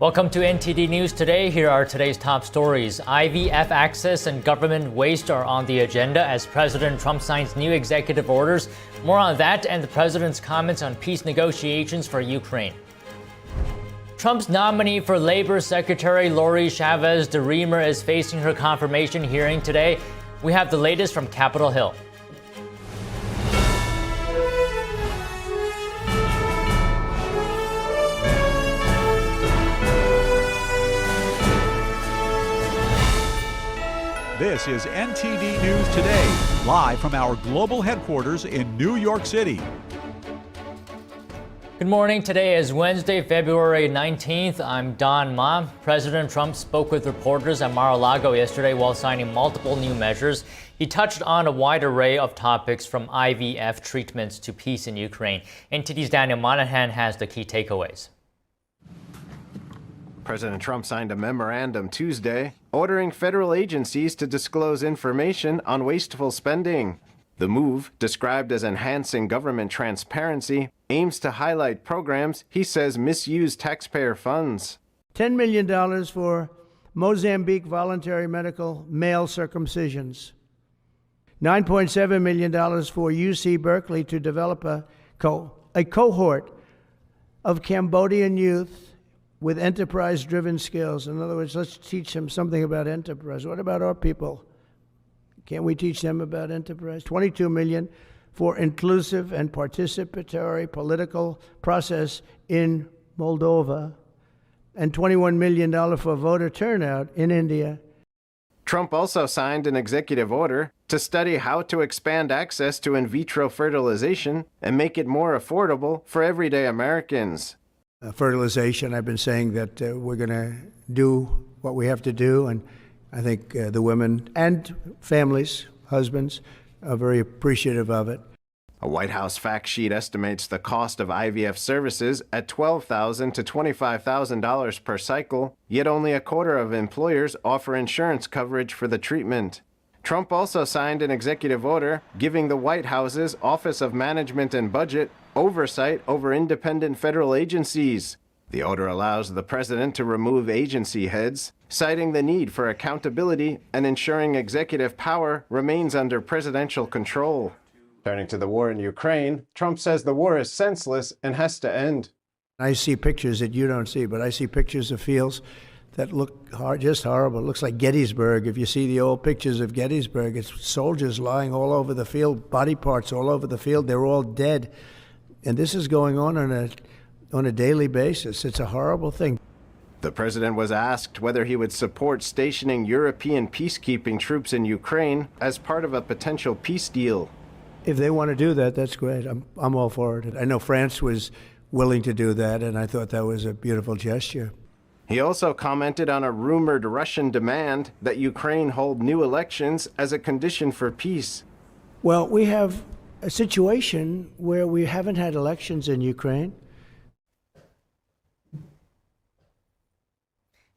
Welcome to NTD News Today. Here are today's top stories. IVF access and government waste are on the agenda as President Trump signs new executive orders. More on that and the president's comments on peace negotiations for Ukraine. Trump's nominee for Labor Secretary Lori Chavez-Deremer is facing her confirmation hearing today. We have the latest from Capitol Hill. This is NTD News Today, live from our global headquarters in New York City. Good morning. Today is Wednesday, February 19th. I'm Don Ma. President Trump spoke with reporters at Mar-a-Lago yesterday while signing multiple new measures. He touched on a wide array of topics from IVF treatments to peace in Ukraine. NTD's Daniel Monahan has the key takeaways. President Trump signed a memorandum Tuesday ordering federal agencies to disclose information on wasteful spending. The move, described as enhancing government transparency, aims to highlight programs he says misuse taxpayer funds. $10 million for Mozambique voluntary medical male circumcisions. $9.7 million for UC Berkeley to develop a cohort of Cambodian youth with enterprise-driven skills. In other words, let's teach them something about enterprise. What about our people? Can't we teach them about enterprise? $22 million for inclusive and participatory political process in Moldova, and $21 million for voter turnout in India. Trump also signed an executive order to study how to expand access to in vitro fertilization and make it more affordable for everyday Americans. Fertilization, I've been saying that we're going to do what we have to do, and I think the women and families, husbands, are very appreciative of it. A White House fact sheet estimates the cost of IVF services at $12,000 to $25,000 per cycle, yet only a quarter of employers offer insurance coverage for the treatment. Trump also signed an executive order giving the White House's Office of Management and Budget oversight over independent federal agencies. The order allows the president to remove agency heads, citing the need for accountability and ensuring executive power remains under presidential control. Turning to the war in Ukraine, Trump says the war is senseless and has to end. I see pictures that you don't see, but I see pictures of fields that look just horrible. It looks like Gettysburg. If you see the old pictures of Gettysburg, it's soldiers lying all over the field, body parts all over the field. They're all dead. And this is going on a daily basis. It's a horrible thing. The president was asked whether he would support stationing European peacekeeping troops in Ukraine as part of a potential peace deal. If they want to do that, that's great. I'm all for it. I know France was willing to do that, and I thought that was a beautiful gesture. He also commented on a rumored Russian demand that Ukraine hold new elections as a condition for peace. Well, we have a situation where we haven't had elections in Ukraine.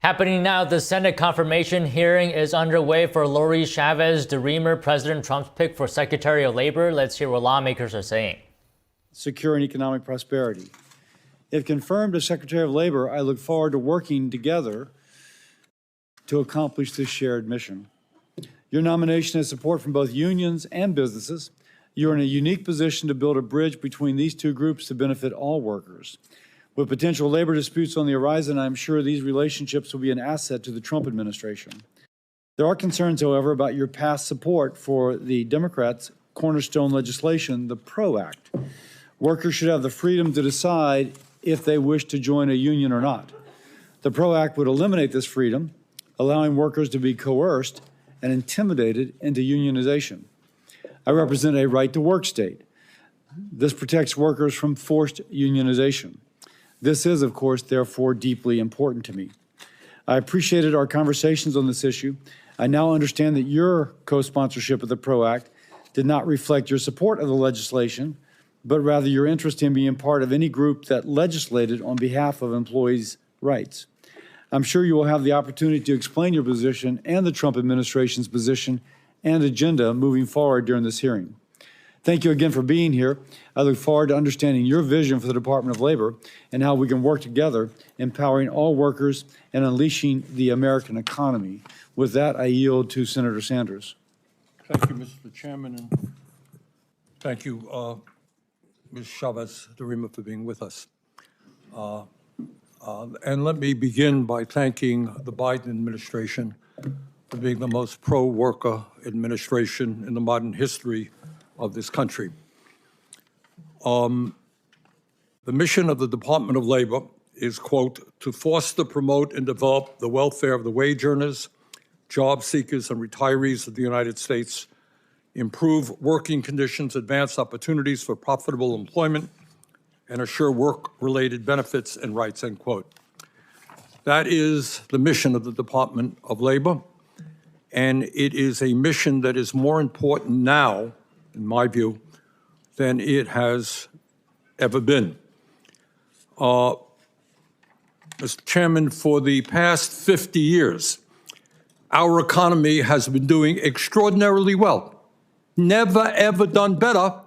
Happening now, the Senate confirmation hearing is underway for Lori Chavez-Deremer, President Trump's pick for Secretary of Labor. Let's hear what lawmakers are saying. Secure and economic prosperity. If confirmed as Secretary of Labor, I look forward to working together to accomplish this shared mission. Your nomination has support from both unions and businesses. You're in a unique position to build a bridge between these two groups to benefit all workers. With potential labor disputes on the horizon, I'm sure these relationships will be an asset to the Trump administration. There are concerns, however, about your past support for the Democrats' cornerstone legislation, the PRO Act. Workers should have the freedom to decide if they wish to join a union or not. The PRO Act would eliminate this freedom, allowing workers to be coerced and intimidated into unionization. I represent a right-to-work state. This protects workers from forced unionization. This is, of course, therefore, deeply important to me. I appreciated our conversations on this issue. I now understand that your co-sponsorship of the PRO Act did not reflect your support of the legislation, but rather your interest in being part of any group that legislated on behalf of employees' rights. I'm sure you will have the opportunity to explain your position and the Trump administration's position and agenda moving forward during this hearing. Thank you again for being here. I look forward to understanding your vision for the Department of Labor and how we can work together, empowering all workers and unleashing the American economy. With that, I yield to Senator Sanders. Thank you, Mr. Chairman, and thank you, Ms. Chavez-Deremer, for being with us. And let me begin by thanking the Biden administration for being the most pro-worker administration in the modern history of this country. The mission of the Department of Labor is, quote, to foster, promote, and develop the welfare of the wage earners, job seekers, and retirees of the United States, improve working conditions, advance opportunities for profitable employment, and assure work-related benefits and rights, end quote. That is the mission of the Department of Labor, and it is a mission that is more important now, in my view, than it has ever been. Mr. Chairman, for the past 50 years, our economy has been doing extraordinarily well. Never, ever done better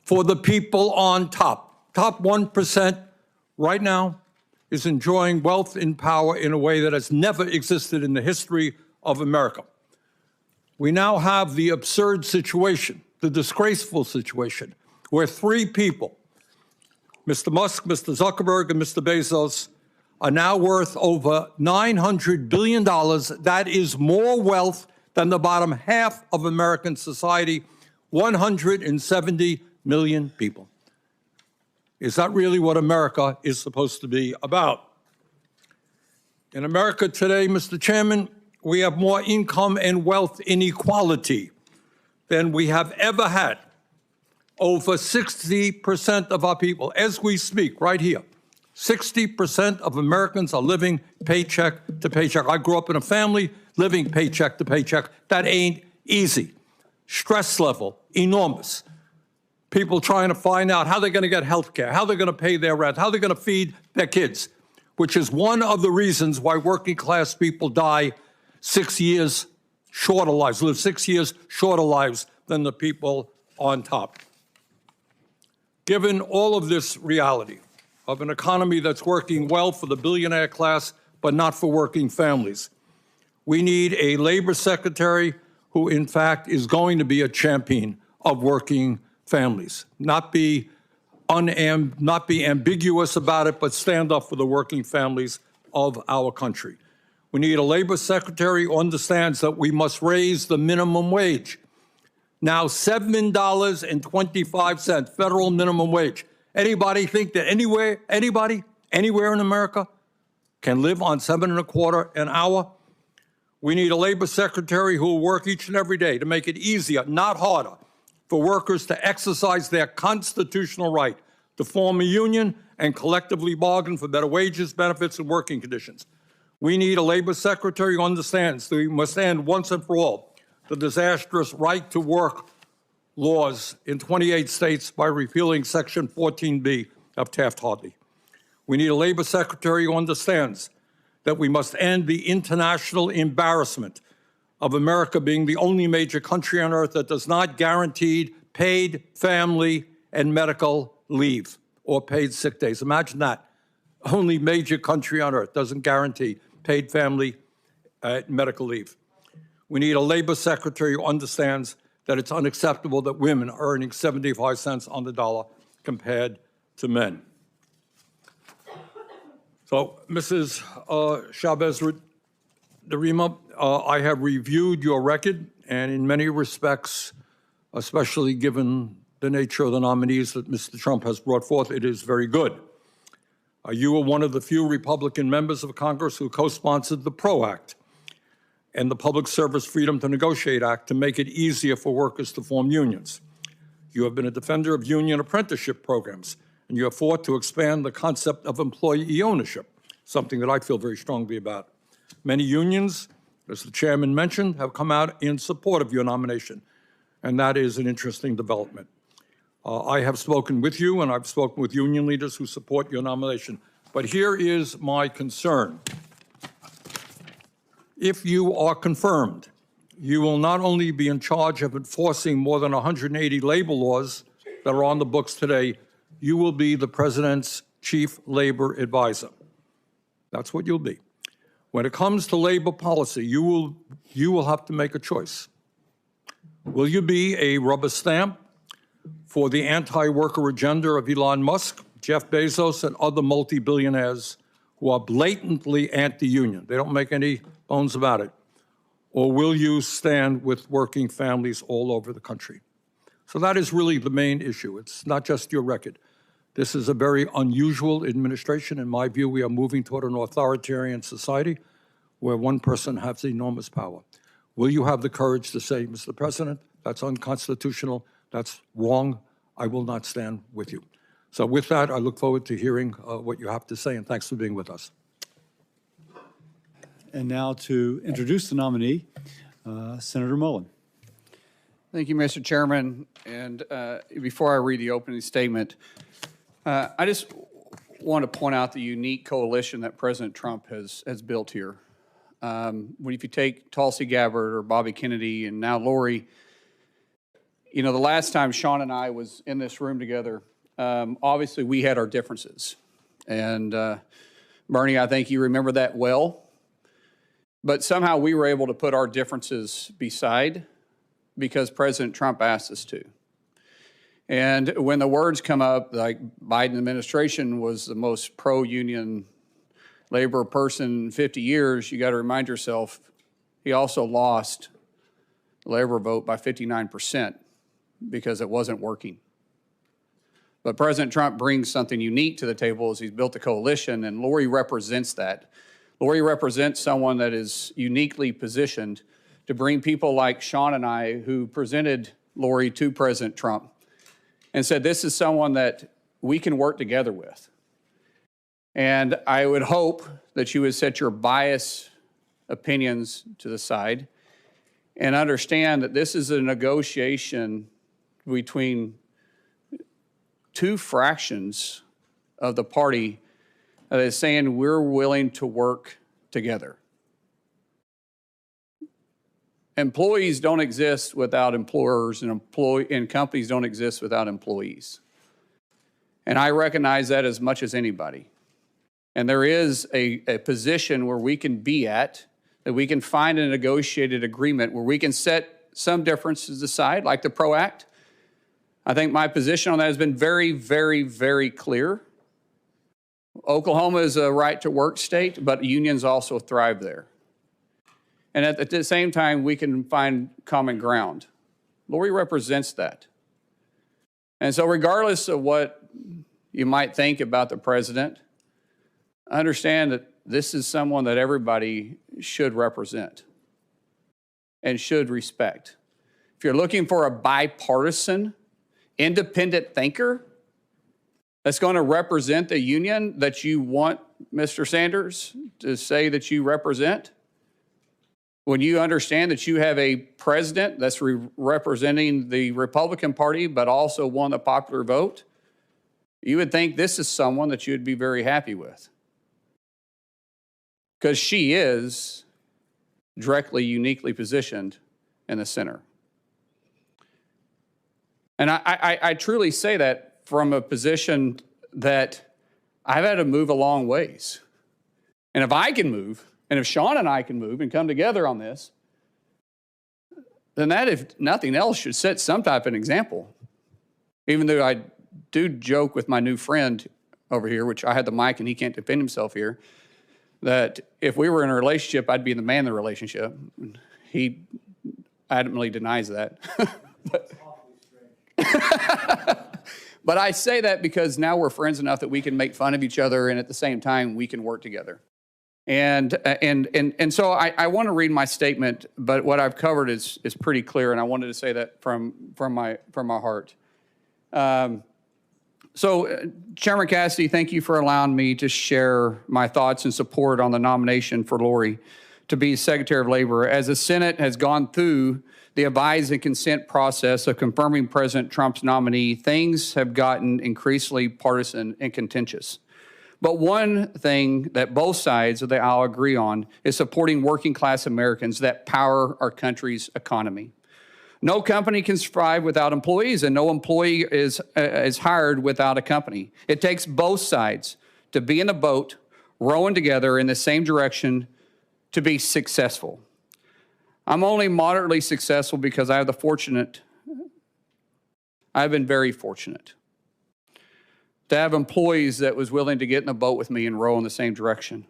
for the people on top. Top 1% right now is enjoying wealth and power in a way that has never existed in the history of America. We now have the absurd situation, the disgraceful situation, where three people, Mr. Musk, Mr. Zuckerberg, and Mr. Bezos, are now worth over $900 billion. That is more wealth than the bottom half of American society, 170 million people. Is that really what America is supposed to be about? In America today, Mr. Chairman, we have more income and wealth inequality than we have ever had. Over 60% of our people, as we speak right here, 60% of Americans are living paycheck to paycheck. I grew up in a family living paycheck to paycheck. That ain't easy. Stress level, enormous. People trying to find out how they're going to get health care, how they're going to pay their rent, how they're going to feed their kids, which is one of the reasons why working class people die 6 years shorter lives, live 6 years shorter lives than the people on top. Given all of this reality of an economy that's working well for the billionaire class, but not for working families, we need a labor secretary who, in fact, is going to be a champion of working families, not be ambiguous about it, but stand up for the working families of our country. We need a labor secretary who understands that we must raise the minimum wage. Now, $7.25 federal minimum wage. Anybody think that anywhere in America can live on $7.25 an hour? We need a labor secretary who will work each and every day to make it easier, not harder, for workers to exercise their constitutional right to form a union and collectively bargain for better wages, benefits, and working conditions. We need a labor secretary who understands that we must end once and for all the disastrous right-to-work laws in 28 states by repealing Section 14B of Taft-Hartley. We need a labor secretary who understands that we must end the international embarrassment of America being the only major country on earth that does not guarantee paid family and medical leave or paid sick days. Imagine that. Only major country on earth doesn't guarantee paid family medical leave. We need a labor secretary who understands that it's unacceptable that women are earning 75 cents on the dollar compared to men. So, Mrs. Chavez-Deremer, I have reviewed your record, and in many respects, especially given the nature of the nominees that Mr. Trump has brought forth, it is very good. You are one of the few Republican members of Congress who co-sponsored the PRO Act and the Public Service Freedom to Negotiate Act to make it easier for workers to form unions. You have been a defender of union apprenticeship programs, and you have fought to expand the concept of employee ownership, something that I feel very strongly about. Many unions, as the chairman mentioned, have come out in support of your nomination, and that is an interesting development. I have spoken with you, and I've spoken with union leaders who support your nomination. But here is my concern. If you are confirmed you will not only be in charge of enforcing more than 180 labor laws that are on the books today, you will be the president's chief labor advisor. That's what you'll be. When it comes to labor policy, you will have to make a choice. Will you be a rubber stamp for the anti-worker agenda of Elon Musk, Jeff Bezos, and other multi-billionaires who are blatantly anti-union? They don't make any bones about it. Or will you stand with working families all over the country? So that is really the main issue. It's not just your record. This is a very unusual administration. In my view, we are moving toward an authoritarian society where one person has enormous power. Will you have the courage to say, Mr. President, that's unconstitutional, that's wrong, I will not stand with you. So with that, I look forward to hearing what you have to say, and thanks for being with us. And now to introduce the nominee, Senator Mullen. Thank you, Mr. Chairman. And before I read the opening statement, I just want to point out the unique coalition that President Trump has built here. If you take Tulsi Gabbard or Bobby Kennedy and now Lori, you know, the last time Sean and I was in this room together, obviously we had our differences. And Bernie, I think you remember that well. But somehow we were able to put our differences beside because President Trump asked us to. And when the words come up, like Biden administration was the most pro-union labor person in 50 years, you got to remind yourself, he also lost the labor vote by 59% because it wasn't working. But President Trump brings something unique to the table as he's built a coalition, and Lori represents that. Lori represents someone that is uniquely positioned to bring people like Sean and I, who presented Lori to President Trump and said, this is someone that we can work together with. And I would hope that you would set your biased opinions to the side and understand that this is a negotiation between two fractions of the party that is saying we're willing to work together. Employees don't exist without employers, and companies don't exist without employees. And I recognize that as much as anybody. And there is a position where we can be at, that we can find a negotiated agreement where we can set some differences aside, like the PRO Act. I think my position on that has been very, very, very clear. Oklahoma is a right-to-work state, but unions also thrive there. And at the same time, we can find common ground. Lori represents that. And so regardless of what you might think about the president, understand that this is someone that everybody should represent and should respect. If you're looking for a bipartisan, independent thinker that's going to represent the union that you want Mr. Sanders to say that you represent, when you understand that you have a president that's representing the Republican Party but also won the popular vote, you would think this is someone that you'd be very happy with. Because she is directly, uniquely positioned in the center. And I truly say that from a position that I've had to move a long ways. And if I can move, and if Sean and I can move and come together on this, then that, if nothing else, should set some type of an example. Even though I do joke with my new friend over here, which I had the mic and he can't defend himself here, that if we were in a relationship, I'd be the man in the relationship. He adamantly denies that. But I say that because now we're friends enough that we can make fun of each other, and at the same time, we can work together. And so I want to read my statement, but what I've covered is pretty clear, and I wanted to say that from my heart. So, Chairman Cassidy, thank you for allowing me to share my thoughts and support on the nomination for Lori to be Secretary of Labor. As the Senate has gone through the advise and consent process of confirming President Trump's nominee, things have gotten increasingly partisan and contentious. But one thing that both sides of the aisle agree on is supporting working class Americans that power our country's economy. No company can survive without employees, and no employee is hired without a company. It takes both sides to be in a boat, rowing together in the same direction to be successful. I'm only moderately successful because I've been very fortunate to have employees that was willing to get in the boat with me and row in the same direction.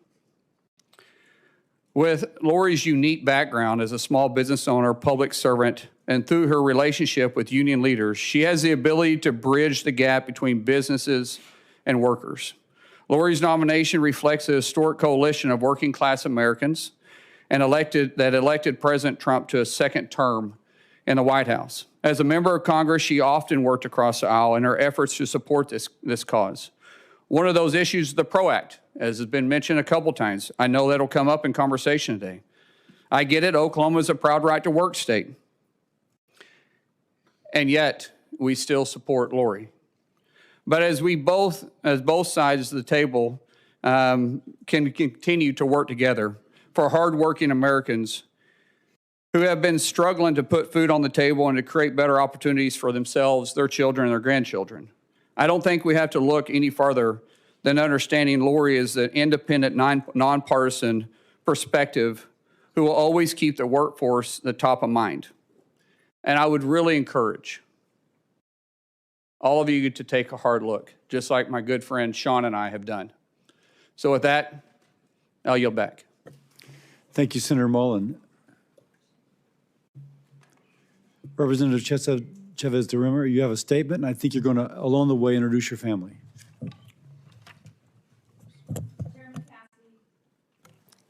With Lori's unique background as a small business owner, public servant, and through her relationship with union leaders, she has the ability to bridge the gap between businesses and workers. Lori's nomination reflects a historic coalition of working class Americans and elected President Trump to a second term in the White House. As a member of Congress, she often worked across the aisle in her efforts to support this cause. One of those issues is the PRO Act, as has been mentioned a couple times. I know that'll come up in conversation today. I get it, Oklahoma is a proud right to work state. And yet, we still support Lori. But as both sides of the table can continue to work together for hardworking Americans who have been struggling to put food on the table and to create better opportunities for themselves, their children, and their grandchildren. I don't think we have to look any farther than understanding Lori is an independent, nonpartisan perspective who will always keep the workforce the top of mind. And I would really encourage all of you to take a hard look, just like my good friend Sean and I have done. So with that, I'll yield back. Thank you, Senator Mullen. Representative Chavez-Deremer, you have a statement, and I think you're going to, along the way, introduce your family.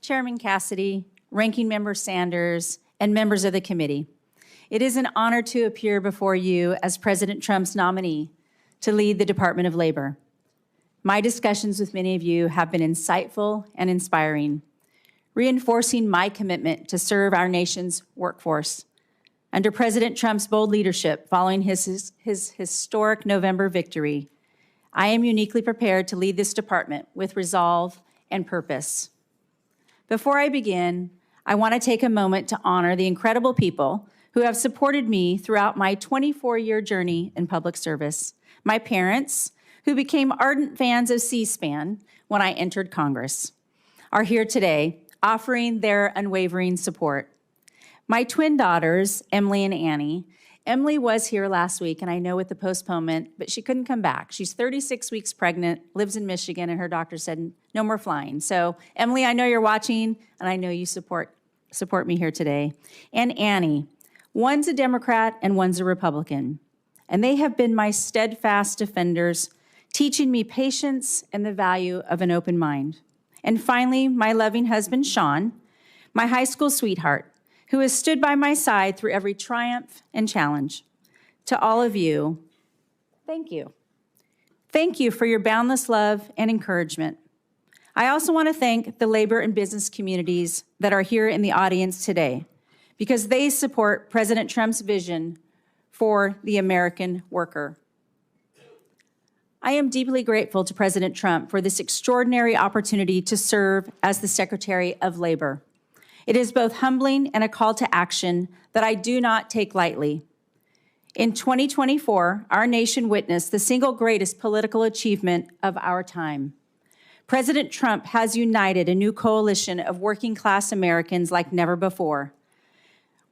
Chairman Cassidy, Ranking Member Sanders, and members of the committee. It is an honor to appear before you as President Trump's nominee to lead the Department of Labor. My discussions with many of you have been insightful and inspiring, reinforcing my commitment to serve our nation's workforce. Under President Trump's bold leadership following his historic November victory, I am uniquely prepared to lead this department with resolve and purpose. Before I begin, I want to take a moment to honor the incredible people who have supported me throughout my 24-year journey in public service. My parents, who became ardent fans of C-SPAN when I entered Congress, are here today offering their unwavering support. My twin daughters, Emily and Annie. Emily was here last week, and I know with the postponement, but she couldn't come back. She's 36 weeks pregnant, lives in Michigan, and her doctor said no more flying. So, Emily, I know you're watching, and I know you support me here today. And Annie, one's a Democrat and one's a Republican, and they have been my steadfast defenders, teaching me patience and the value of an open mind. And finally, my loving husband, Sean, my high school sweetheart, who has stood by my side through every triumph and challenge. To all of you, thank you. Thank you for your boundless love and encouragement. I also want to thank the labor and business communities that are here in the audience today, because they support President Trump's vision for the American worker. I am deeply grateful to President Trump for this extraordinary opportunity to serve as the Secretary of Labor. It is both humbling and a call to action that I do not take lightly. In 2024, our nation witnessed the single greatest political achievement of our time. President Trump has united a new coalition of working-class Americans like never before,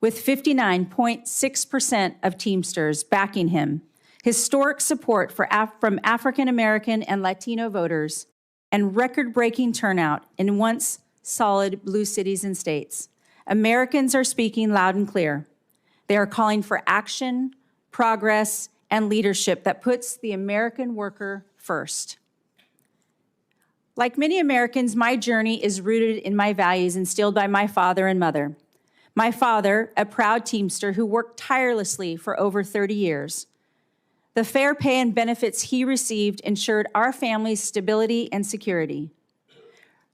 with 59.6% of Teamsters backing him, historic support from African-American and Latino voters, and record-breaking turnout in once solid blue cities and states. Americans are speaking loud and clear. They are calling for action, progress, and leadership that puts the American worker first. Like many Americans, my journey is rooted in my values instilled by my father and mother. My father, a proud Teamster who worked tirelessly for over 30 years. The fair pay and benefits he received ensured our family's stability and security.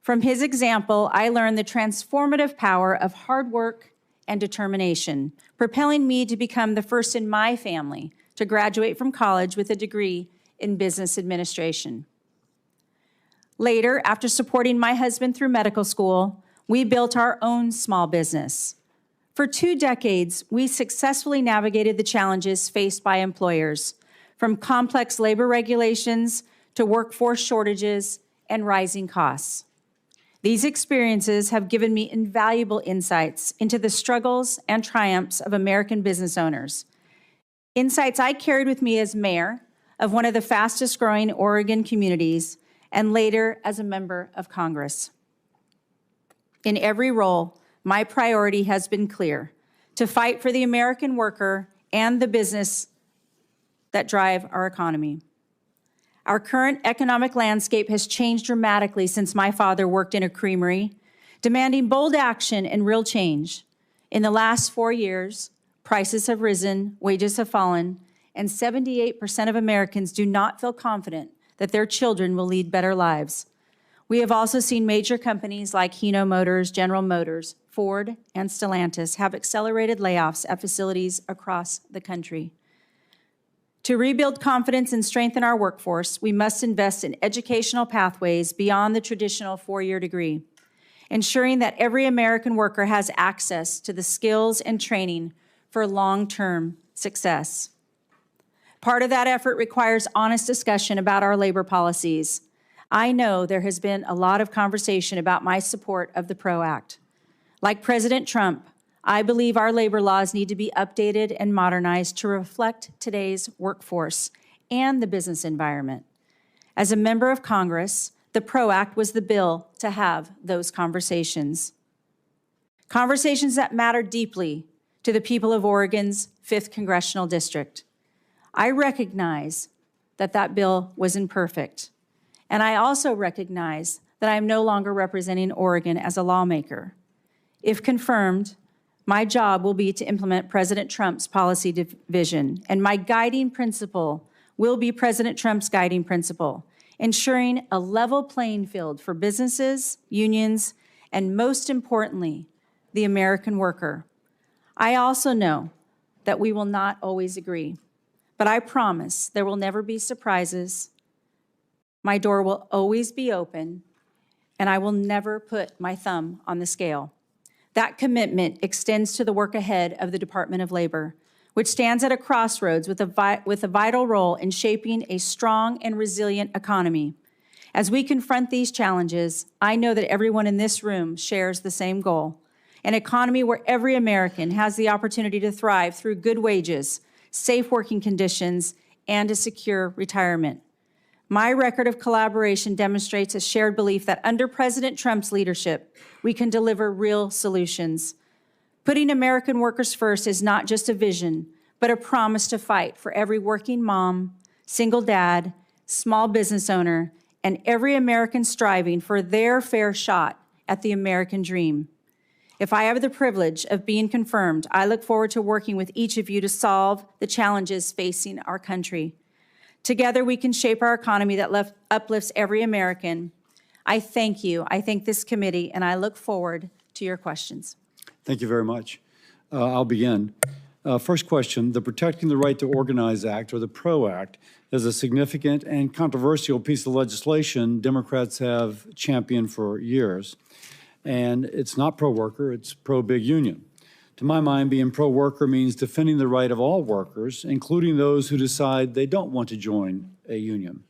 From his example, I learned the transformative power of hard work and determination, propelling me to become the first in my family to graduate from college with a degree in business administration. Later, after supporting my husband through medical school, we built our own small business. For 2 decades, we successfully navigated the challenges faced by employers, from complex labor regulations to workforce shortages and rising costs. These experiences have given me invaluable insights into the struggles and triumphs of American business owners. Insights I carried with me as mayor of one of the fastest growing Oregon communities and later as a member of Congress. In every role, my priority has been clear: to fight for the American worker and the business that drive our economy. Our current economic landscape has changed dramatically since my father worked in a creamery, demanding bold action and real change. In the last 4 years, prices have risen, wages have fallen, and 78% of Americans do not feel confident that their children will lead better lives. We have also seen major companies like Hino Motors, General Motors, Ford, and Stellantis have accelerated layoffs at facilities across the country. To rebuild confidence and strengthen our workforce, we must invest in educational pathways beyond the traditional 4-year degree, ensuring that every American worker has access to the skills and training for long-term success. Part of that effort requires honest discussion about our labor policies. I know there has been a lot of conversation about my support of the PRO Act. Like President Trump, I believe our labor laws need to be updated and modernized to reflect today's workforce and the business environment. As a member of Congress, the PRO Act was the bill to have those conversations. Conversations that matter deeply to the people of Oregon's 5th Congressional District. I recognize that that bill was imperfect, and I also recognize that I am no longer representing Oregon as a lawmaker. If confirmed, my job will be to implement President Trump's policy vision, and my guiding principle will be President Trump's guiding principle, ensuring a level playing field for businesses, unions, and most importantly, the American worker. I also know that we will not always agree, but I promise there will never be surprises. My door will always be open, and I will never put my thumb on the scale. That commitment extends to the work ahead of the Department of Labor, which stands at a crossroads with a vital role in shaping a strong and resilient economy. As we confront these challenges, I know that everyone in this room shares the same goal: an economy where every American has the opportunity to thrive through good wages, safe working conditions, and a secure retirement. My record of collaboration demonstrates a shared belief that under President Trump's leadership, we can deliver real solutions. Putting American workers first is not just a vision, but a promise to fight for every working mom, single dad, small business owner, and every American striving for their fair shot at the American dream. If I have the privilege of being confirmed, I look forward to working with each of you to solve the challenges facing our country. Together, we can shape our economy that uplifts every American. I thank you. I thank this committee, and I look forward to your questions. Thank you very much. I'll begin. First question: the Protecting the Right to Organize Act, or the PRO Act, is a significant and controversial piece of legislation Democrats have championed for years. And it's not pro-worker, it's pro-big union. To my mind, being pro-worker means defending the right of all workers, including those who decide they don't want to join a union.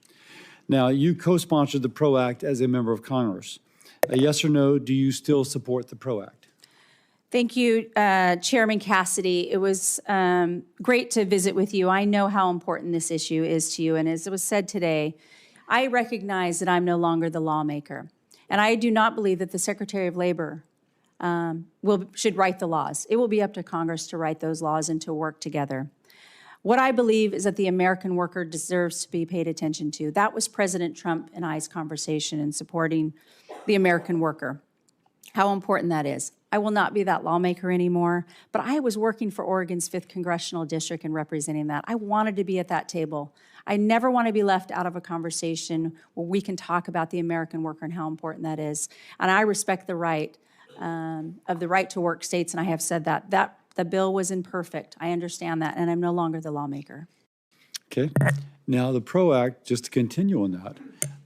Now, you co-sponsored the PRO Act as a member of Congress. Yes or no, do you still support the PRO Act? Thank you, Chairman Cassidy. It was great to visit with you. I know how important this issue is to you, and as it was said today, I recognize that I'm no longer the lawmaker. And I do not believe that the Secretary of Labor should write the laws. It will be up to Congress to write those laws and to work together. What I believe is that the American worker deserves to be paid attention to. That was President Trump and I's conversation in supporting the American worker, how important that is. I will not be that lawmaker anymore, but I was working for Oregon's 5th Congressional District and representing that. I wanted to be at that table. I never want to be left out of a conversation where we can talk about the American worker and how important that is. And I respect the right of the right to work states, and I have said that the bill was imperfect. I understand that, and I'm no longer the lawmaker. Okay. Now, the PRO Act, just to continue on that,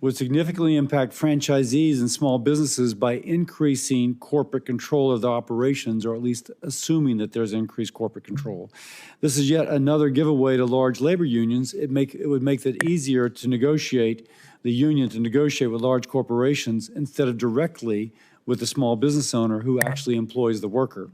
would significantly impact franchisees and small businesses by increasing corporate control of the operations, or at least assuming that there's increased corporate control. This is yet another giveaway to large labor unions. It would make it easier to negotiate, the union to negotiate with large corporations instead of directly with the small business owner who actually employs the worker.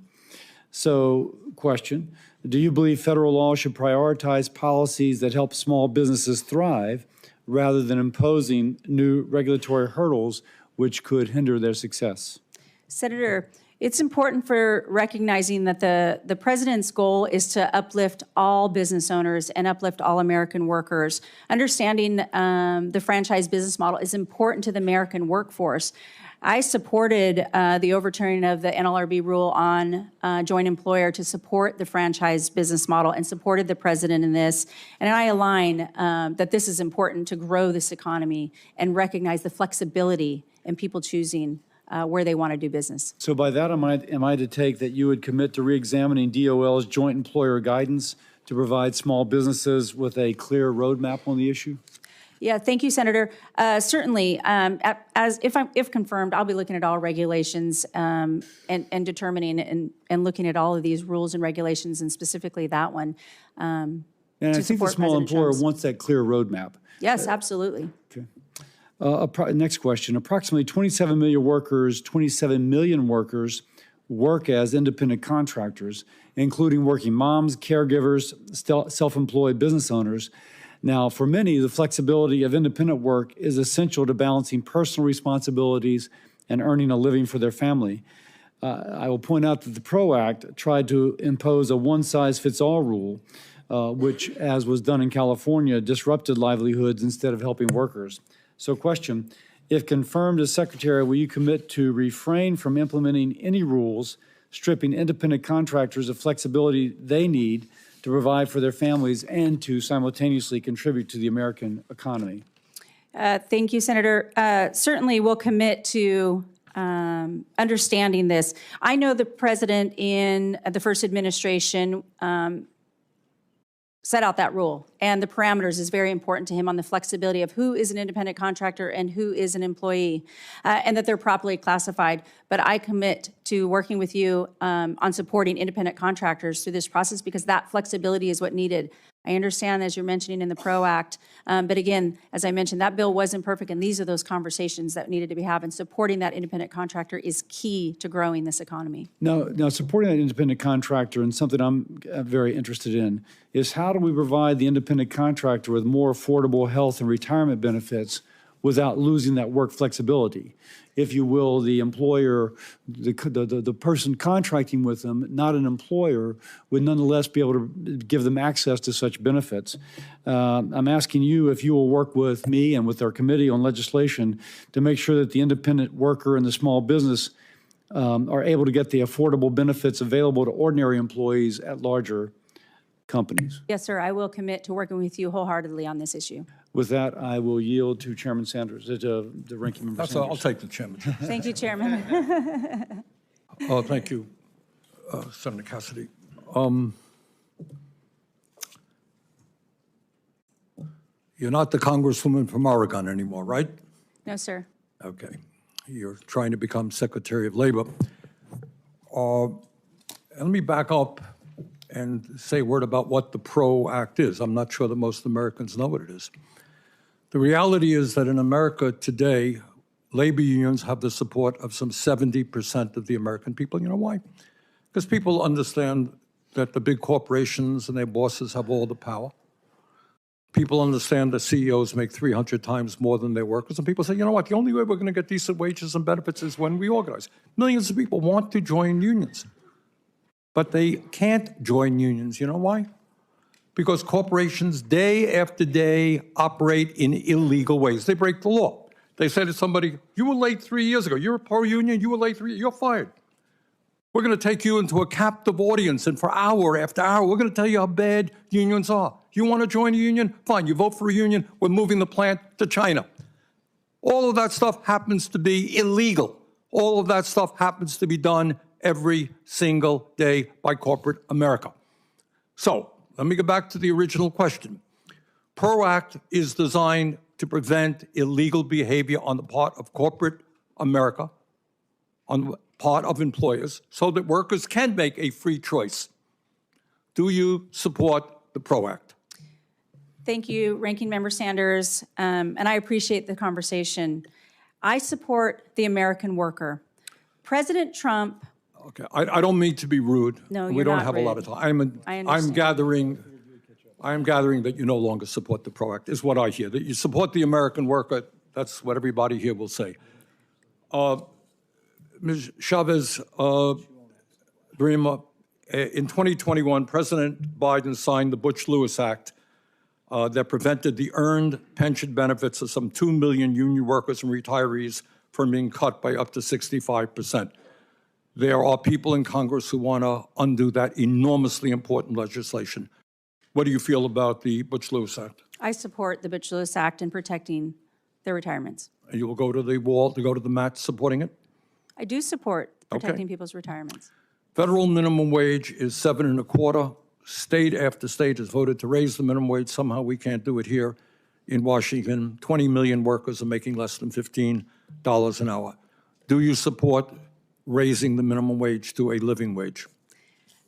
So, question, do you believe federal law should prioritize policies that help small businesses thrive rather than imposing new regulatory hurdles which could hinder their success? Senator, it's important for recognizing that the president's goal is to uplift all business owners and uplift all American workers. Understanding the franchise business model is important to the American workforce. I supported the overturning of the NLRB rule on joint employer to support the franchise business model and supported the president in this. And I align that this is important to grow this economy and recognize the flexibility in people choosing where they want to do business. So by that, am I to take that you would commit to reexamining DOL's joint employer guidance to provide small businesses with a clear roadmap on the issue? Yeah, thank you, Senator. Certainly, if confirmed, I'll be looking at all regulations and determining and looking at all of these rules and regulations, and specifically that one. And I think the small employer wants that clear roadmap. Yes, absolutely. Okay. Next question. Approximately 27 million workers work as independent contractors, including working moms, caregivers, self-employed business owners. Now, for many, the flexibility of independent work is essential to balancing personal responsibilities and earning a living for their family. I will point out that the PRO Act tried to impose a one-size-fits-all rule, which, as was done in California, disrupted livelihoods instead of helping workers. So question, if confirmed as Secretary, will you commit to refrain from implementing any rules stripping independent contractors of flexibility they need to provide for their families and to simultaneously contribute to the American economy? Thank you, Senator. Certainly, we'll commit to understanding this. I know the president in the first administration set out that rule, and the parameters is very important to him on the flexibility of who is an independent contractor and who is an employee, and that they're properly classified. But I commit to working with you on supporting independent contractors through this process, because that flexibility is what needed. I understand, as you're mentioning in the PRO Act, but again, as I mentioned, that bill wasn't perfect, and these are those conversations that needed to be had, and supporting that independent contractor is key to growing this economy. Now, supporting that independent contractor, and something I'm very interested in, is how do we provide the independent contractor with more affordable health and retirement benefits without losing that work flexibility? If you will, the employer, the person contracting with them, not an employer, would nonetheless be able to give them access to such benefits. I'm asking you if you will work with me and with our committee on legislation to make sure that the independent worker and the small business are able to get the affordable benefits available to ordinary employees at larger companies. Yes, sir. I will commit to working with you wholeheartedly on this issue. With that, I will yield to Chairman Sanders, the ranking member Sanders. I'll take the chairman. Thank you, Chairman. Thank you, Senator Cassidy. You're not the Congresswoman from Oregon anymore, right? No, sir. Okay. You're trying to become Secretary of Labor. Let me back up and say a word about what the PRO Act is. I'm not sure that most Americans know what it is. The reality is that in America today, labor unions have the support of some 70% of the American people. You know why? Because people understand that the big corporations and their bosses have all the power. People understand that CEOs make 300 times more than their workers. And people say, you know what, the only way we're going to get decent wages and benefits is when we organize. Millions of people want to join unions, but they can't join unions. You know why? Because corporations day after day operate in illegal ways. They break the law. They say to somebody, you were late 3 years ago. You're a pro-union, you were late 3 years, you're fired. We're going to take you into a captive audience, and for hour after hour, we're going to tell you how bad unions are. You want to join a union? Fine, you vote for a union, we're moving the plant to China. All of that stuff happens to be illegal. All of that stuff happens to be done every single day by corporate America. So, let me go back to the original question. PRO Act is designed to prevent illegal behavior on the part of corporate America, on the part of employers, so that workers can make a free choice. Do you support the PRO Act? Thank you, Ranking Member Sanders, and I appreciate the conversation. I support the American worker. President Trump. Okay, I don't mean to be rude. No, we you're don't not have rude. a lot of time. I I'm understand. gathering that you no longer support the PRO Act, is what I hear. That you support the American worker. That's what everybody here will say. Ms. Chavez-Deremer, in 2021, President Biden signed the Butch-Lewis Act that prevented the earned pension benefits of some 2 million union workers and retirees from being cut by up to 65%. There are people in Congress who want to undo that enormously important legislation. What do you feel about the Butch-Lewis Act? I support the Butch-Lewis Act in protecting their retirements. And you will go to the wall, to go to the mat supporting it? I do support protecting people's retirements. Federal minimum wage is 7.25. State after state has voted to raise the minimum wage. Somehow we can't do it here in Washington. 20 million workers are making less than $15 an hour. Do you support raising the minimum wage to a living wage?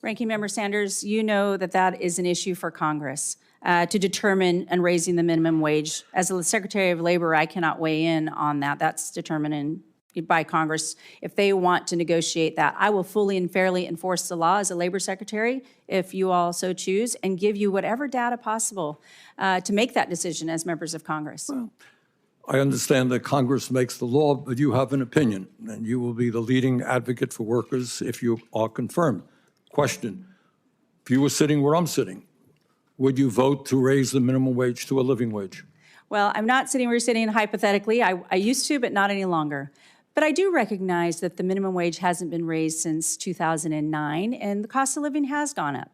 Ranking Member Sanders, you know that that is an issue for Congress to determine and raising the minimum wage. As the Secretary of Labor, I cannot weigh in on that. That's determined by Congress. If they want to negotiate that, I will fully and fairly enforce the law as a Labor Secretary, if you all so choose, and give you whatever data possible to make that decision as members of Congress. Well, I understand that Congress makes the law, but you have an opinion, and you will be the leading advocate for workers if you are confirmed. Question, if you were sitting where I'm sitting, would you vote to raise the minimum wage to a living wage? Well, I'm not sitting where you're sitting hypothetically. I used to, but not any longer. But I do recognize that the minimum wage hasn't been raised since 2009, and the cost of living has gone up.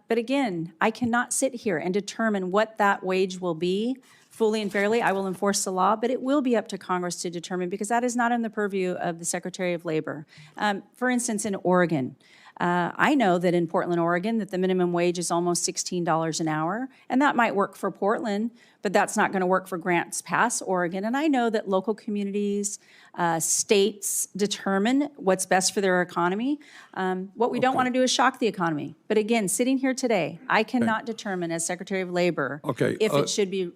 But again, I cannot sit here and determine what that wage will be fully and fairly. I will enforce the law, but it will be up to Congress to determine, because that is not in the purview of the Secretary of Labor. For instance, in Oregon, I know that in Portland, Oregon, that the minimum wage is almost $16 an hour, and that might work for Portland, but that's not going to work for Grants Pass, Oregon. And I know that local communities, states determine what's best for their economy. What we don't want to do is shock the economy. But again, sitting here today, I cannot determine as Secretary of Labor if it should be.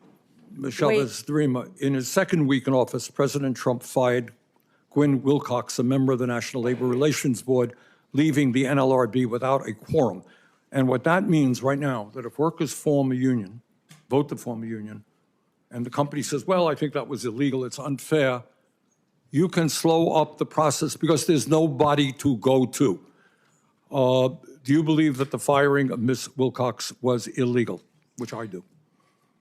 Ms. Chavez-Deremer, in his second week in office, President Trump fired Gwynne Wilcox, a member of the National Labor Relations Board, leaving the NLRB without a quorum. And what that means right now, that if workers form a union, vote to form a union, and the company says, well, I think that was illegal, it's unfair, you can slow up the process because there's nobody to go to. Do you believe that the firing of Ms. Wilcox was illegal? Which I do.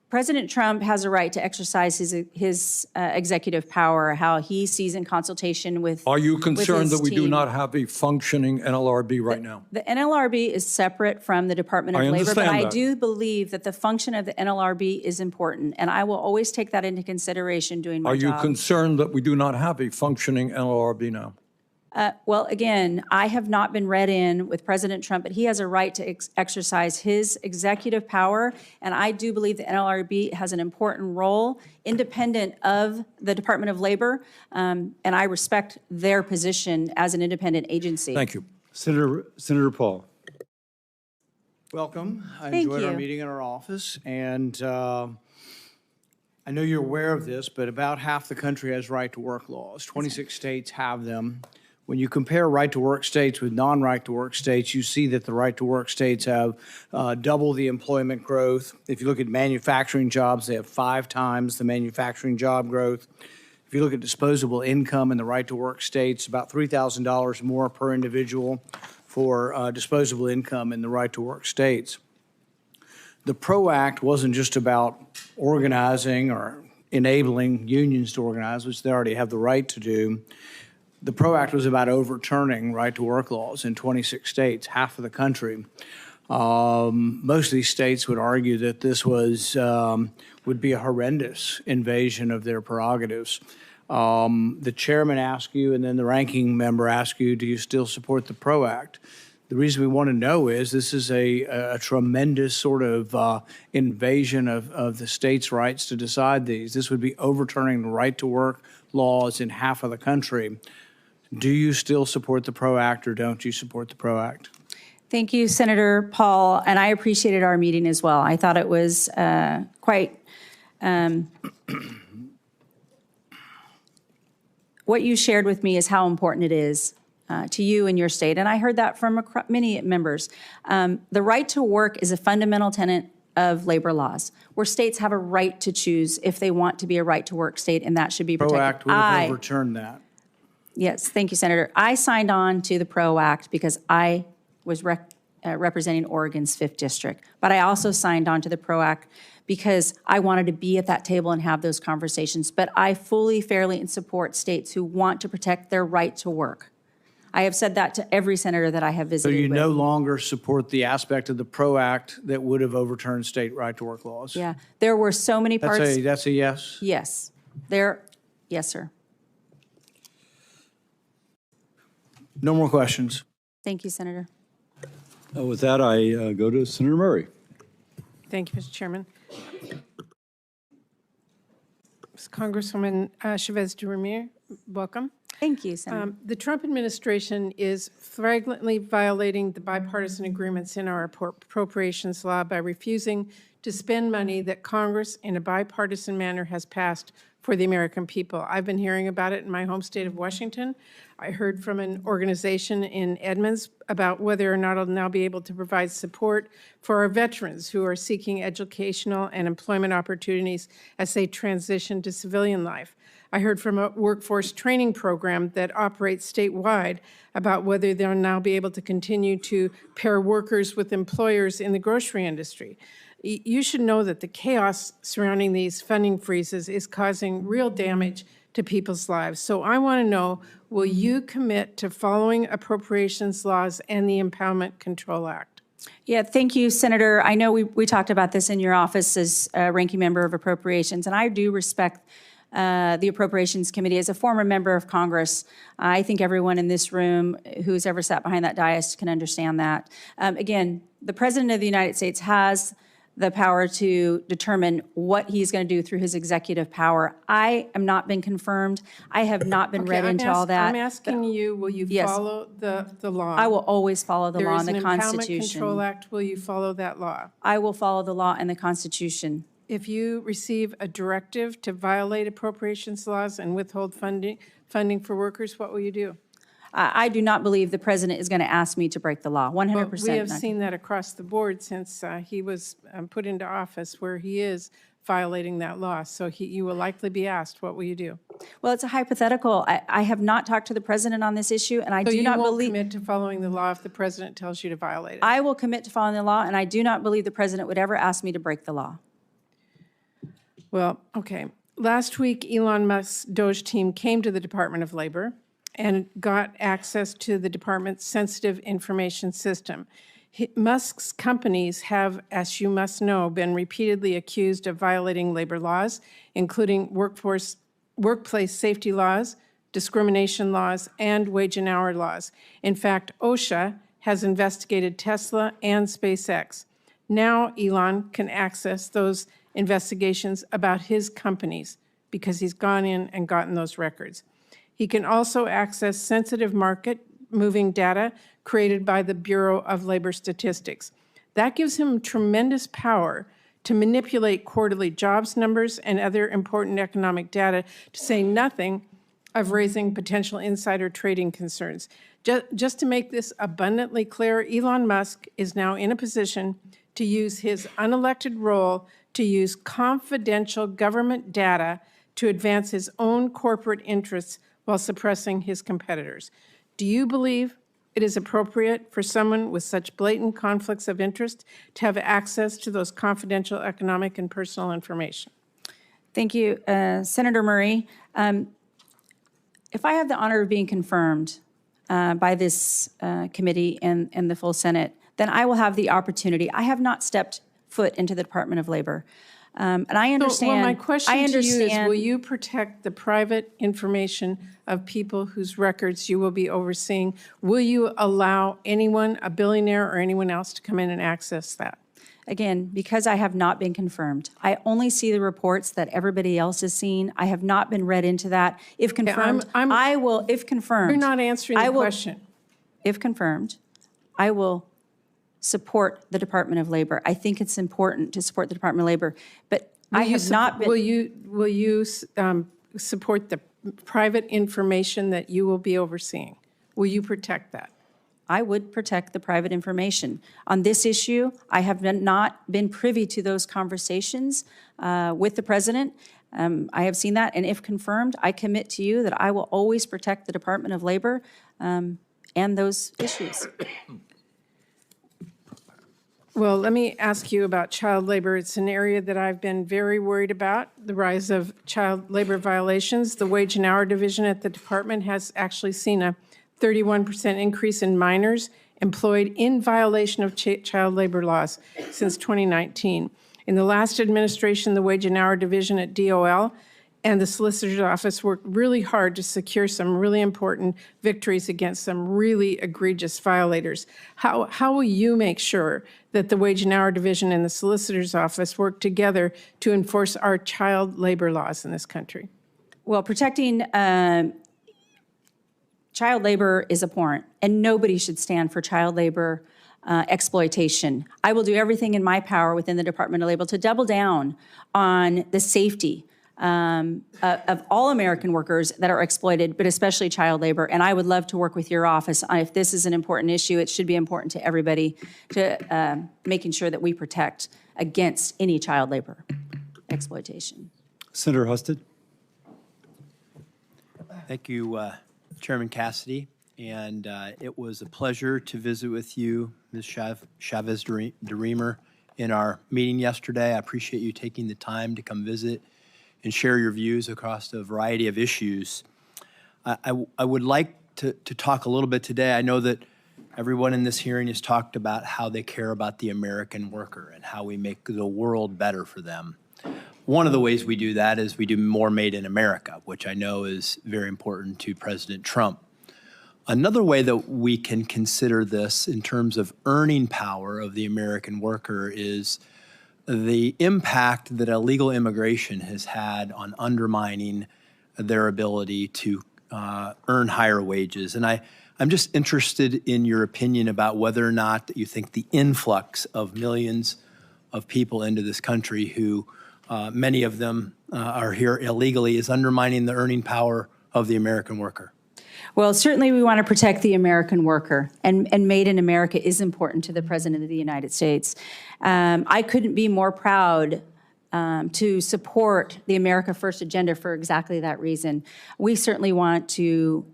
President Trump has a right to exercise his executive power, how he sees in consultation with. Are you concerned that we do team. not have a functioning NLRB right now? The NLRB is separate from the Department of Labor, but I do believe that the function of the NLRB is important, and I will always take that into consideration doing my job. Are you concerned that we do not have a functioning NLRB now? Well, again, I have not been read in with President Trump, but he has a right to exercise his executive power, and I do believe the NLRB has an important role, independent of the Department of Labor, and I respect their position as an independent agency. Thank you. Senator Paul. Welcome. I Thank enjoyed our you. meeting in our office, and I know you're aware of this, but about half the country has right-to-work laws. 26 states have them. When you compare right-to-work states with non-right-to-work states, you see that the right-to-work states have double the employment growth. If you look at manufacturing jobs, they have 5 times the manufacturing job growth. If you look at disposable income in the right-to-work states, about $3,000 more per individual for disposable income in the right-to-work states. The PRO Act wasn't just about organizing or enabling unions to organize, which they already have the right to do. The PRO Act was about overturning right-to-work laws in 26 states, half of the country. Most of these states would argue that this was would be a horrendous invasion of their prerogatives. The chairman asked you, and then the ranking member asked you, do you still support the PRO Act? The reason we want to know is this is a tremendous sort of invasion of the states' rights to decide these. This would be overturning the right to work laws in half of the country. Do you still support the PRO Act or don't you support the PRO Act? Thank you, Senator Paul, and I appreciated our meeting as well. I thought it was quite, what you shared with me is how important it is to you and your state, and I heard that from many members. The right to work is a fundamental tenet of labor laws, where states have a right to choose if they want to be a right to work state, and that should be protected. PRO Act would have overturned that. Yes, thank you, Senator. I signed on to the PRO Act because I was representing Oregon's 5th District, but I also signed on to the PRO Act because I wanted to be at that table and have those conversations. But I fully, fairly, and support states who want to protect their right to work. I have said that to every senator that I have So visited you with. no longer support the aspect of the PRO Act that would have overturned state right to work laws? Yeah, there were so many parts. That's a yes? Yes, yes, sir. No more questions. Thank you, Senator. With that, I go to Senator Murray. Thank you, Mr. Chairman. Congresswoman Chavez-Deremer, welcome. Thank you, Senator. The Trump administration is flagrantly violating the bipartisan agreements in our appropriations law by refusing to spend money that Congress in a bipartisan manner has passed for the American people. I've been hearing about it in my home state of Washington. I heard from an organization in Edmonds about whether or not it'll now be able to provide support for our veterans who are seeking educational and employment opportunities as they transition to civilian life. I heard from a workforce training program that operates statewide about whether they'll now be able to continue to pair workers with employers in the grocery industry. You should know that the chaos surrounding these funding freezes is causing real damage to people's lives. So I want to know, will you commit to following appropriations laws and the Impoundment Control Act? Yeah, thank you, Senator. I know we talked about this in your office as ranking member of Appropriations, and I do respect the Appropriations Committee. As a former member of Congress, I think everyone in this room who's ever sat behind that dais can understand that. Again, the President of the United States has the power to determine what he's going to do through his executive power. I am not been confirmed. I have not been read into all that. I'm asking you, will you follow the law? I will always follow the law and the Constitution. There is an Impoundment Control Act. Will you follow that law? I will follow the law and the Constitution. If you receive a directive to violate appropriations laws and withhold funding for workers, what will you do? I do not believe the president is going to ask me to break the law, 100%. Well, we have seen that across the board since he was put into office, where he is violating that law. So you will likely be asked, what will you do? Well, it's a hypothetical. I have not talked to the president on this issue, and I do not believe— So you won't commit to following the law if the president tells you to violate it? I will commit to following the law, and I do not believe the president would ever ask me to break the law. Well, okay. Last week, Elon Musk's DOGE team came to the Department of Labor and got access to the department's sensitive information system. Musk's companies have, as you must know, been repeatedly accused of violating labor laws, including workplace safety laws, discrimination laws, and wage and hour laws. In fact, OSHA has investigated Tesla and SpaceX. Now Elon can access those investigations about his companies because he's gone in and gotten those records. He can also access sensitive market-moving data created by the Bureau of Labor Statistics. That gives him tremendous power to manipulate quarterly jobs numbers and other important economic data, to say nothing of raising potential insider trading concerns. Just to make this abundantly clear, Elon Musk is now in a position to use his unelected role to use confidential government data to advance his own corporate interests while suppressing his competitors. Do you believe it is appropriate for someone with such blatant conflicts of interest to have access to those confidential economic and personal information? Thank you, Senator Murray. If I have the honor of being confirmed by this committee and the full Senate, then I will have the opportunity. I have not stepped foot into the Department of Labor. And I understand. Well, my question I to you is, understand- will you protect the private information of people whose records you will be overseeing? Will you allow anyone, a billionaire or anyone else, to come in and access that? Again, because I have not been confirmed. I only see the reports that everybody else has seen. I have not been read into that. If confirmed, I will, if confirmed. You're not answering the question. If confirmed, I will support the Department of Labor. I think it's important to support the Department of Labor, but I have not been. Will you support the private information that you will be overseeing? Will you protect that? I would protect the private information. On this issue, I have not been privy to those conversations with the president. I have seen that, and if confirmed, I commit to you that I will always protect the Department of Labor and those issues. Well, let me ask you about child labor. It's an area that I've been very worried about, the rise of child labor violations. The Wage and Hour Division at the department has actually seen a 31% increase in minors employed in violation of child labor laws since 2019. In the last administration, the Wage and Hour Division at DOL and the Solicitor's Office worked really hard to secure some really important victories against some really egregious violators. How will you make sure that the Wage and Hour Division and the Solicitor's Office work together to enforce our child labor laws in this country? Well, protecting child labor is abhorrent, and nobody should stand for child labor exploitation. I will do everything in my power within the Department of Labor to double down on the safety of all American workers that are exploited, but especially child labor. And I would love to work with your office. If this is an important issue, it should be important to everybody to making sure that we protect against any child labor exploitation. Senator Husted. Thank you, Chairman Cassidy. And it was a pleasure to visit with you, Ms. Chavez-Deremer, in our meeting yesterday. I appreciate you taking the time to come visit and share your views across a variety of issues. I would like to talk a little bit today. I know that everyone in this hearing has talked about how they care about the American worker and how we make the world better for them. One of the ways we do that is we do more Made in America, which I know is very important to President Trump. Another way that we can consider this in terms of earning power of the American worker is the impact that illegal immigration has had on undermining their ability to earn higher wages. And I'm just interested in your opinion about whether or not that you think the influx of millions of people into this country who many of them are here illegally is undermining the earning power of the American worker. Well, certainly we want to protect the American worker, and Made in America is important to the President of the United States. I couldn't be more proud to support the America First agenda for exactly that reason. We certainly want to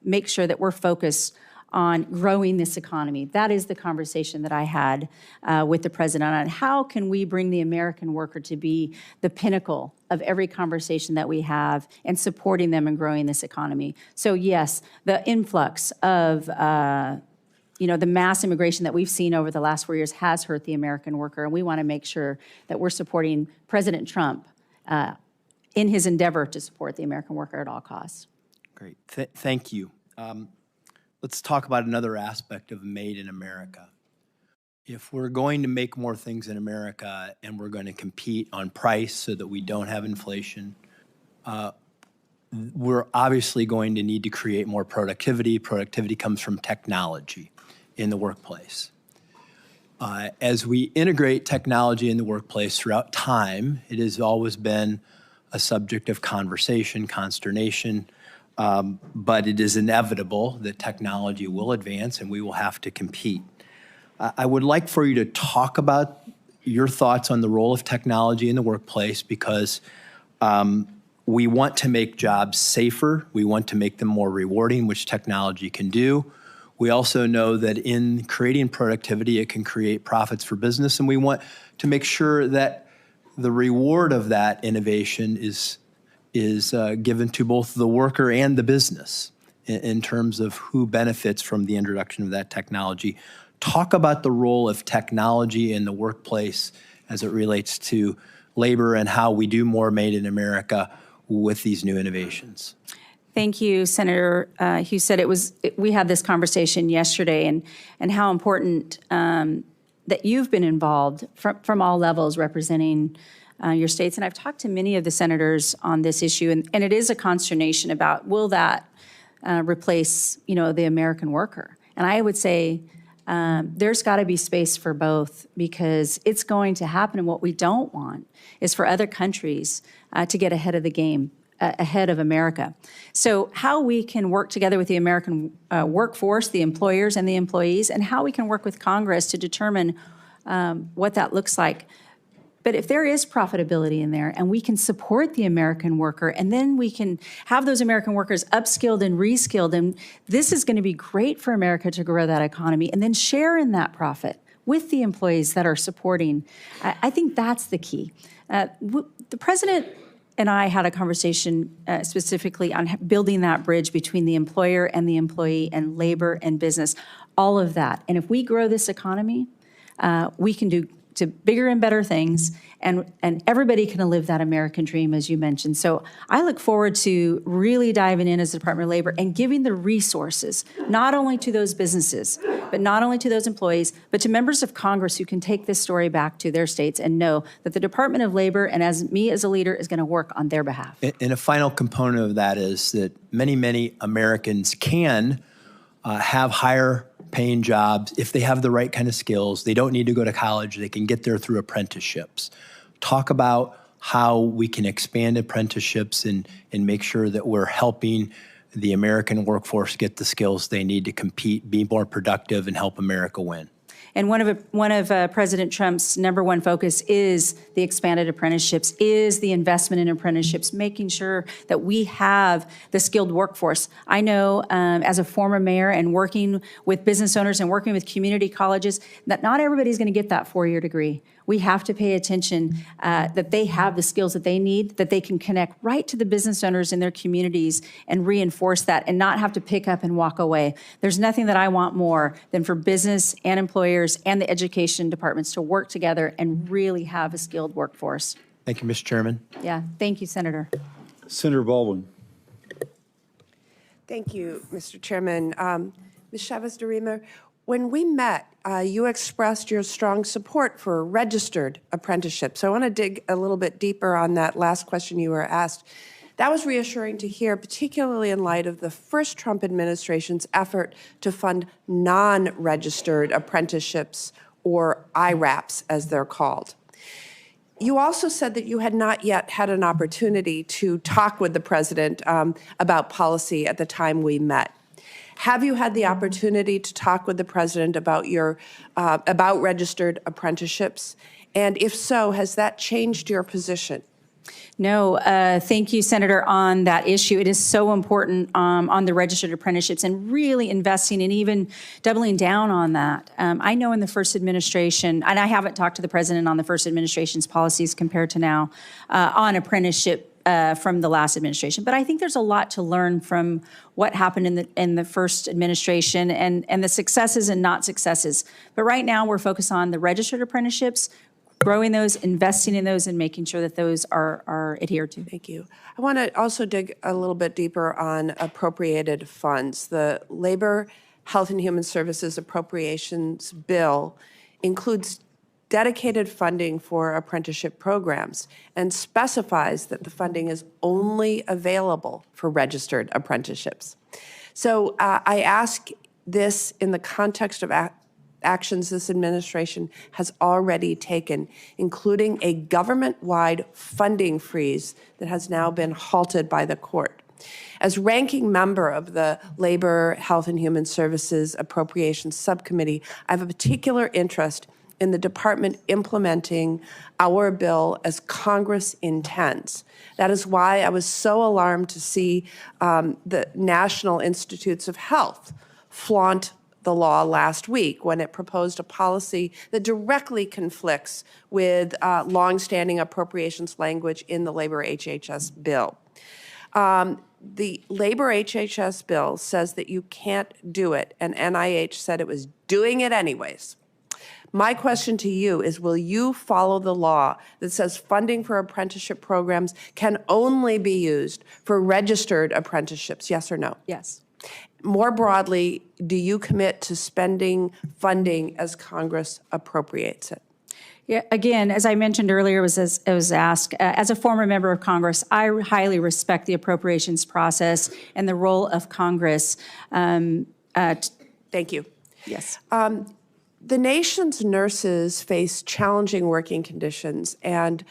make sure that we're focused on growing this economy. That is the conversation that I had with the president on how can we bring the American worker to be the pinnacle of every conversation that we have and supporting them and growing this economy. So yes, the influx of the mass immigration that we've seen over the last 4 years has hurt the American worker, and we want to make sure that we're supporting President Trump in his endeavor to support the American worker at all costs. Great, thank you. Let's talk about another aspect of Made in America. If we're going to make more things in America and we're going to compete on price so that we don't have inflation, we're obviously going to need to create more productivity. Productivity comes from technology in the workplace. As we integrate technology in the workplace throughout time, it has always been a subject of conversation, consternation, but it is inevitable that technology will advance and we will have to compete. I would like for you to talk about your thoughts on the role of technology in the workplace, because we want to make jobs safer. We want to make them more rewarding, which technology can do. We also know that in creating productivity, it can create profits for business, and we want to make sure that the reward of that innovation is given to both the worker and the business in terms of who benefits from the introduction of that technology. Talk about the role of technology in the workplace as it relates to labor and how we do more made in America with these new innovations. Thank you, Senator Hugh said we had this conversation yesterday and how important that you've been involved from all levels representing your states. And I've talked to many of the senators on this issue, and it is a consternation about will that replace, the American worker. And I would say there's got to be space for both because it's going to happen. And what we don't want is for other countries to get ahead of the game, ahead of America. So how we can work together with the American workforce, the employers and the employees, and how we can work with Congress to determine what that looks like. But if there is profitability in there and we can support the American worker and then we can have those American workers upskilled and reskilled, and this is going to be great for America to grow that economy and then share in that profit with the employees that are supporting. I think that's the key. The president and I had a conversation specifically on building that bridge between the employer and the employee and labor and business, all of that. And if we grow this economy, we can do to bigger and better things, and everybody can live that American dream, as you mentioned. So I look forward to really diving in as the Department of Labor and giving the resources, not only to those businesses, but not only to those employees, but to members of Congress who can take this story back to their states and know that the Department of Labor, and as me as a leader, is going to work on their behalf. And a final component of that is that many, many Americans can have higher paying jobs if they have the right kind of skills. They don't need to go to college. They can get there through apprenticeships. Talk about how we can expand apprenticeships and make sure that we're helping the American workforce get the skills they need to compete, be more productive, and help America win. And one of President Trump's number one focus is the expanded apprenticeships, is the investment in apprenticeships, making sure that we have the skilled workforce. I know as a former mayor and working with business owners and working with community colleges that not everybody's going to get that four-year degree. We have to pay attention that they have the skills that they need, that they can connect right to the business owners in their communities and reinforce that and not have to pick up and walk away. There's nothing that I want more than for business and employers and the education departments to work together and really have a skilled workforce. Thank you, Mr. Chairman. Yeah, thank you, Senator. Senator Baldwin. Thank you, Mr. Chairman. Ms. Chavez-Deremer, when we met, you expressed your strong support for registered apprenticeships. So I want to dig a little bit deeper on that last question you were asked. That was reassuring to hear, particularly in light of the first Trump administration's effort to fund non-registered apprenticeships, or IRAPs, as they're called. You also said that you had not yet had an opportunity to talk with the president about policy at the time we met. Have you had the opportunity to talk with the president about about registered apprenticeships? And if so, has that changed your position? No, thank you, Senator, on that issue. It is so important on the registered apprenticeships and really investing and even doubling down on that. I know in the first administration, and I haven't talked to the president on the first administration's policies compared to now on apprenticeship from the last administration, but I think there's a lot to learn from what happened in the first administration and the successes and not successes. But right now we're focused on the registered apprenticeships, growing those, investing in those, and making sure that those are adhered to. Thank you. I want to also dig a little bit deeper on appropriated funds. The Labor, Health and Human Services Appropriations Bill includes dedicated funding for apprenticeship programs and specifies that the funding is only available for registered apprenticeships. So I ask this in the context of actions this administration has already taken, including a government-wide funding freeze that has now been halted by the court. As ranking member of the Labor, Health and Human Services Appropriations Subcommittee, I have a particular interest in the department implementing our bill as Congress intends. That is why I was so alarmed to see the National Institutes of Health flaunt the law last week when it proposed a policy that directly conflicts with longstanding appropriations language in the Labor HHS bill. The Labor HHS bill says that you can't do it, and NIH said it was doing it anyways. My question to you is, will you follow the law that says funding for apprenticeship programs can only be used for registered apprenticeships, yes or no? Yes. More broadly, do you commit to spending funding as Congress appropriates it? Yeah, again, as I mentioned earlier, it was asked, as a former member of Congress, I highly respect the appropriations process and the role of Congress. Thank you. Yes. The nation's nurses face challenging working conditions, and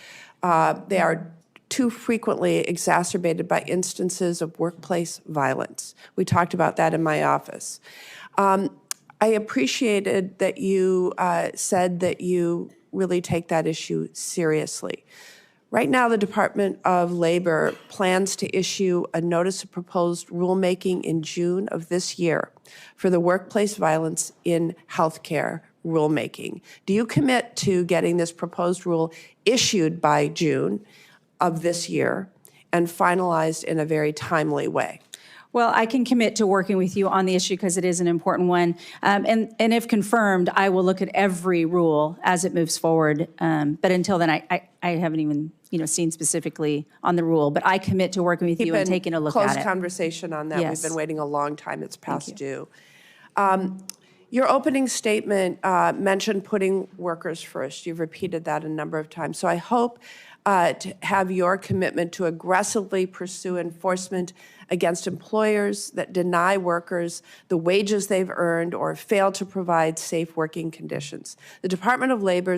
they are too frequently exacerbated by instances of workplace violence. We talked about that in my office. I appreciated that you said that you really take that issue seriously. Right now, the Department of Labor plans to issue a notice of proposed rulemaking in June of this year for the workplace violence in healthcare rulemaking. Do you commit to getting this proposed rule issued by June of this year and finalized in a very timely way? Well, I can commit to working with you on the issue because it is an important one. And if confirmed, I will look at every rule as it moves forward. But until then, I haven't even seen specifically on the rule. But I commit to working with you and taking a look at it. Close conversation on that. Yes. We've been waiting a long time. It's past due. Your opening statement mentioned putting workers first. You've repeated that a number of times. So I hope to have your commitment to aggressively pursue enforcement against employers that deny workers the wages they've earned or fail to provide safe working conditions. The Department of Labor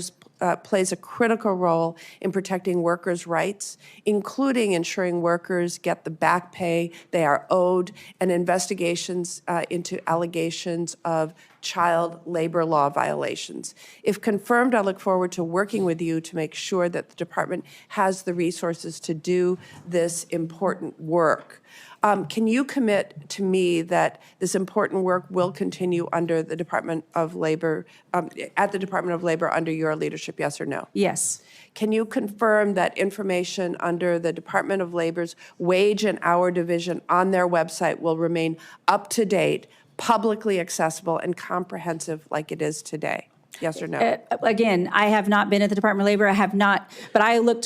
plays a critical role in protecting workers' rights, including ensuring workers get the back pay they are owed and investigations into allegations of child labor law violations. If confirmed, I look forward to working with you to make sure that the department has the resources to do this important work. Can you commit to me that this important work will continue under the Department of Labor, at the Department of Labor under your leadership, yes or no? Yes. Can you confirm that information under the Department of Labor's Wage and Hour Division on their website will remain up to date, publicly accessible, and comprehensive like it is today? Yes or no? Again, I have not been at the Department of Labor. I have not, but I look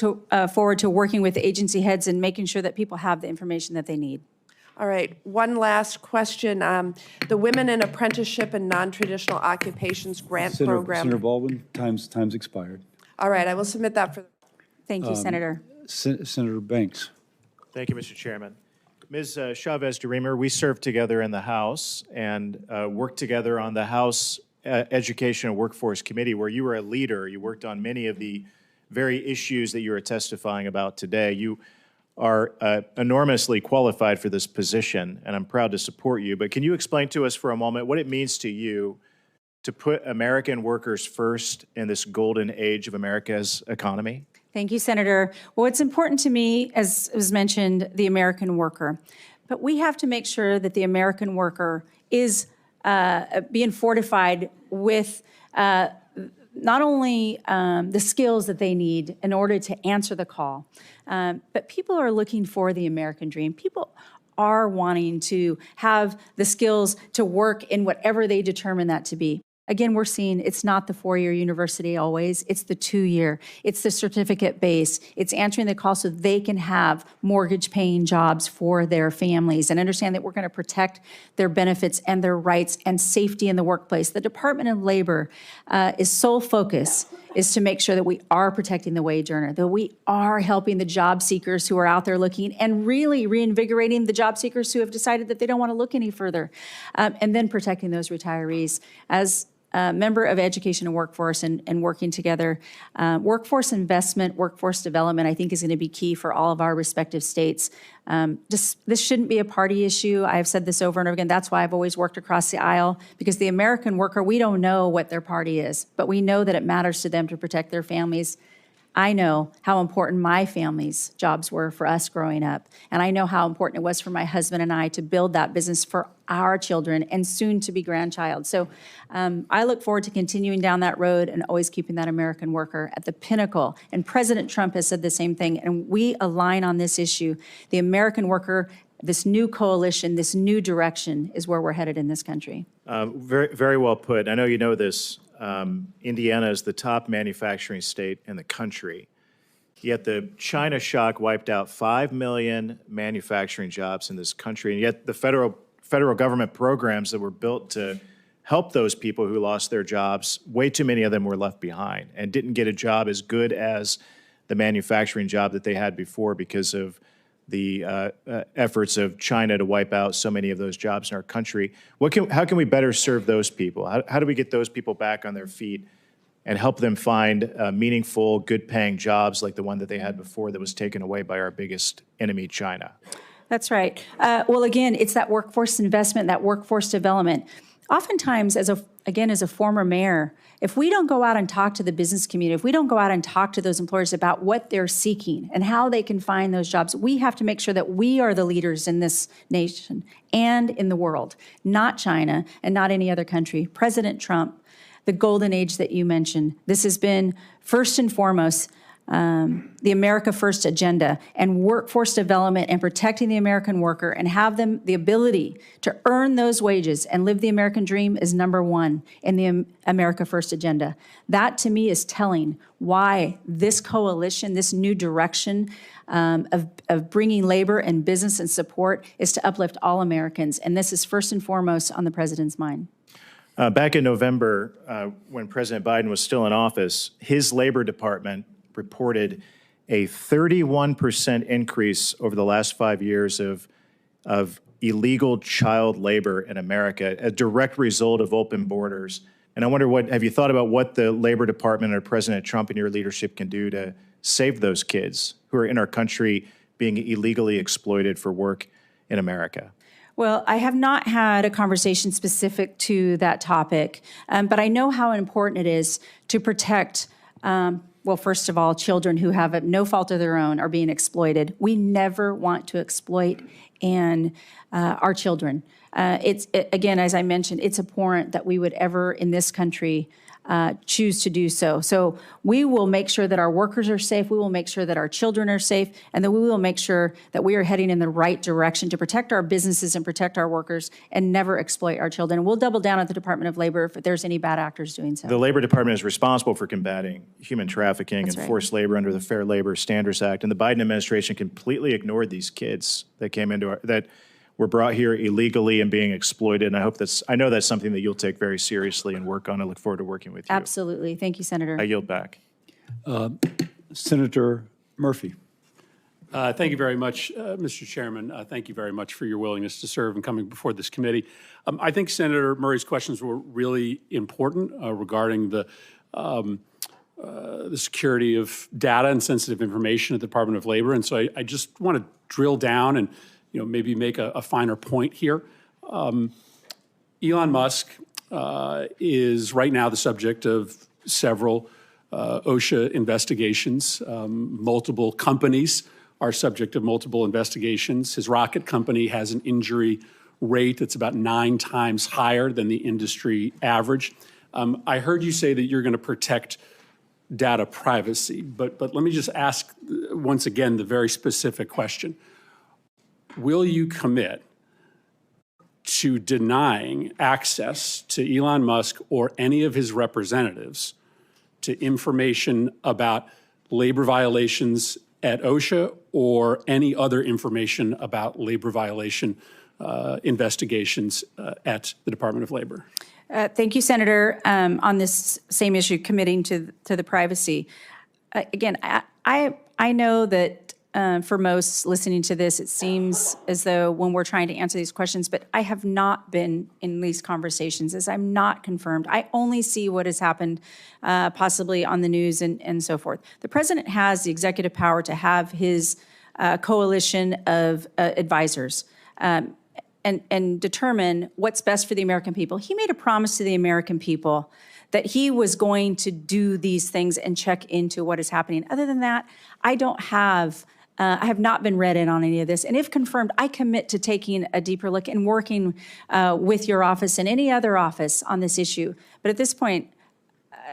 forward to working with the agency heads and making sure that people have the information that they need. All right, one last question. The Women in Apprenticeship and Non-Traditional Occupations Grant Program. Senator Baldwin, time's expired. All right, I will submit that for. Thank you, Senator. Senator Banks. Thank you, Mr. Chairman. Ms. Chavez-Deremer, we served together in the House and worked together on the House Education and Workforce Committee, where you were a leader. You worked on many of the very issues that you are testifying about today. You are enormously qualified for this position, and I'm proud to support you. But can you explain to us for a moment what it means to you to put American workers first in this golden age of America's economy? Thank you, Senator. Well, it's important to me, as was mentioned, the American worker. But we have to make sure that the American worker is being fortified with not only the skills that they need in order to answer the call, but people are looking for the American dream. People are wanting to have the skills to work in whatever they determine that to be. Again, we're seeing it's not the four-year university always, it's the two-year, it's the certificate base, it's answering the call so they can have mortgage-paying jobs for their families and understand that we're going to protect their benefits and their rights and safety in the workplace. The Department of Labor is sole focus is to make sure that we are protecting the wage earner, that we are helping the job seekers who are out there looking and really reinvigorating the job seekers who have decided that they don't want to look any further, and then protecting those retirees. As member of Education and Workforce and working together. Workforce investment, workforce development, I think is going to be key for all of our respective states. This shouldn't be a party issue. I've said this over and over again. That's why I've always worked across the aisle, because the American worker, we don't know what their party is, but we know that it matters to them to protect their families. I know how important my family's jobs were for us growing up, and I know how important it was for my husband and I to build that business for our children and soon to be grandchild. So I look forward to continuing down that road and always keeping that American worker at the pinnacle. And President Trump has said the same thing, and we align on this issue. The American worker, this new coalition, this new direction is where we're headed in this country. Very, very well put. I know you know this, Indiana is the top manufacturing state in the country. Yet the China shock wiped out 5 million manufacturing jobs in this country. And yet the federal government programs that were built to help those people who lost their jobs, way too many of them were left behind and didn't get a job as good as the manufacturing job that they had before because of the efforts of China to wipe out so many of those jobs in our country. How can we better serve those people? How do we get those people back on their feet and help them find meaningful, good-paying jobs like the one that they had before that was taken away by our biggest enemy, China? That's right. Well, again, it's that workforce investment, that workforce development. Oftentimes, as a former mayor, if we don't go out and talk to the business community, if we don't go out and talk to those employers about what they're seeking and how they can find those jobs, we have to make sure that we are the leaders in this nation and in the world, not China and not any other country. President Trump, the golden age that you mentioned, this has been first and foremost the America First agenda and workforce development and protecting the American worker and have them the ability to earn those wages and live the American dream is number one in the America First agenda. That to me is telling why this coalition, this new direction of bringing labor and business and support is to uplift all Americans. And this is first and foremost on the president's mind. Back in November, when President Biden was still in office, his Labor Department reported a 31% increase over the last 5 years of illegal child labor in America, a direct result of open borders. And I wonder, have you thought about what the Labor Department or President Trump and your leadership can do to save those kids who are in our country being illegally exploited for work in America? Well, I have not had a conversation specific to that topic, but I know how important it is to protect well, first of all, children who have no fault of their own are being exploited. We never want to exploit our children. Again, as I mentioned, it's abhorrent that we would ever in this country choose to do so. So we will make sure that our workers are safe, we will make sure that our children are safe, and that we will make sure that we are heading in the right direction to protect our businesses and protect our workers and never exploit our children. And we'll double down at the Department of Labor if there's any bad actors doing so. The Labor Department is responsible for combating human trafficking That's and right. forced labor under the Fair Labor Standards Act. And the Biden administration completely ignored these kids that came into that were brought here illegally and being exploited. And I know that's something that you'll take very seriously and work on. I look forward to working with you. Absolutely. Thank you, Senator. I yield back. Senator Murphy. Thank you very much, Mr. Chairman. Thank you very much for your willingness to serve and coming before this committee. I think Senator Murray's questions were really important regarding the security of data and sensitive information at the Department of Labor. And so I just want to drill down and maybe make a finer point here. Elon Musk is right now the subject of several OSHA investigations. Multiple companies are subject of multiple investigations. His rocket company has an injury rate that's about 9 times higher than the industry average. I heard you say that you're going to protect data privacy, but let me just ask once again the very specific question. Will you commit to denying access to Elon Musk or any of his representatives to information about labor violations at OSHA or any other information about labor violation investigations at the Department of Labor? Thank you, Senator. On this same issue, committing to the privacy. Again, I know that for most listening to this, it seems as though when we're trying to answer these questions, but I have not been in these conversations as I'm not confirmed. I only see what has happened possibly on the news and so forth. The president has the executive power to have his coalition of advisors and determine what's best for the American people. He made a promise to the American people that he was going to do these things and check into what is happening. Other than that, I have not been read in on any of this. And if confirmed, I commit to taking a deeper look and working with your office and any other office on this issue. But at this point,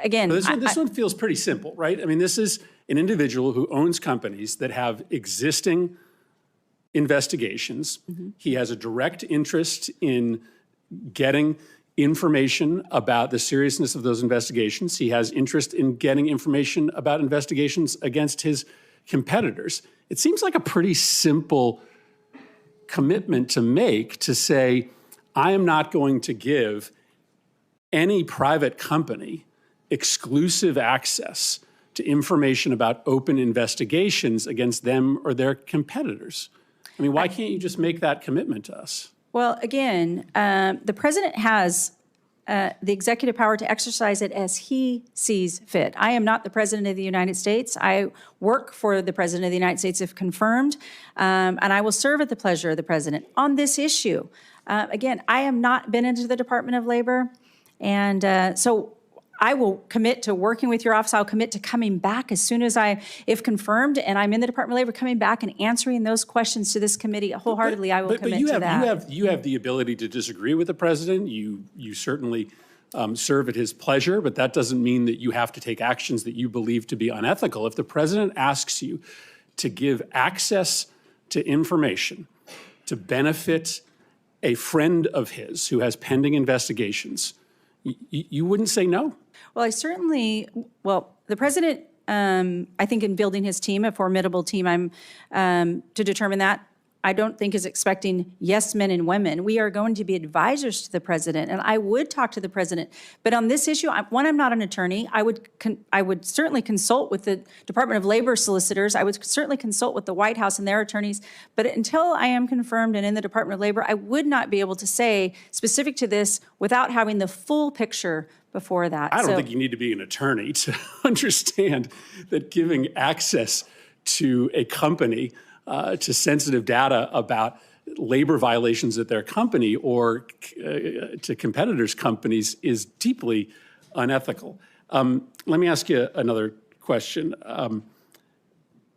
again, this one feels pretty simple, right? I mean, this is an individual who owns companies that have existing investigations. Mm-hmm. He has a direct interest in getting information about the seriousness of those investigations. He has interest in getting information about investigations against his competitors. It seems like a pretty simple commitment to make, to say, I am not going to give any private company exclusive access to information about open investigations against them or their competitors. I mean, why can't you just make that commitment to us? Well, again, the president has the executive power to exercise it as he sees fit. I am not the president of the United States. I work for the president of the United States if confirmed, and I will serve at the pleasure of the president on this issue. Again, I have not been into the Department of Labor, and so I will commit to working with your office. I'll commit to coming back as soon as if confirmed, and I'm in the Department of Labor, coming back and answering those questions to this committee wholeheartedly. I will commit to that. You have the ability to disagree with the president. You certainly serve at his pleasure, but that doesn't mean that you have to take actions that you believe to be unethical. If the president asks you to give access to information to benefit a friend of his who has pending investigations, you wouldn't say no? Well, the president, I think in building his team, a formidable team, to determine that, I don't think is expecting yes men and women. We are going to be advisors to the president, and I would talk to the president. But on this issue, I'm not an attorney. I would certainly consult with the Department of Labor solicitors. I would certainly consult with the White House and their attorneys. But until I am confirmed and in the Department of Labor, I would not be able to say specific to this without having the full picture before that. I don't think you need to be an attorney to understand that giving access to a company to sensitive data about labor violations at their company or to competitors' companies is deeply unethical. Let me ask you another question.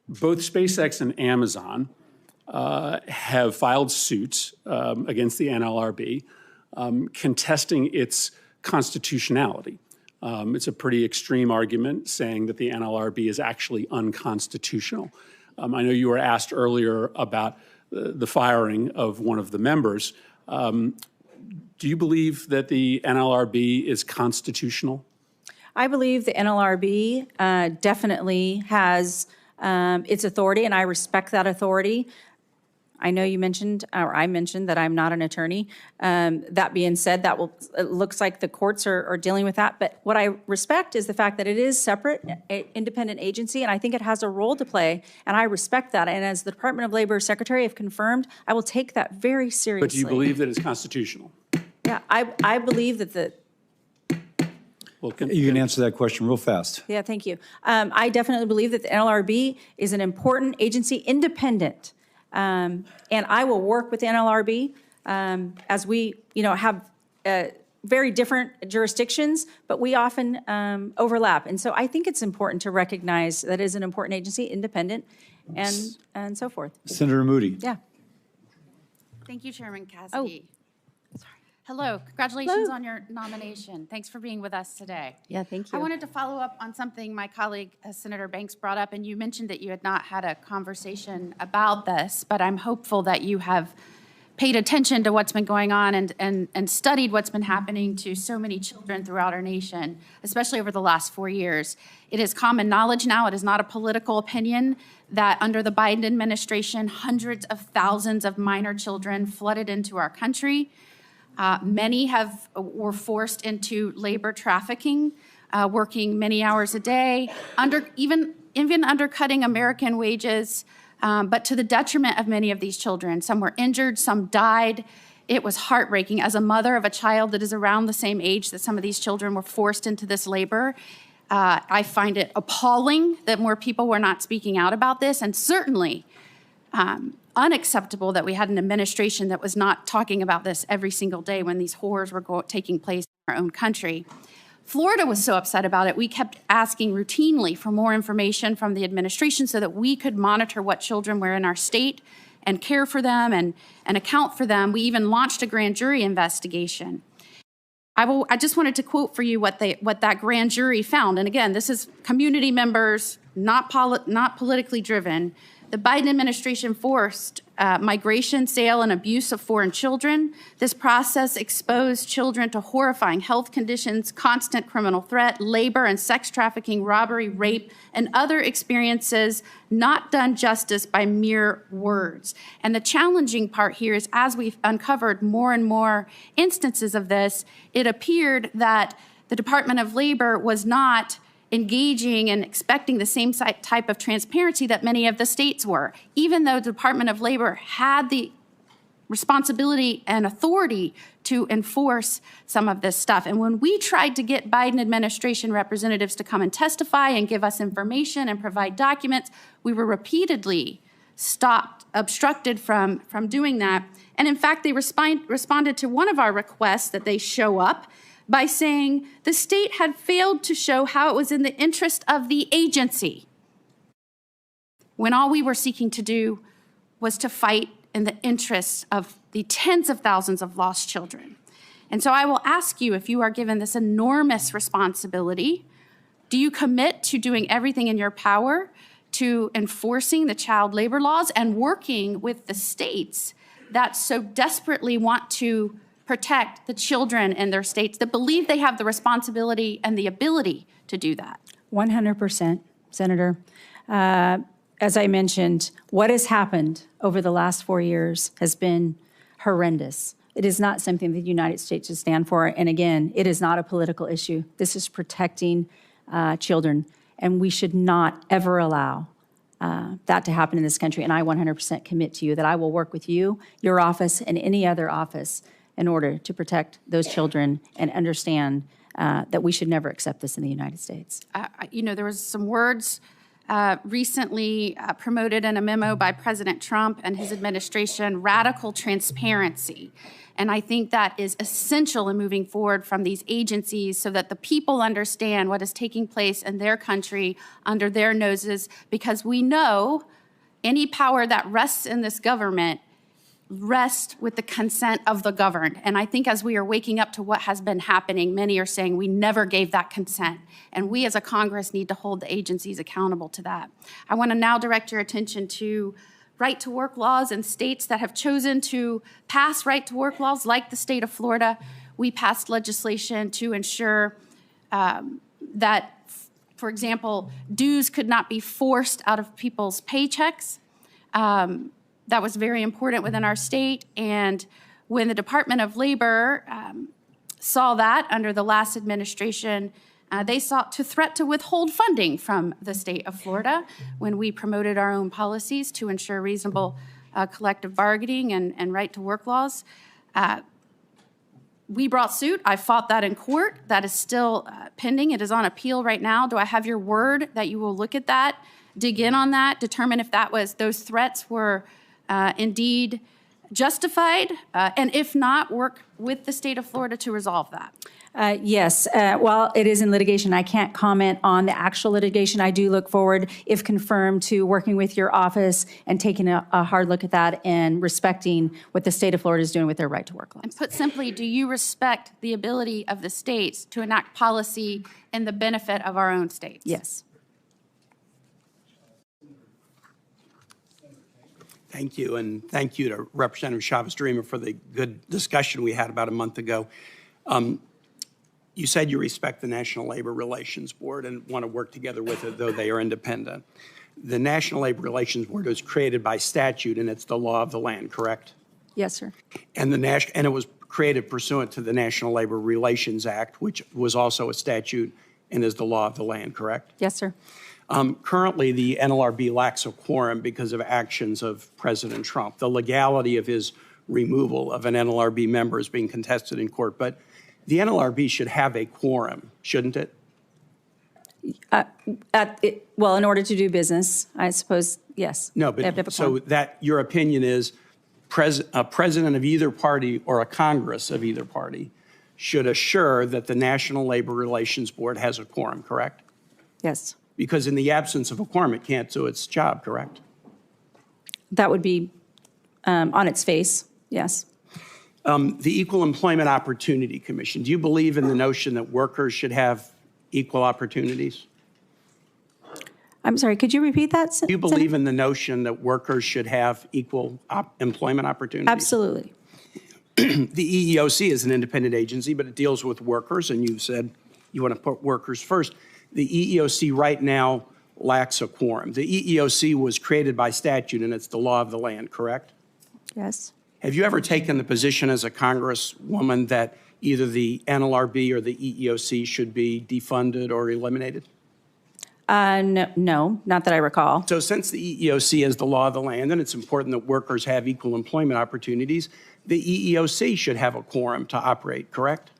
Both SpaceX and Amazon have filed suits against the NLRB contesting its constitutionality. It's a pretty extreme argument saying that the NLRB is actually unconstitutional. I know you were asked earlier about the firing of one of the members. Do you believe that the NLRB is constitutional? I believe the NLRB definitely has its authority, and I respect that authority. I know you mentioned, or I mentioned, that I'm not an attorney. That being said, it looks like the courts are dealing with that. But what I respect is the fact that it is separate, independent agency, and I think it has a role to play, and I respect that. And as the Department of Labor Secretary, if confirmed, I will take that very seriously. But do you believe that it's constitutional? Yeah, I believe that you can answer that question real fast. Yeah, thank you. I definitely believe that the NLRB is an important agency, independent. And I will work with the NLRB as we, have very different jurisdictions, but we often overlap. And so I think it's important to recognize that it is an important agency, independent, and so forth. Senator Moody. Yeah. Thank you, Chairman Cassidy. Hello, congratulations on your nomination. Thanks for being with us today. Yeah, thank you. I wanted to follow up on something my colleague, Senator Banks, brought up, and you mentioned that you had not had a conversation about this, but I'm hopeful that you have paid attention to what's been going on and studied what's been happening to so many children throughout our nation, especially over the last 4 years. It is common knowledge now, it is not a political opinion, that under the Biden administration, hundreds of thousands of minor children flooded into our country. Many were forced into labor trafficking, working many hours a day, even undercutting American wages, but to the detriment of many of these children. Some were injured, some died. It was heartbreaking. As a mother of a child that is around the same age that some of these children were forced into this labor, I find it appalling that more people were not speaking out about this, and certainly unacceptable that we had an administration that was not talking about this every single day when these horrors were taking place in our own country. Florida was so upset about it, we kept asking routinely for more information from the administration so that we could monitor what children were in our state and care for them and account for them. We even launched a grand jury investigation. I just wanted to quote for you what that grand jury found. And again, this is community members, not politically driven. The Biden administration forced migration, sale, and abuse of foreign children. This process exposed children to horrifying health conditions, constant criminal threat, labor and sex trafficking, robbery, rape, and other experiences not done justice by mere words. And the challenging part here is, as we've uncovered more and more instances of this, it appeared that the Department of Labor was not engaging and expecting the same type of transparency that many of the states were, even though the Department of Labor had the responsibility and authority to enforce some of this stuff. And when we tried to get Biden administration representatives to come and testify and give us information and provide documents, we were repeatedly obstructed from doing that. And in fact, they responded to one of our requests that they show up by saying the state had failed to show how it was in the interest of the agency, when all we were seeking to do was to fight in the interests of the tens of thousands of lost children. And so I will ask you, if you are given this enormous responsibility, do you commit to doing everything in your power to enforcing the child labor laws and working with the states that so desperately want to protect the children in their states, that believe they have the responsibility and the ability to do that? 100%, Senator. As I mentioned, what has happened over the last 4 years has been horrendous. It is not something that the United States should stand for. And again, it is not a political issue. This is protecting children. And we should not ever allow that to happen in this country. And I 100% commit to you that I will work with you, your office, and any other office in order to protect those children and understand that we should never accept this in the United States. There was some words recently promoted in a memo by President Trump and his administration, radical transparency. And I think that is essential in moving forward from these agencies so that the people understand what is taking place in their country under their noses, because we know any power that rests in this government rest with the consent of the governed. And I think as we are waking up to what has been happening, many are saying we never gave that consent. And we as a Congress need to hold the agencies accountable to that. I want to now direct your attention to right-to-work laws in states that have chosen to pass right-to-work laws, like the state of Florida. We passed legislation to ensure that, for example, dues could not be forced out of people's paychecks. That was very important within our state. And when the Department of Labor saw that under the last administration, they sought to threat to withhold funding from the state of Florida when we promoted our own policies to ensure reasonable collective bargaining and right-to-work laws. We brought suit. I fought that in court. That is still pending. It is on appeal right now. Do I have your word that you will look at that, dig in on that, determine if those threats were indeed justified, and if not, work with the state of Florida to resolve that? Yes. While it is in litigation, I can't comment on the actual litigation. I do look forward, if confirmed, to working with your office and taking a hard look at that and respecting what the state of Florida is doing with their right-to-work laws. And put simply, do you respect the ability of the states to enact policy in the benefit of our own states? Yes. Thank you, and thank you to Representative Chavez-Deremer for the good discussion we had about a month ago. You said you respect the National Labor Relations Board and want to work together with it, though they are independent. The National Labor Relations Board was created by statute, and it's the law of the land, correct? Yes, sir. And it was created pursuant to the National Labor Relations Act, which was also a statute and is the law of the land, correct? Yes, sir. Currently, the NLRB lacks a quorum because of actions of President Trump. The legality of his removal of an NLRB member is being contested in court, but the NLRB should have a quorum, shouldn't it? Well, in order to do business, I suppose, yes. No, but so that your opinion is a president of either party or a Congress of either party should assure that the National Labor Relations Board has a quorum, correct? Yes. Because in the absence of a quorum, it can't do its job, correct? That would be on its face, yes. The Equal Employment Opportunity Commission, do you believe in the notion that workers should have equal opportunities? I'm sorry, could you repeat that? Do you believe in the notion that workers should have equal employment opportunities? Absolutely. The EEOC is an independent agency, but it deals with workers, and you said you want to put workers first. The EEOC right now lacks a quorum. The EEOC was created by statute, and it's the law of the land, correct? Yes. Have you ever taken the position as a congresswoman that either the NLRB or the EEOC should be defunded or eliminated? No, not that I recall. So since the EEOC is the law of the land and it's important that workers have equal employment opportunities, the EEOC should have a quorum to operate, correct?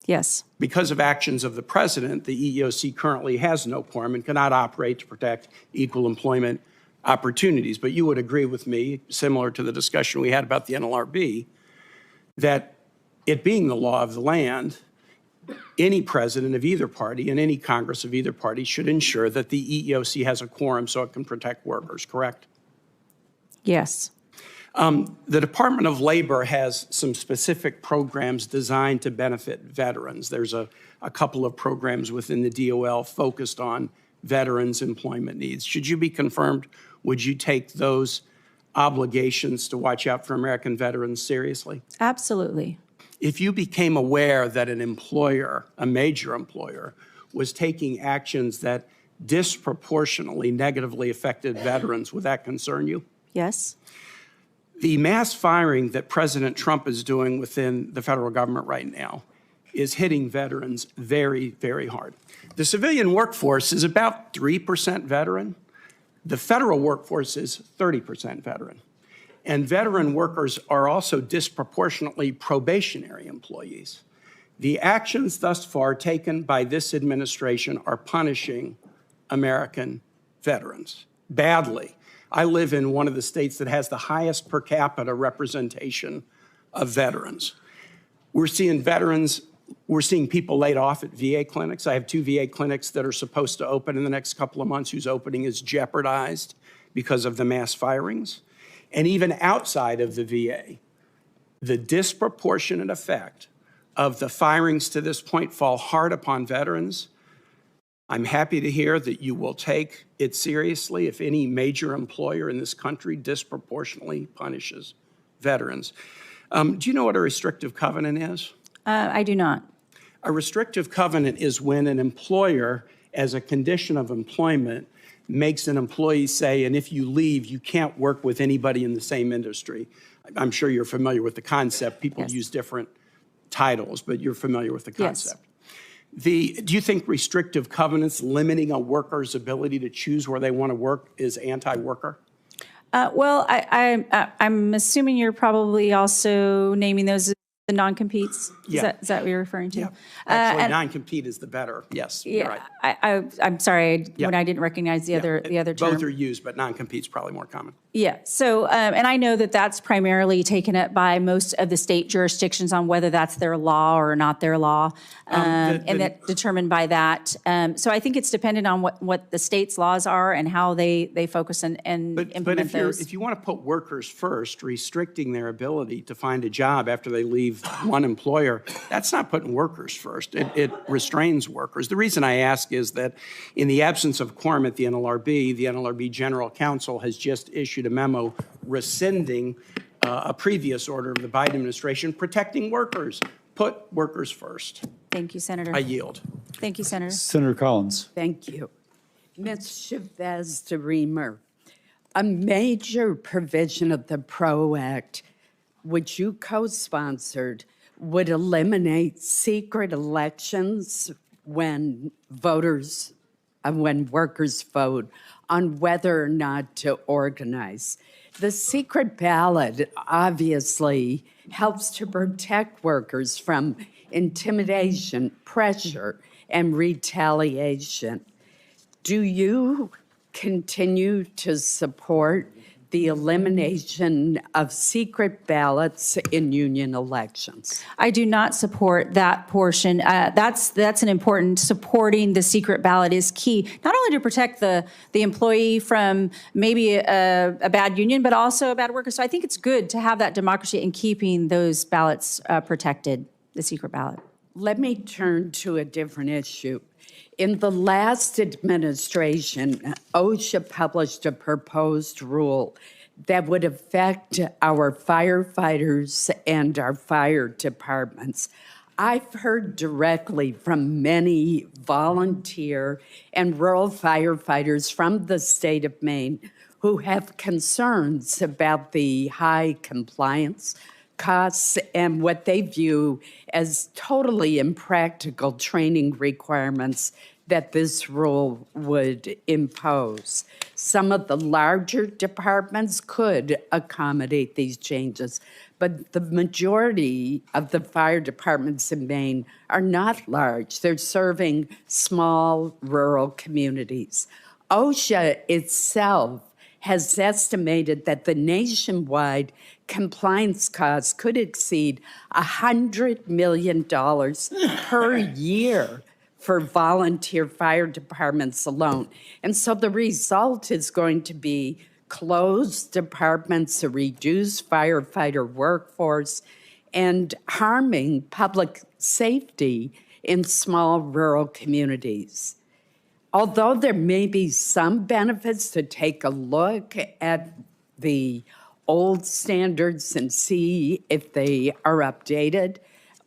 Yes. Because of actions of the president, the EEOC currently has no quorum and cannot operate to protect equal employment opportunities. But you would agree with me, similar to the discussion we had about the NLRB, that it being the law of the land, any president of either party and any Congress of either party should ensure that the EEOC has a quorum so it can protect workers, correct? Yes. The Department of Labor has some specific programs designed to benefit veterans. There's a couple of programs within the DOL focused on veterans' employment needs. Should you be confirmed, would you take those obligations to watch out for American veterans seriously? Absolutely. If you became aware that an employer, a major employer, was taking actions that disproportionately negatively affected veterans, would that concern you? Yes. The mass firing that President Trump is doing within the federal government right now is hitting veterans very, very hard. The civilian workforce is about 3% veteran. The federal workforce is 30% veteran. And veteran workers are also disproportionately probationary employees. The actions thus far taken by this administration are punishing American veterans badly. I live in one of the states that has the highest per capita representation of veterans. We're seeing people laid off at VA clinics. I have 2 VA clinics that are supposed to open in the next couple of months whose opening is jeopardized because of the mass firings. And even outside of the VA, the disproportionate effect of the firings to this point fall hard upon veterans. I'm happy to hear that you will take it seriously if any major employer in this country disproportionately punishes veterans. Do you know what a restrictive covenant is? I do not. A restrictive covenant is when an employer, as a condition of employment, makes an employee say, and if you leave, you can't work with anybody in the same industry. I'm sure you're familiar with the concept. People use different titles, but you're familiar with the concept. Yes. Do you think restrictive covenants limiting a worker's ability to choose where they want to work is anti-worker? Well, I'm assuming you're probably also naming those as the non-competes. Yeah. Is that what you're referring to? Yeah. Actually, non-compete is the better. Yes, you're Yeah. right. I'm sorry Yeah. when I didn't recognize the other term. Both are used, but non-compete's probably more common. Yeah. So, and I know that that's primarily taken up by most of the state jurisdictions on whether that's their law or not their law, and that determined by that. So I think it's dependent on what the state's laws are and how they focus and implement But those. if you want to put workers first, restricting their ability to find a job after they leave one employer, that's not putting workers first. It restrains workers. The reason I ask is that in the absence of quorum at the NLRB General Counsel has just issued a memo rescinding a previous order of the Biden administration protecting workers. Put workers first. Thank you, Senator. I yield. Thank you, Senator. Senator Collins. Thank you. Ms. Chavez-Deremer, a major provision of the PRO Act, which you co-sponsored, would eliminate secret elections when workers vote on whether or not to organize. The secret ballot obviously helps to protect workers from intimidation, pressure, and retaliation. Do you continue to support the elimination of secret ballots in union elections? I do not support that portion. That's an important, supporting the secret ballot is key, not only to protect the employee from maybe a bad union, but also a bad worker. So I think it's good to have that democracy in keeping those ballots protected, the secret ballot. let me turn to a different issue. In the last administration, OSHA published a proposed rule that would affect our firefighters and our fire departments. I've heard directly from many volunteer and rural firefighters from the state of Maine who have concerns about the high compliance costs and what they view as totally impractical training requirements that this rule would impose. Some of the larger departments could accommodate these changes, but the majority of the fire departments in Maine are not large. They're serving small rural communities. OSHA itself has estimated that the nationwide compliance costs could exceed $100 million per year for volunteer fire departments alone. And so the result is going to be closed departments, a reduced firefighter workforce, and harming public safety in small rural communities. Although there may be some benefits to take a look at the old standards and see if they are updated,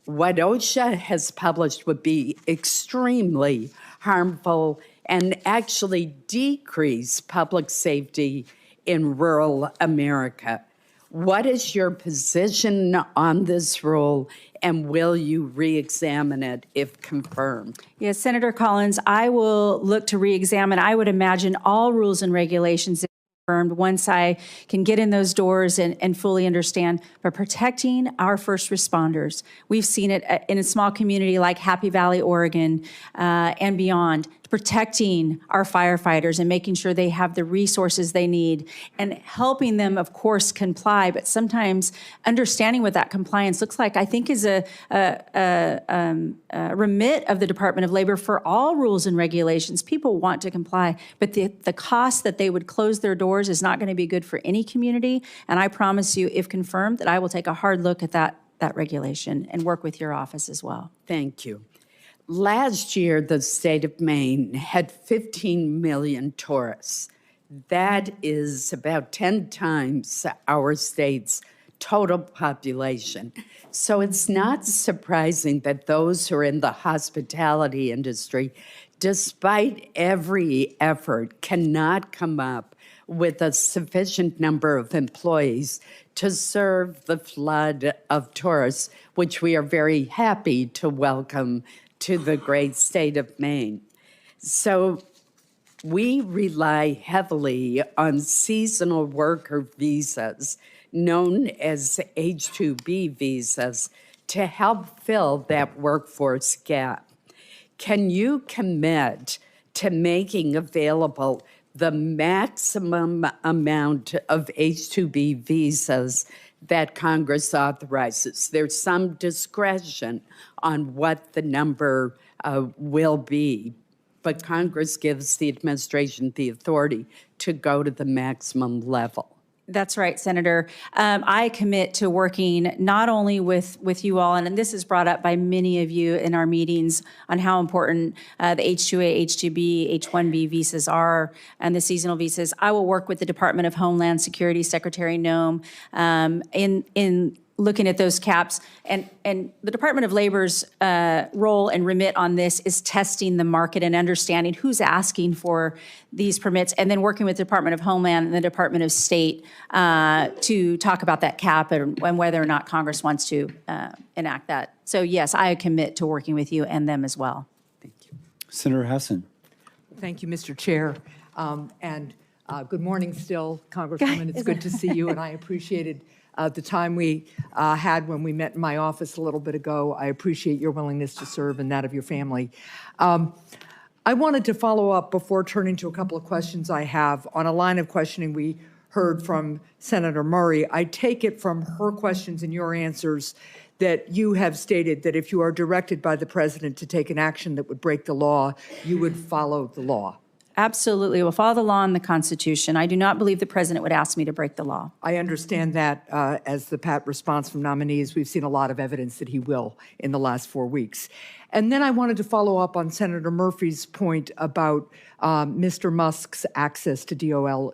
what OSHA has published would be extremely harmful and actually decrease public safety in rural America. What is your position on this rule, and will you re-examine it if confirmed? Yes, Senator Collins, I will look to re-examine. I would imagine all rules and regulations confirmed once I can get in those doors and fully understand. But protecting our first responders, we've seen it in a small community like Happy Valley, Oregon, and beyond. Protecting our firefighters and making sure they have the resources they need and helping them, of course, comply. But sometimes understanding what that compliance looks like, I think, is a remit of the Department of Labor for all rules and regulations. People want to comply, but the cost that they would close their doors is not going to be good for any community. And I promise you, if confirmed, that I will take a hard look at that regulation and work with your office as well. Thank you. Last year, the state of Maine had 15 million tourists. That is about 10 times our state's total population. So it's not surprising that those who are in the hospitality industry, despite every effort, cannot come up with a sufficient number of employees to serve the flood of tourists, which we are very happy to welcome to the great state of Maine. So we rely heavily on seasonal worker visas, known as H-2B visas, to help fill that workforce gap. Can you commit to making available the maximum amount of H-2B visas that Congress authorizes? There's some discretion on what the number will be, but Congress gives the administration the authority to go to the maximum level. That's right, Senator. I commit to working not only with you all, and this is brought up by many of you in our meetings on how important the H-2A, H-2B, H-1B visas are and the seasonal visas. I will work with the Department of Homeland Security, Secretary Noem, in looking at those caps. And the Department of Labor's role and remit on this is testing the market and understanding who's asking for these permits, and then working with the Department of Homeland and the Department of State to talk about that cap and whether or not Congress wants to enact that. So yes, I commit to working with you and them as well. Thank you. Senator Hassan. Thank you, Mr. Chair. Good morning still, Congresswoman. It's good to see you, and I appreciated the time we had when we met in my office a little bit ago. I appreciate your willingness to serve and that of your family. I wanted to follow up before turning to a couple of questions I have on a line of questioning we heard from Senator Murray. I take it from her questions and your answers that you have stated that if you are directed by the president to take an action that would break the law, you would follow the law. Absolutely. We'll follow the law and the Constitution. I do not believe the president would ask me to break the law. I understand that as the pat response from nominees, we've seen a lot of evidence that he will in the last 4 weeks. And then I wanted to follow up on Senator Murphy's point about Mr. Musk's access to DOL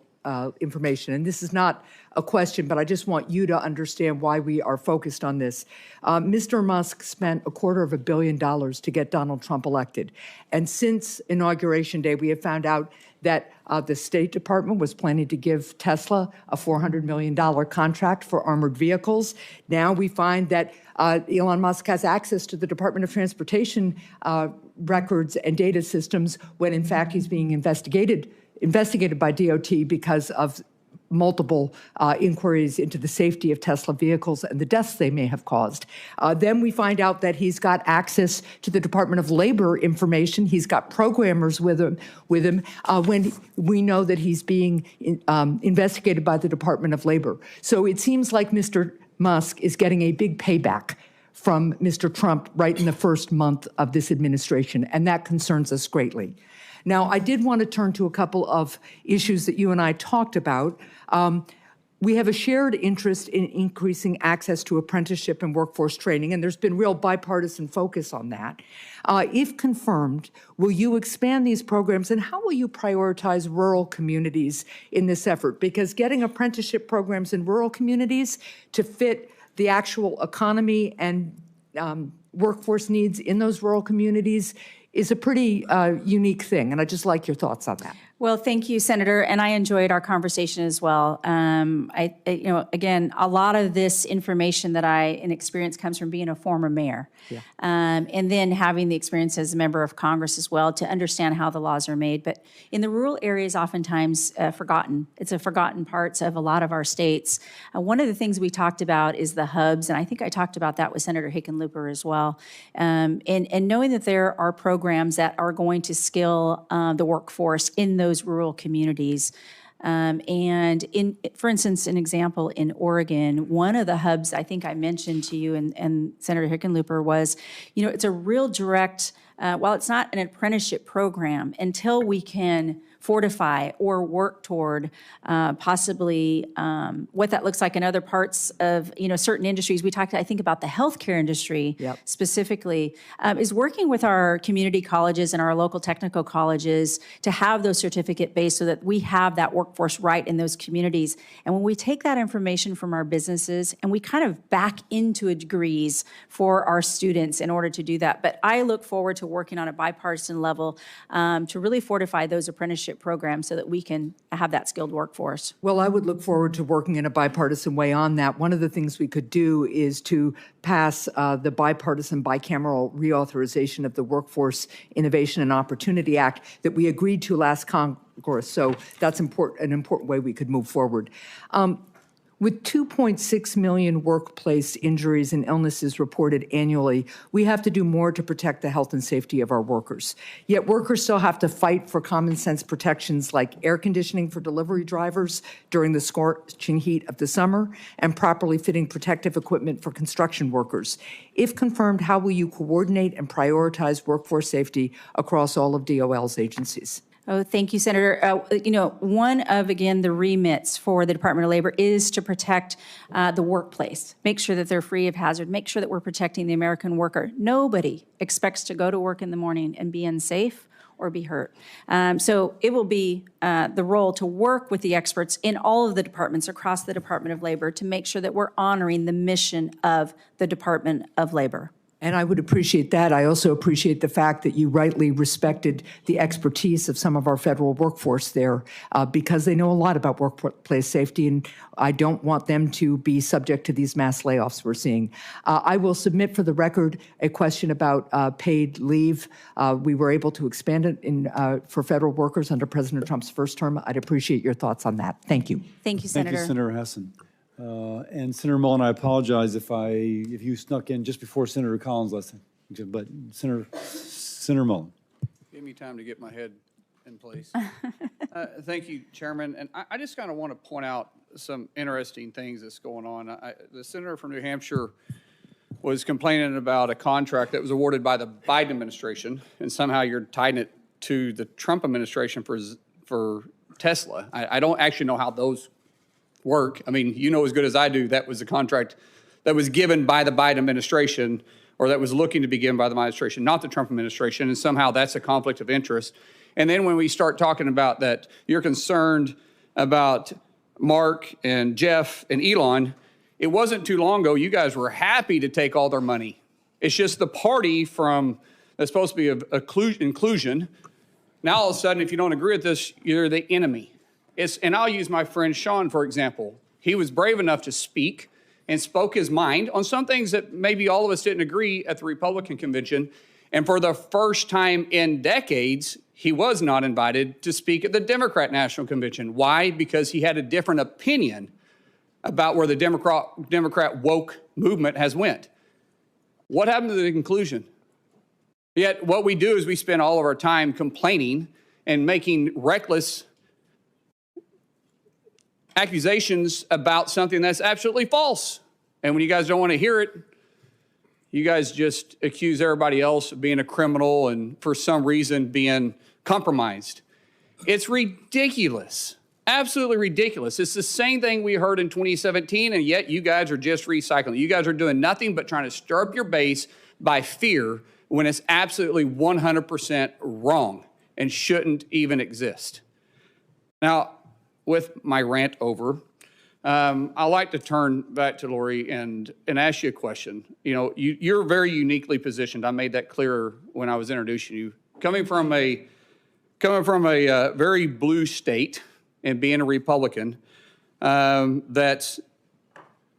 information. And this is not a question, but I just want you to understand why we are focused on this. Mr. Musk spent $250 million to get Donald Trump elected. And since Inauguration Day, we have found out that the State Department was planning to give Tesla a $400 million contract for armored vehicles. Now we find that Elon Musk has access to the Department of Transportation records and data systems when, in fact, he's being investigated by DOT because of multiple inquiries into the safety of Tesla vehicles and the deaths they may have caused. Then we find out that he's got access to the Department of Labor information. He's got programmers with him when we know that he's being investigated by the Department of Labor. So it seems like Mr. Musk is getting a big payback from Mr. Trump right in the first month of this administration, and that concerns us greatly. Now, I did want to turn to a couple of issues that you and I talked about. We have a shared interest in increasing access to apprenticeship and workforce training, and there's been real bipartisan focus on that. If confirmed, will you expand these programs, and how will you prioritize rural communities in this effort? Because getting apprenticeship programs in rural communities to fit the actual economy and workforce needs in those rural communities is a pretty unique thing, and I'd just like your thoughts on that. Well, thank you, Senator, and I enjoyed our conversation as well. Again, a lot of this information that and experience comes from being a former mayor, and then having the experience as a member of Congress as well to understand how the laws are made. But in the rural areas, oftentimes forgotten. It's a forgotten parts of a lot of our states. One of the things we talked about is the hubs, and I think I talked about that with Senator Hickenlooper as well. And knowing that there are programs that are going to skill the workforce in those rural communities. For instance, an example in Oregon, one of the hubs I think I mentioned to you and Senator Hickenlooper was, it's a real direct, while it's not an apprenticeship program, until we can fortify or work toward possibly what that looks like in other parts of certain industries. We talked, I think, about the healthcare industry specifically, is working with our community colleges and our local technical colleges to have those certificate based so that we have that workforce right in those communities. And when we take that information from our businesses and we kind of back into degrees for our students in order to do that. But I look forward to working on a bipartisan level to really fortify those apprenticeship programs so that we can have that skilled workforce. Well, I would look forward to working in a bipartisan way on that. One of the things we could do is to pass the bipartisan bicameral reauthorization of the Workforce Innovation and Opportunity Act that we agreed to last Congress. So that's an important way we could move forward. With 2.6 million workplace injuries and illnesses reported annually, we have to do more to protect the health and safety of our workers. Yet workers still have to fight for common sense protections like air conditioning for delivery drivers during the scorching heat of the summer and properly fitting protective equipment for construction workers. If confirmed, how will you coordinate and prioritize workforce safety across all of DOL's agencies? Oh, thank you, Senator. One of, again, the remits for the Department of Labor is to protect the workplace, make sure that they're free of hazard, make sure that we're protecting the American worker. Nobody expects to go to work in the morning and be unsafe or be hurt. So it will be the role to work with the experts in all of the departments across the Department of Labor to make sure that we're honoring the mission of the Department of Labor. And I would appreciate that. I also appreciate the fact that you rightly respected the expertise of some of our federal workforce there because they know a lot about workplace safety, and I don't want them to be subject to these mass layoffs we're seeing. I will submit for the record a question about paid leave. We were able to expand it for federal workers under President Trump's first term. I'd appreciate your thoughts on that. Thank you. Thank you, Senator. Thank you, Senator Hassan. And Senator Mullen, I apologize if you snuck in just before Senator Collins last time, but Senator Mullen. Give me time to get my head in place. Thank you, Chairman. And I just kind of want to point out some interesting things that's going on. The senator from New Hampshire was complaining about a contract that was awarded by the Biden administration, and somehow you're tying it to the Trump administration for Tesla. I don't actually know how those work. I mean, you know as good as I do, that was a contract that was given by the Biden administration, or that was looking to be given by the administration, not the Trump administration, and somehow that's a conflict of interest. And then when we start talking about that you're concerned about Mark and Jeff and Elon, it wasn't too long ago you guys were happy to take all their money. It's just the party that's supposed to be of inclusion. Now all of a sudden, if you don't agree with this, you're the enemy. And I'll use my friend Sean, for example. He was brave enough to speak and spoke his mind on some things that maybe all of us didn't agree at the Republican convention. And for the first time in decades, he was not invited to speak at the Democrat National Convention. Why? Because he had a different opinion about where the Democrat woke movement has went. What happened to the conclusion? Yet what we do is we spend all of our time complaining and making reckless accusations about something that's absolutely false. And when you guys don't want to hear it, you guys just accuse everybody else of being a criminal and for some reason being compromised. It's ridiculous. Absolutely ridiculous. It's the same thing we heard in 2017, and yet you guys are just recycling. You guys are doing nothing but trying to stir up your base by fear when it's absolutely 100% wrong and shouldn't even exist. Now, with my rant over, I'd like to turn back to Lori and ask you a question. You know, you're very uniquely positioned. I made that clearer when I was introducing you. Coming from a very blue state and being a Republican, that's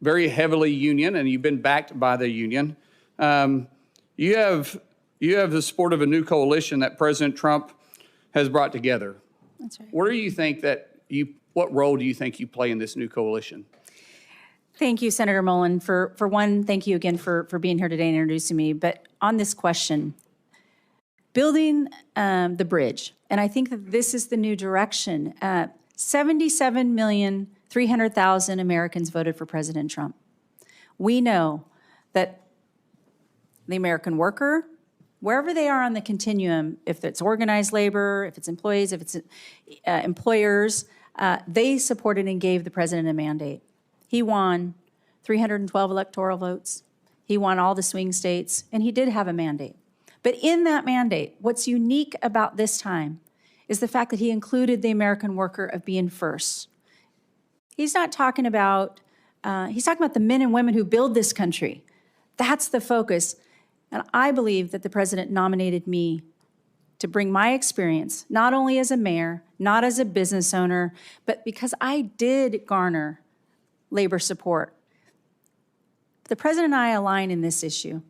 very heavily union, and you've been backed by the union. You have the support of a new coalition that President Trump has brought together. That's right. What role do you think you play in this new coalition? Thank you, Senator Mullen. For one, thank you again for being here today and introducing me. But on this question, building the bridge, and I think that this is the new direction. 77,300,000 Americans voted for President Trump. We know that the American worker, wherever they are on the continuum, if it's organized labor, if it's employees, if it's employers, they supported and gave the president a mandate. He won 312 electoral votes. He won all the swing states, and he did have a mandate. But in that mandate, what's unique about this time is the fact that he included the American worker of being first. He's not talking about, he's talking about the men and women who build this country. That's the focus. And I believe that the president nominated me to bring my experience, not only as a mayor, not as a business owner, but because I did garner labor support. The president and I align in this issue,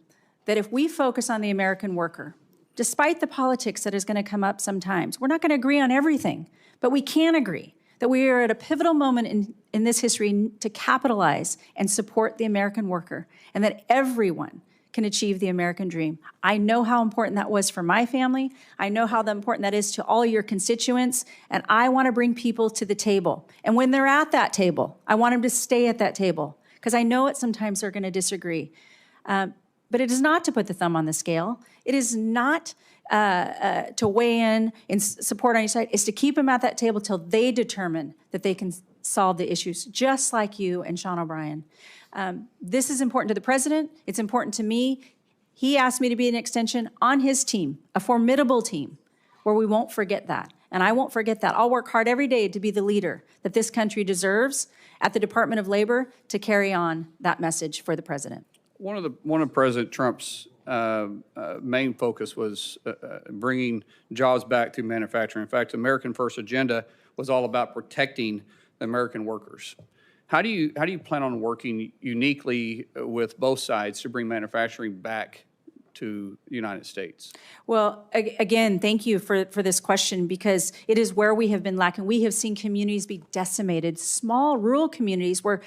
that if we focus on the American worker, despite the politics that is going to come up sometimes, we're not going to agree on everything, but we can agree that we are at a pivotal moment in this history to capitalize and support the American worker, and that everyone can achieve the American dream. I know how important that was for my family. I know how important that is to all your constituents, and I want to bring people to the table. And when they're at that table, I want them to stay at that table, because I know sometimes they're going to disagree. But it is not to put the thumb on the scale. It is not to weigh in support on your side. It's to keep them at that table till they determine that they can solve the issues, just like you and Sean O'Brien. This is important to the president. It's important to me. He asked me to be an extension on his team, a formidable team, where we won't forget that. And I won't forget that. I'll work hard every day to be the leader that this country deserves at the Department of Labor to carry on that message for the president. One of President Trump's main focus was bringing jobs back through manufacturing. In fact, the American First agenda was all about protecting the American workers. How do you plan on working uniquely with both sides to bring manufacturing back to the United States? Well, again, thank you for this question, because it is where we have been lacking. We have seen communities be decimated, small rural communities where,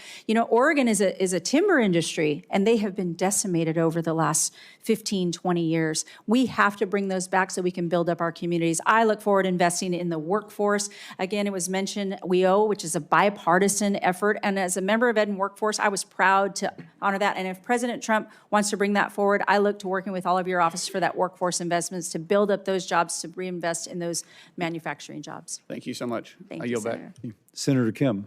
Oregon is a timber industry, and they have been decimated over the last 15, 20 years. We have to bring those back so we can build up our communities. I look forward to investing in the workforce. Again, it was mentioned WIO, which is a bipartisan effort, and as a member of Ed and Workforce, I was proud to honor that. And if President Trump wants to bring that forward, I look to working with all of your office for that workforce investments to build up those jobs, to reinvest in those manufacturing jobs. Thank you so much. Thank I you, yield back. Senator. Senator Kim.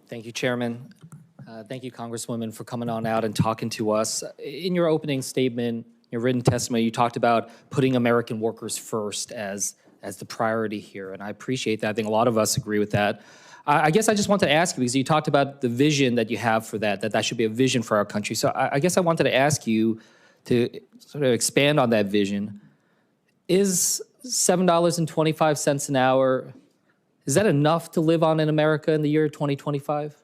Thank you, Chairman. Thank you, Congresswoman, for coming on out and talking to us. In your opening statement, your written testimony, you talked about putting American workers first as the priority here, and I appreciate that. I think a lot of us agree with that. I guess I just wanted to ask you, because you talked about the vision that you have for that should be a vision for our country. So I guess I wanted to ask you to sort of expand on that vision. Is $7.25 an hour, is that enough to live on in America in the year 2025?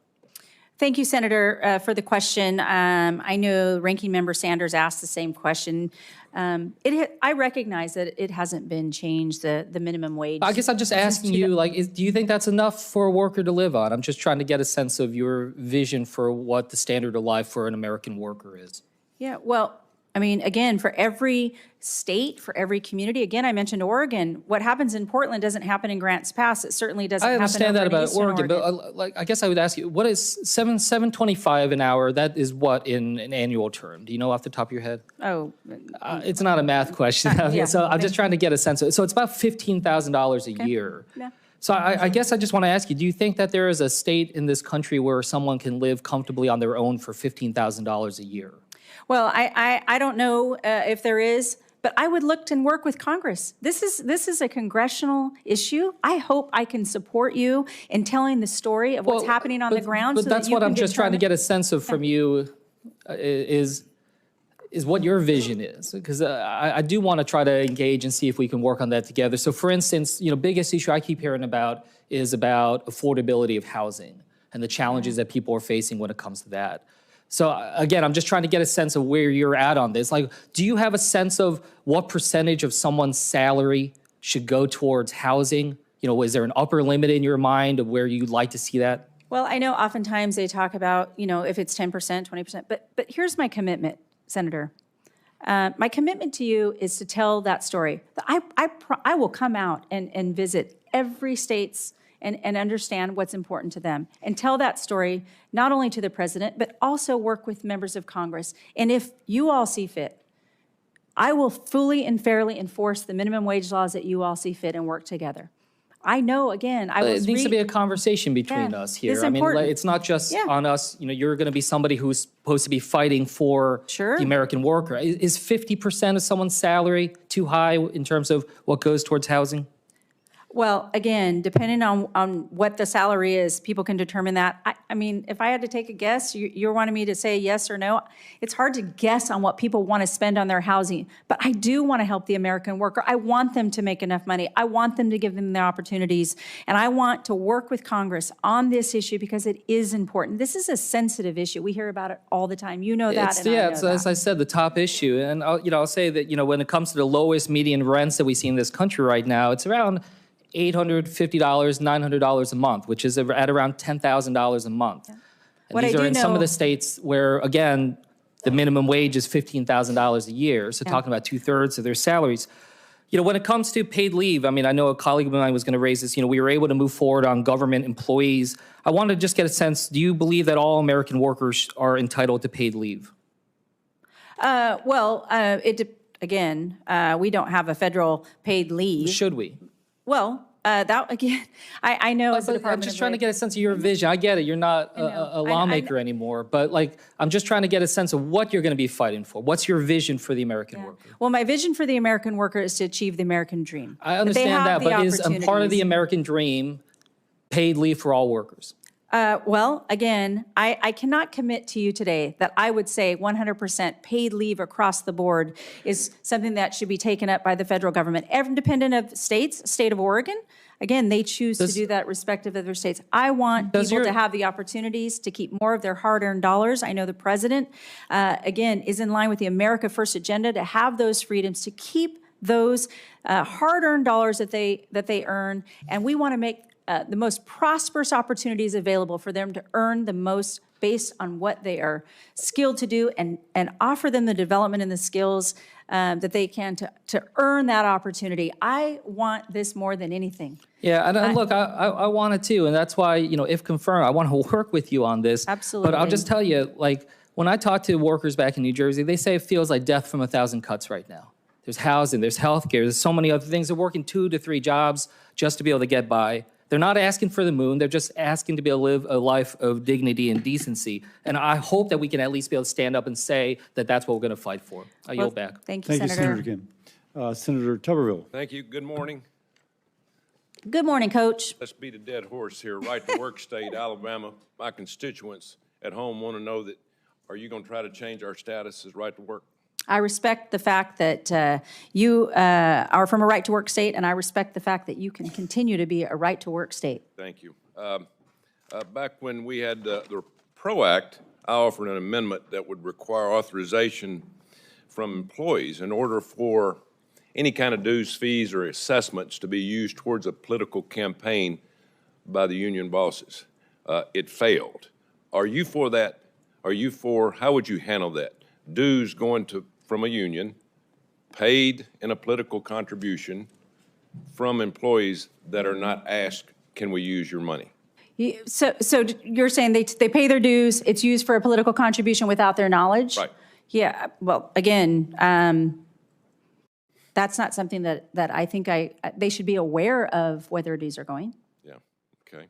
Thank you, Senator, for the question. I know Ranking Member Sanders asked the same question. I recognize that it hasn't been changed, the minimum wage. I guess I'm just asking you, do you think that's enough for a worker to live on? I'm just trying to get a sense of your vision for what the standard of life for an American worker is. Yeah, well, I mean, again, for every state, for every community, again, I mentioned Oregon. What happens in Portland doesn't happen in Grants Pass. It certainly doesn't happen over in I understand that about Eastern Oregon, but I guess I would ask you, what is $7.25 an hour? That is what in an annual term? Do you know off the top of your head? Oh. It's not a math question. Yeah. So I'm just trying to get a sense of it. So it's about $15,000 a year. Yeah. So I guess I just want to ask you, do you think that there is a state in this country where someone can live comfortably on their own for $15,000 a year? Well, I don't know if there is, but I would look and work with Congress. This is a congressional issue. I hope I can support you in telling the story of what's happening on the ground. But that's what I'm just trying to get a sense of from you is what your vision is, because I do want to try to engage and see if we can work on that together. So, for instance, biggest issue I keep hearing about is about affordability of housing and the challenges that people are facing when it comes to that. So again, I'm just trying to get a sense of where you're at on this. Like, do you have a sense of what percentage of someone's salary should go towards housing? Is there an upper limit in your mind of where you'd like to see that? Well, I know oftentimes they talk about, if it's 10%, 20%, but here's my commitment, Senator. My commitment to you is to tell that story. I will come out and visit every state's and understand what's important to them and tell that story not only to the president, but also work with members of Congress. And if you all see fit, I will fully and fairly enforce the minimum wage laws that you all see fit and work together. I know, again, it needs to be a conversation between us here. I mean, it's not just on us. You're going to be somebody who's supposed to be fighting for the American worker. Is 50% of someone's salary too high in terms of what goes towards housing? Well, again, depending on what the salary is, people can determine that. I mean, if I had to take a guess, you're wanting me to say yes or no. It's hard to guess on what people want to spend on their housing, but I do want to help the American worker. I want them to make enough money. I want them to give them the opportunities, and I want to work with Congress on this issue because it is important. This is a sensitive issue. We hear about it all the time. You know that, and I know that. As I said, the top issue. And I'll say that, when it comes to the lowest median rents that we see in this country right now, it's around $850, $900 a month, which is at around $10,000 a month. Yeah. And these are in some of the states where, again, the minimum wage is $15,000 a year. So talking about 2/3 of their salaries. When it comes to paid leave, I mean, I know a colleague of mine was going to raise this. We were able to move forward on government employees. I wanted to just get a sense, do you believe that all American workers are entitled to paid leave? Again, we don't have a federal paid leave. Should we? Well, that again, I know as a Department I'm just trying to get a sense of your vision. I get it. You're not a lawmaker anymore, but I'm just trying to get a sense of what you're going to be fighting for. What's your vision for the American worker? Well, my vision for the American worker is to achieve the American dream. I understand that, but is a part of the American dream paid leave for all workers? Well, again, I cannot commit to you today that I would say 100% paid leave across the board is something that should be taken up by the federal government. Independent of states, state of Oregon, again, they choose to do that respective of their states. I want people to have the opportunities to keep more of their hard-earned dollars. I know the president, again, is in line with the America First agenda to have those freedoms, to keep those hard-earned dollars that they earn, and we want to make the most prosperous opportunities available for them to earn the most based on what they are skilled to do, and offer them the development and the skills that they can to earn that opportunity. I want this more than anything. Yeah, and look, I want it too, and that's why, if confirmed, I want to work with you on this. Absolutely. But I'll just tell you, When I talk to workers back in New Jersey, they say it feels like death from 1,000 cuts right now. There's housing, there's healthcare, there's so many other things. They're working 2 to 3 jobs just to be able to get by. They're not asking for the moon. They're just asking to be able to live a life of dignity and decency. And I hope that we can at least be able to stand up and say that that's what we're going to fight for. I yield back. Thank you, Senator. Senator Kim. Senator Tuberville. Thank you. Good morning. Good morning, Coach. Let's beat a dead horse here. Right to work state, Alabama. My constituents at home want to know that, are you going to try to change our status as right to work? I respect the fact that you are from a right-to-work state, and I respect the fact that you can continue to be a right-to-work state. Thank you. Back when we had the PRO Act, I offered an amendment that would require authorization from employees in order for any kind of dues, fees, or assessments to be used towards a political campaign by the union bosses. It failed. Are you for that? Are you for, how would you handle that? Dues going to from a union, paid in a political contribution from employees that are not asked, can we use your money? So you're saying they pay their dues, it's used for a political contribution without their knowledge? Right. Yeah, well, again, that's not something that I think they should be aware of where their dues are going. Yeah, okay.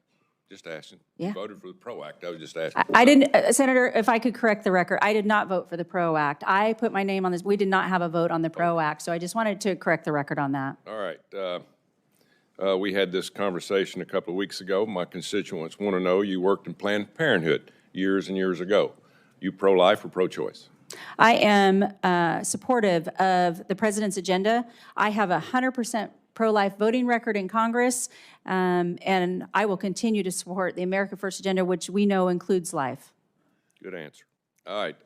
Just asking. Yeah. You voted for the PRO Act. I was just asking. I didn't, Senator, if I could correct the record, I did not vote for the PRO Act. I put my name on this. We did not have a vote on the PRO Act, so I just wanted to correct the record on that. All right. We had this conversation a couple of weeks ago. My constituents want to know, you worked in Planned Parenthood years and years ago. You pro-life or pro-choice? I am supportive of the president's agenda. I have a 100% pro-life voting record in Congress, and I will continue to support the America First agenda, which we know includes life. Good answer. All right.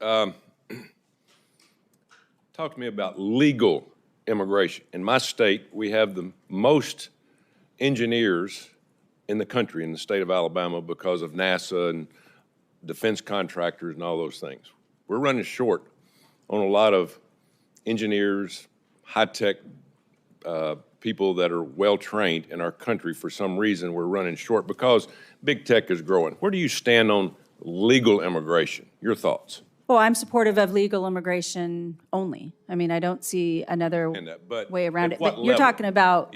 Talk to me about legal immigration. In my state, we have the most engineers in the country, in the state of Alabama, because of NASA and defense contractors and all those things. We're running short on a lot of engineers, high-tech people that are well-trained in our country. For some reason, we're running short because big tech is growing. Where do you stand on legal immigration? Your thoughts? Well, I'm supportive of legal immigration only. I mean, I don't see another way around it. But you're talking about,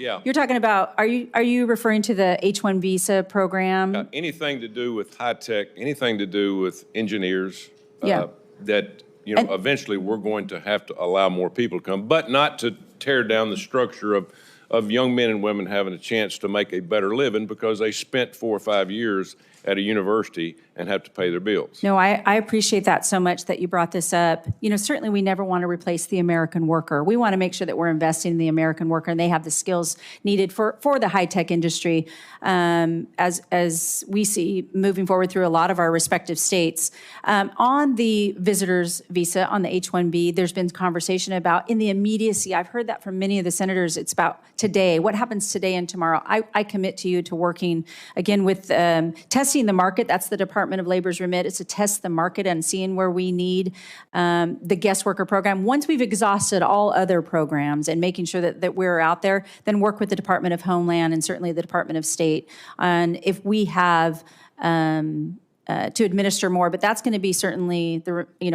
are you referring to the H-1 visa program? Anything to do with high tech, anything to do with engineers, that, you know, eventually we're going to have to allow more people to come, but not to tear down the structure of young men and women having a chance to make a better living because they spent 4 or 5 years at a university and have to pay their bills. No, I appreciate that so much that you brought this up. You know, certainly we never want to replace the American worker. We want to make sure that we're investing in the American worker and they have the skills needed for the high-tech industry, as we see moving forward through a lot of our respective states. On the visitor's visa, on the H-1B, there's been conversation about in the immediacy. I've heard that from many of the senators. It's about today. What happens today and tomorrow? I commit to you to working, again, with testing the market. That's the Department of Labor's remit. It's to test the market and seeing where we need the guest worker program. Once we've exhausted all other programs and making sure that we're out there, then work with the Department of Homeland and certainly the Department of State on if we have to administer more. But that's going to be certainly,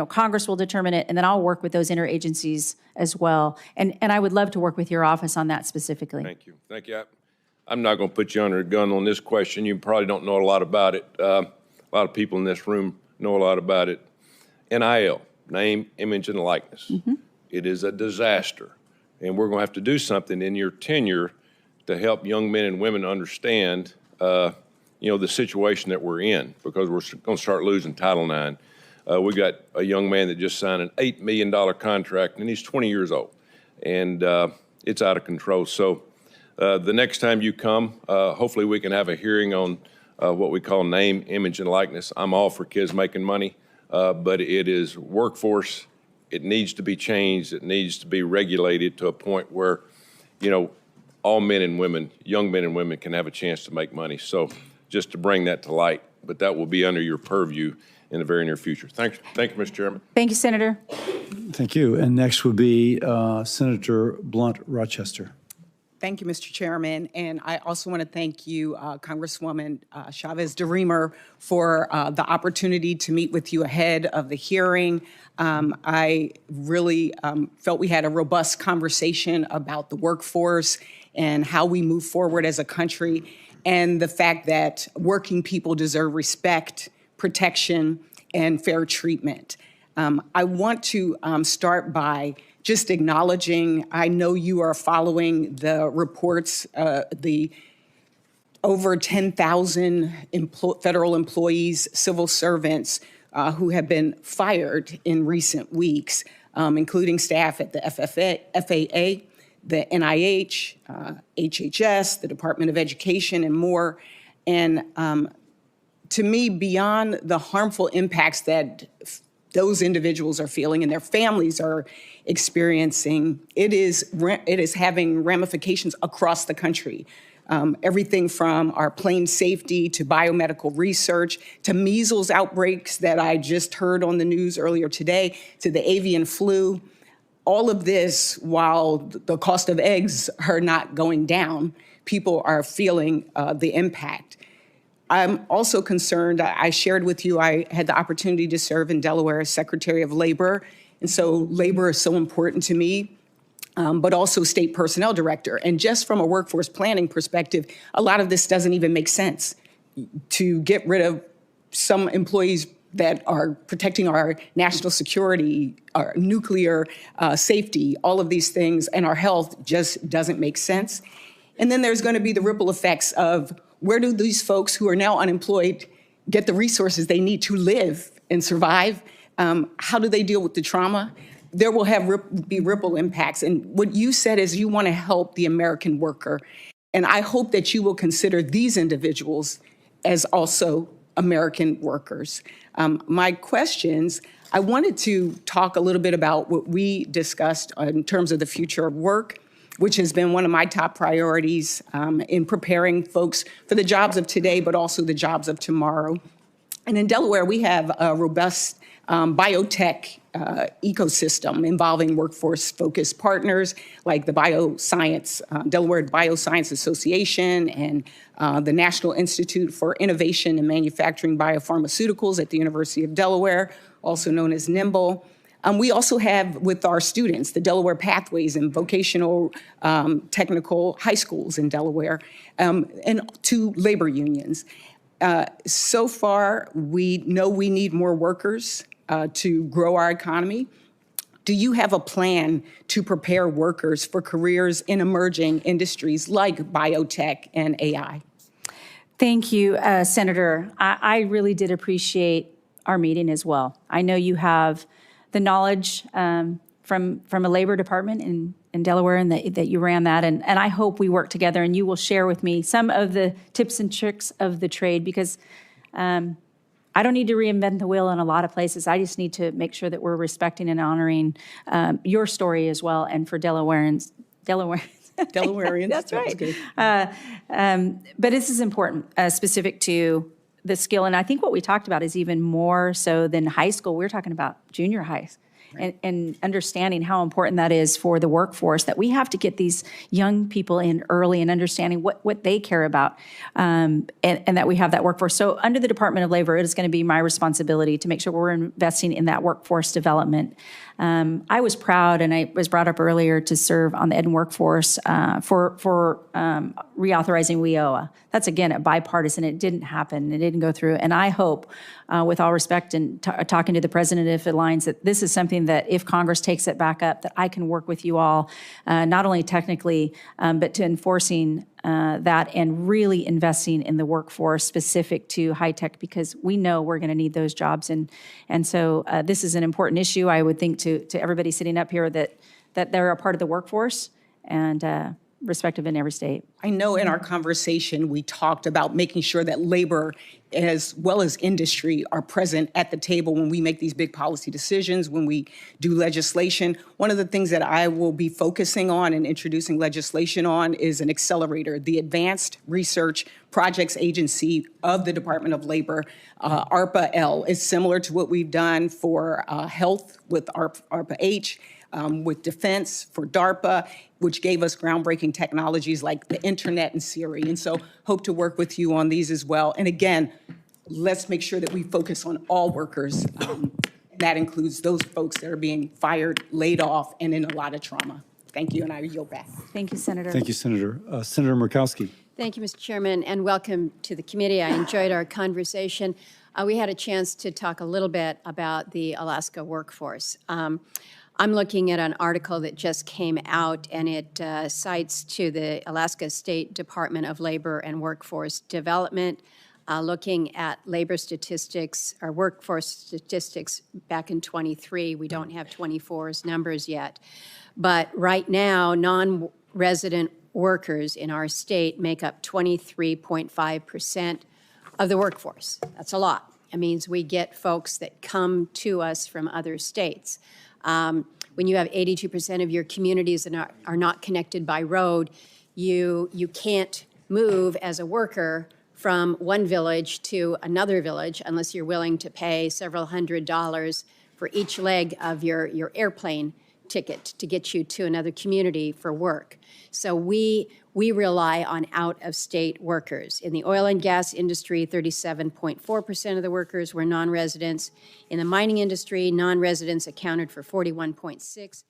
Congress will determine it, and then I'll work with those interagencies as well. And I would love to work with your office on that specifically. Thank you. Thank you. I'm not going to put you under a gun on this question. You probably don't know a lot about it. A lot of people in this room know a lot about it. NIL, name, image, and likeness. Mm-hmm. It is a disaster. And we're going to have to do something in your tenure to help young men and women understand, the situation that we're in, because we're going to start losing Title IX. We got a young man that just signed an $8 million contract, and he's 20 years old. And it's out of control. So the next time you come, hopefully we can have a hearing on what we call name, image, and likeness. I'm all for kids making money, but it is workforce. It needs to be changed. It needs to be regulated to a point where, all men and women, young men and women can have a chance to make money. So just to bring that to light, but that will be under your purview in the very near future. Thank you, Mr. Chairman. Thank you, Senator. Thank you. And next would be Senator Blunt Rochester. Thank you, Mr. Chairman. And I also want to thank you, Congresswoman Chavez-Deremer, for the opportunity to meet with you ahead of the hearing. I really felt we had a robust conversation about the workforce and how we move forward as a country, and the fact that working people deserve respect, protection, and fair treatment. I want to start by just acknowledging, I know you are following the reports, the over 10,000 federal employees, civil servants who have been fired in recent weeks, including staff at the FAA, the NIH, HHS, the Department of Education, and more. And to me, beyond the harmful impacts that those individuals are feeling and their families are experiencing, it is having ramifications across the country. Everything from our plane safety to biomedical research to measles outbreaks that I just heard on the news earlier today, to the avian flu. All of this, while the cost of eggs are not going down, people are feeling the impact. I'm also concerned, I shared with you, I had the opportunity to serve in Delaware as Secretary of Labor, and so labor is so important to me, but also State Personnel Director. And just from a workforce planning perspective, a lot of this doesn't even make sense. To get rid of some employees that are protecting our national security, our nuclear safety, all of these things, and our health just doesn't make sense. And then there's going to be the ripple effects of where do these folks who are now unemployed get the resources they need to live and survive? How do they deal with the trauma? There will be ripple impacts. And what you said is you want to help the American worker. And I hope that you will consider these individuals as also American workers. My questions, I wanted to talk a little bit about what we discussed in terms of the future of work, which has been one of my top priorities in preparing folks for the jobs of today, but also the jobs of tomorrow. And in Delaware, we have a robust biotech ecosystem involving workforce-focused partners like the Delaware Bioscience Association and the National Institute for Innovation and Manufacturing Biopharmaceuticals at the University of Delaware, also known as NIMBLE. We also have with our students the Delaware Pathways and vocational technical high schools in Delaware, and 2 labor unions. So far, we know we need more workers to grow our economy. Do you have a plan to prepare workers for careers in emerging industries like biotech and AI? Thank you, Senator. I really did appreciate our meeting as well. I know you have the knowledge from a labor department in Delaware and that you ran that. And I hope we work together and you will share with me some of the tips and tricks of the trade, because I don't need to reinvent the wheel in a lot of places. I just need to make sure that we're respecting and honoring your story as well, and for Delawareans. Delawareans. That's right. But this is important, specific to the skill. And I think what we talked about is even more so than high school. We're talking about junior highs. And understanding how important that is for the workforce, that we have to get these young people in early and understanding what they care about, and that we have that workforce. So under the Department of Labor, it is going to be my responsibility to make sure we're investing in that workforce development. I was proud, and I was brought up earlier, to serve on the Ed and Workforce for reauthorizing WIOA. That's, again, a bipartisan. It didn't happen. It didn't go through. And I hope, with all respect and talking to the president, if it aligns, that this is something that if Congress takes it back up, that I can work with you all, not only technically, but to enforcing that and really investing in the workforce specific to high tech, because we know we're going to need those jobs. And so this is an important issue, I would think, to everybody sitting up here, that they're a part of the workforce and respective in every state. I know in our conversation, we talked about making sure that labor as well as industry are present at the table when we make these big policy decisions, when we do legislation. One of the things that I will be focusing on and introducing legislation on is an accelerator, the Advanced Research Projects Agency of the Department of Labor. ARPA-L is similar to what we've done for health with ARPA-H. with defense for DARPA, which gave us groundbreaking technologies like the internet and Siri. And so hope to work with you on these as well. And again, let's make sure that we focus on all workers. That includes those folks that are being fired, laid off, and in a lot of trauma. Thank you, and I yield back. Thank you, Senator. Thank you, Senator. Senator Murkowski. Thank you, Mr. Chairman, and welcome to the committee. I enjoyed our conversation. We had a chance to talk a little bit about the Alaska workforce. I'm looking at an article that just came out, and it cites to the Alaska State Department of Labor and Workforce Development, looking at labor statistics or workforce statistics back in 23. We don't have 24's numbers yet. But right now, non-resident workers in our state make up 23.5% of the workforce. That's a lot. It means we get folks that come to us from other states. When you have 82% of your communities that are not connected by road, you can't move as a worker from one village to another village unless you're willing to pay several $100s for each leg of your airplane ticket to get you to another community for work. So we rely on out-of-state workers. In the oil and gas industry, 37.4% of the workers were non-residents. In the mining industry, non-residents accounted for 41.6%.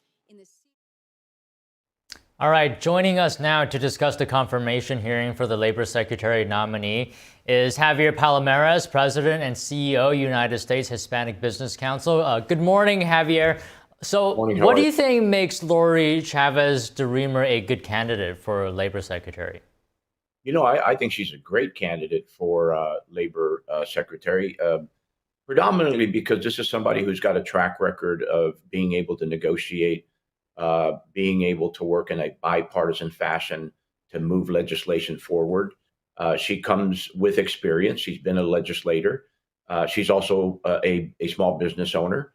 All right, joining us now to discuss the confirmation hearing for the Labor Secretary nominee is Javier Palomares, President and CEO, United States Hispanic Business Council. Good morning, Javier. So what do you think makes Lori Chavez-Deremer a good candidate for Labor Secretary? You know, I think she's a great candidate for Labor Secretary, predominantly because this is somebody who's got a track record of being able to negotiate, being able to work in a bipartisan fashion to move legislation forward. She comes with experience. She's been a legislator. She's also a small business owner.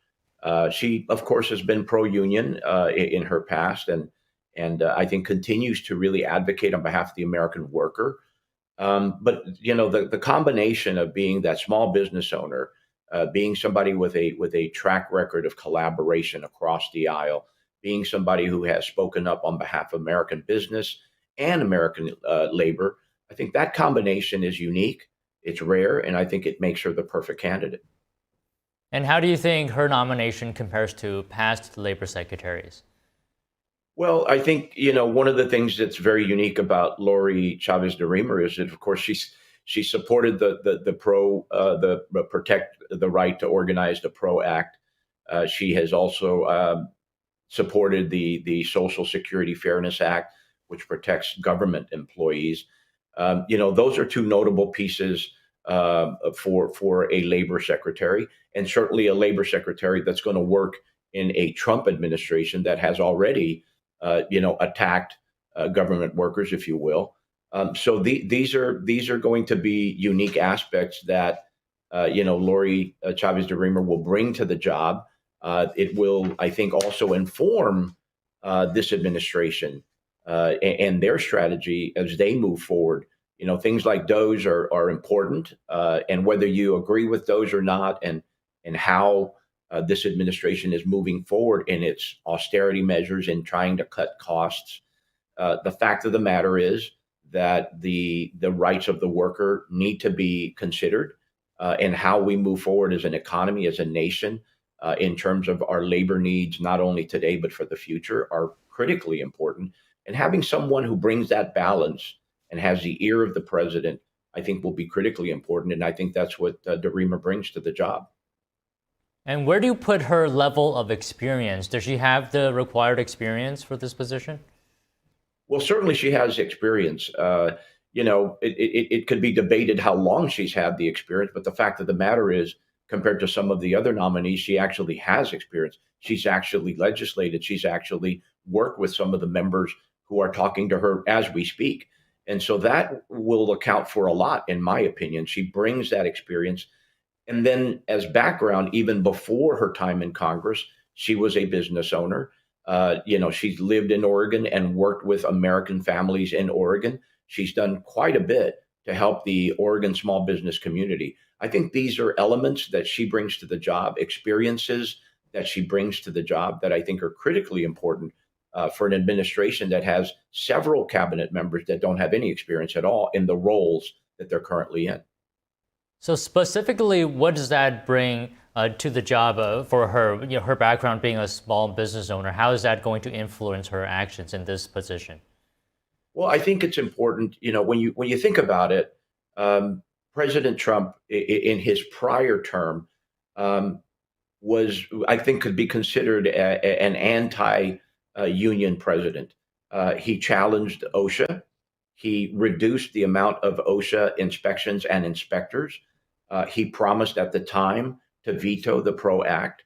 She, of course, has been pro-union in her past and I think continues to really advocate on behalf of the American worker. But, you know, the combination of being that small business owner, being somebody with a track record of collaboration across the aisle, being somebody who has spoken up on behalf of American business and American labor, I think that combination is unique, it's rare, and I think it makes her the perfect candidate. And how do you think her nomination compares to past labor secretaries? Well, I think, you know, one of the things that's very unique about Lori Chavez-Deremer is that, of course, she supported the Protect the Right to Organize the PRO Act. She has also supported the Social Security Fairness Act, which protects government employees. You know, those are two notable pieces for a labor secretary, and certainly a labor secretary that's going to work in a Trump administration that has already, you know, attacked government workers, if you will. So these are going to be unique aspects that, you know, Lori Chavez-Deremer will bring to the job. It will, I think, also inform this administration and their strategy as they move forward. You know, things like DOGE are important, and whether you agree with DOGE or not, and how this administration is moving forward in its austerity measures and trying to cut costs. The fact of the matter is that the rights of the worker need to be considered, and how we move forward as an economy, as a nation, in terms of our labor needs, not only today but for the future, are critically important. And having someone who brings that balance and has the ear of the president, I think will be critically important. And I think that's what Deremer brings to the job. And where do you put her level of experience? Does she have the required experience for this position? Well, certainly she has experience. You know, it could be debated how long she's had the experience, but the fact of the matter is, compared to some of the other nominees, she actually has experience. She's actually legislated. She's actually worked with some of the members who are talking to her as we speak. And so that will account for a lot, in my opinion. She brings that experience. And then as background, even before her time in Congress, she was a business owner. You know, she's lived in Oregon and worked with American families in Oregon. She's done quite a bit to help the Oregon small business community. I think these are elements that she brings to the job, experiences that she brings to the job that I think are critically important for an administration that has several cabinet members that don't have any experience at all in the roles that they're currently in. So specifically, what does that bring to the job for her? You know, her background being a small business owner, how is that going to influence her actions in this position? Well, I think it's important. You know, when you think about it, President Trump in his prior term was, I think, could be considered an anti-union president. He challenged OSHA. He reduced the amount of OSHA inspections and inspectors. He promised at the time to veto the PRO Act.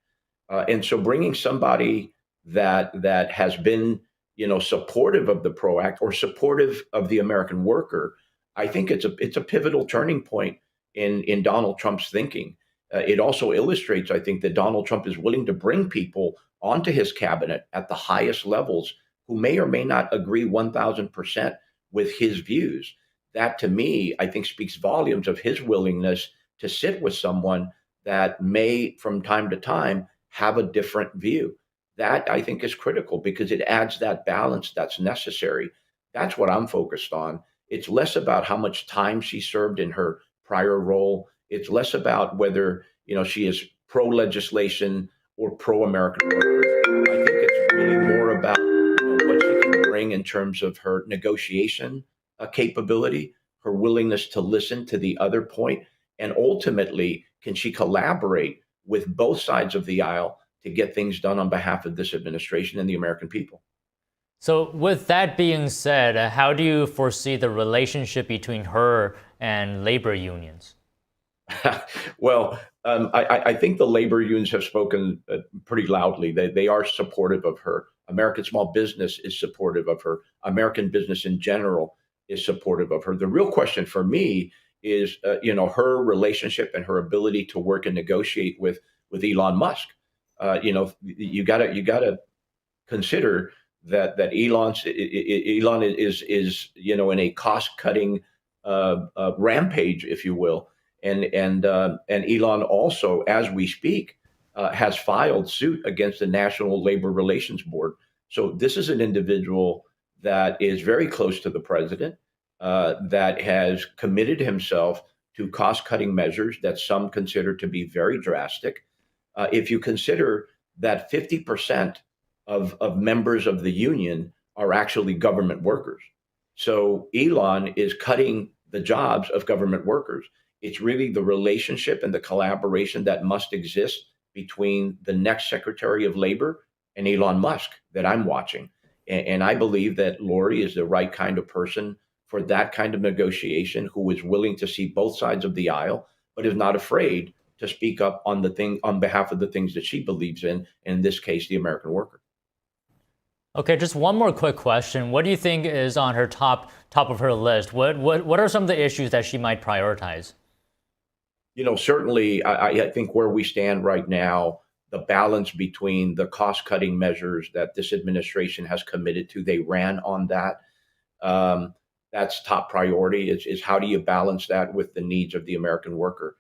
And so bringing somebody that has been, supportive of the PRO Act or supportive of the American worker, I think it's a pivotal turning point in Donald Trump's thinking. It also illustrates, I think, that Donald Trump is willing to bring people onto his cabinet at the highest levels who may or may not agree 1,000% with his views. That, to me, I think speaks volumes of his willingness to sit with someone that may, from time to time, have a different view. That, I think, is critical because it adds that balance that's necessary. That's what I'm focused on. It's less about how much time she served in her prior role. It's less about whether, she is pro-legislation or pro-American workers. I think it's really more about what she can bring in terms of her negotiation capability, her willingness to listen to the other point, and ultimately, can she collaborate with both sides of the aisle to get things done on behalf of this administration and the American people? So with that being said, how do you foresee the relationship between her and labor unions? Well, I think the labor unions have spoken pretty loudly. They are supportive of her. American small business is supportive of her. American business in general is supportive of her. The real question for me is, her relationship and her ability to work and negotiate with Elon Musk. You gotta consider that Elon is in a cost-cutting rampage, if you will, and Elon also, as we speak, has filed suit against the National Labor Relations Board. So this is an individual that is very close to the president, that has committed himself to cost-cutting measures that some consider to be very drastic. If you consider that 50% of members of the union are actually government workers. So Elon is cutting the jobs of government workers. It's really the relationship and the collaboration that must exist between the next Secretary of Labor and Elon Musk that I'm watching. And I believe that Lori is the right kind of person for that kind of negotiation, who is willing to see both sides of the aisle, but is not afraid to speak up on behalf of the things that she believes in this case, the American worker. Okay, just one more quick question. What do you think is on her top of her list? What are some of the issues that she might prioritize? Certainly, I think where we stand right now, the balance between the cost-cutting measures that this administration has committed to, they ran on that. That's top priority is how do you balance that with the needs of the American worker?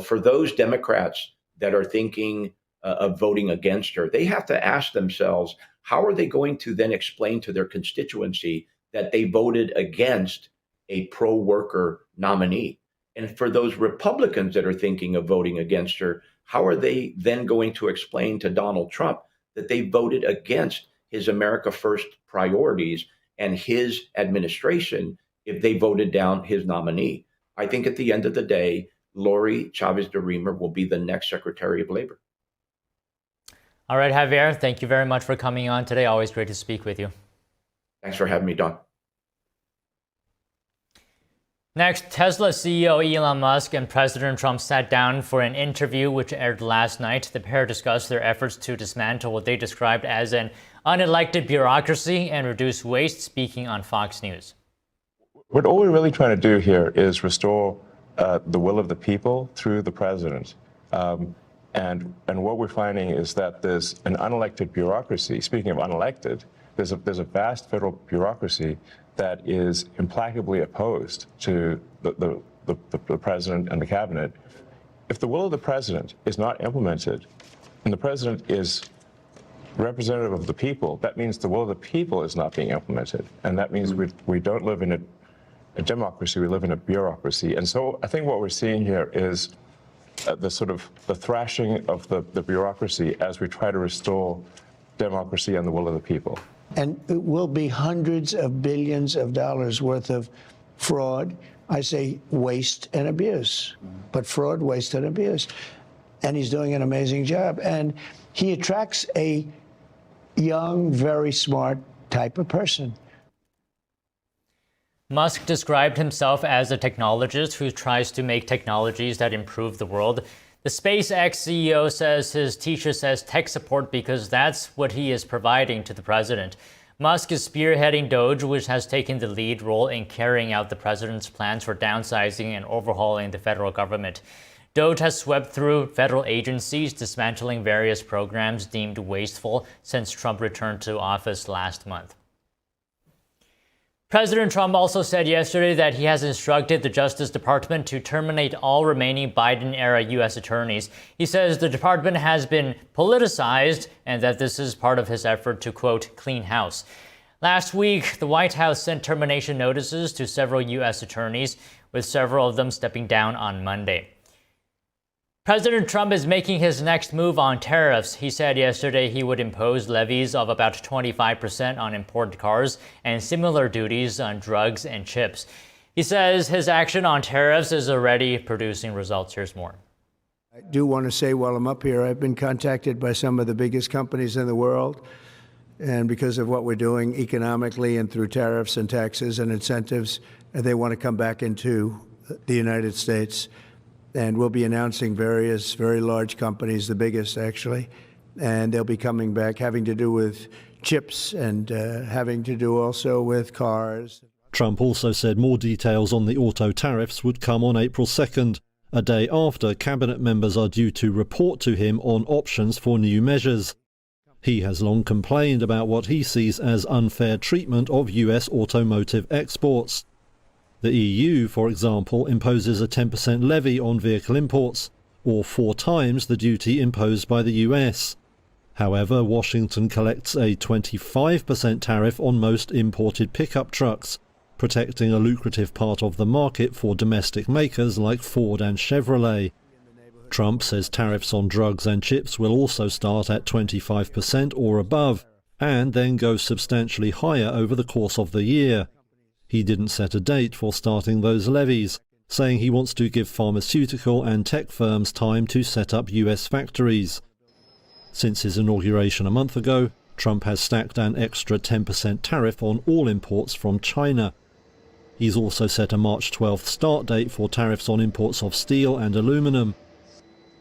For those Democrats that are thinking of voting against her, they have to ask themselves, how are they going to then explain to their constituency that they voted against a pro-worker nominee? And for those Republicans that are thinking of voting against her, how are they then going to explain to Donald Trump that they voted against his America First priorities and his administration if they voted down his nominee? I think at the end of the day, Lori Chavez-Deremer will be the next Secretary of Labor. All right, Javier, thank you very much for coming on today. Always great to speak with you. Thanks for having me, Don. Next, Tesla CEO Elon Musk and President Trump sat down for an interview which aired last night. The pair discussed their efforts to dismantle what they described as an unelected bureaucracy and reduce waste, speaking on Fox News. What all we're really trying to do here is restore the will of the people through the president. And what we're finding is that there's an unelected bureaucracy. Speaking of unelected, there's a vast federal bureaucracy that is implacably opposed to the president and the cabinet. If the will of the president is not implemented, and the president is representative of the people, that means the will of the people is not being implemented. And that means we don't live in a democracy, we live in a bureaucracy. And so I think what we're seeing here is the thrashing of the bureaucracy as we try to restore democracy and the will of the people. And it will be hundreds of billions of dollars worth of fraud. I say waste and abuse, but fraud, waste, and abuse. And he's doing an amazing job. And he attracts a young, very smart type of person. Musk described himself as a technologist who tries to make technologies that improve the world. The SpaceX CEO says his teacher says tech support because that's what he is providing to the president. Musk is spearheading DOGE, which has taken the lead role in carrying out the president's plans for downsizing and overhauling the federal government. DOGE has swept through federal agencies, dismantling various programs deemed wasteful since Trump returned to office last month. President Trump also said yesterday that he has instructed the Justice Department to terminate all remaining Biden-era U.S. attorneys. He says the department has been politicized and that this is part of his effort to, quote, clean house. Last week, the White House sent termination notices to several U.S. attorneys, with several of them stepping down on Monday. President Trump is making his next move on tariffs. He said yesterday he would impose levies of about 25% on imported cars and similar duties on drugs and chips. He says his action on tariffs is already producing results. Here's more. I do want to say while I'm up here, I've been contacted by some of the biggest companies in the world. And because of what we're doing economically and through tariffs and taxes and incentives, they want to come back into the United States. And we'll be announcing various very large companies, the biggest actually, and they'll be coming back having to do with chips and having to do also with cars. Trump also said more details on the auto tariffs would come on April 2nd, a day after cabinet members are due to report to him on options for new measures. He has long complained about what he sees as unfair treatment of US automotive exports. The EU, for example, imposes a 10% levy on vehicle imports, or 4 times the duty imposed by the US. However, Washington collects a 25% tariff on most imported pickup trucks, protecting a lucrative part of the market for domestic makers like Ford and Chevrolet. Trump says tariffs on drugs and chips will also start at 25% or above, and then go substantially higher over the course of the year. He didn't set a date for starting those levies, saying he wants to give pharmaceutical and tech firms time to set up US factories. Since his inauguration a month ago, Trump has stacked an extra 10% tariff on all imports from China. He's also set a March 12th start date for tariffs on imports of steel and aluminum.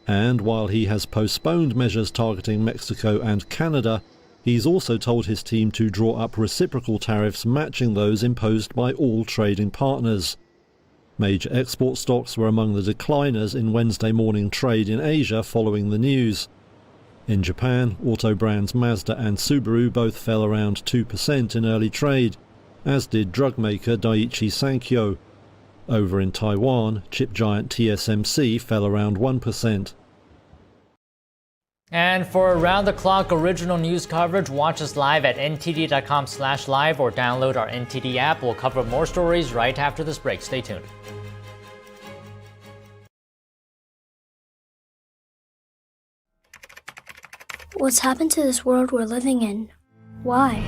And while he has postponed measures targeting Mexico and Canada, he's also told his team to draw up reciprocal tariffs matching those imposed by all trading partners. Major export stocks were among the decliners in Wednesday morning trade in Asia following the news. In Japan, auto brands Mazda and Subaru both fell around 2% in early trade, as did drug maker Daiichi Sankyo. Over in Taiwan, chip giant TSMC fell around 1%. And for around-the-clock original news coverage, watch us live at ntd.com/live or download our NTD app. We'll cover more stories right after this break. Stay tuned. What's happened to this world we're living in? Why?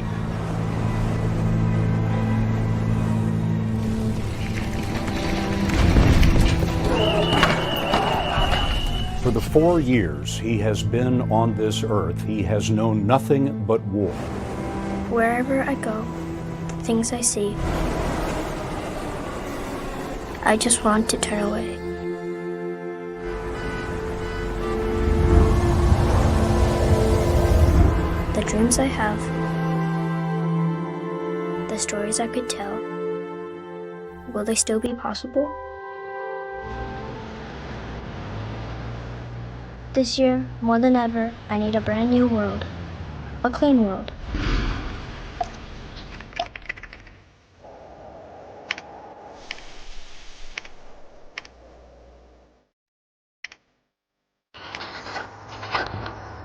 For the 4 years he has been on this earth, he has known nothing but war. Wherever I go, the things I see, I just want to turn away. The dreams I have, the stories I could tell, will they still be possible? This year, more than ever, I need a brand new world. A clean world.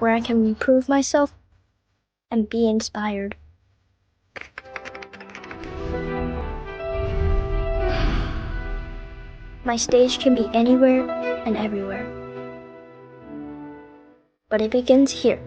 where I can improve myself and be inspired. My stage can be anywhere and everywhere, but it begins here.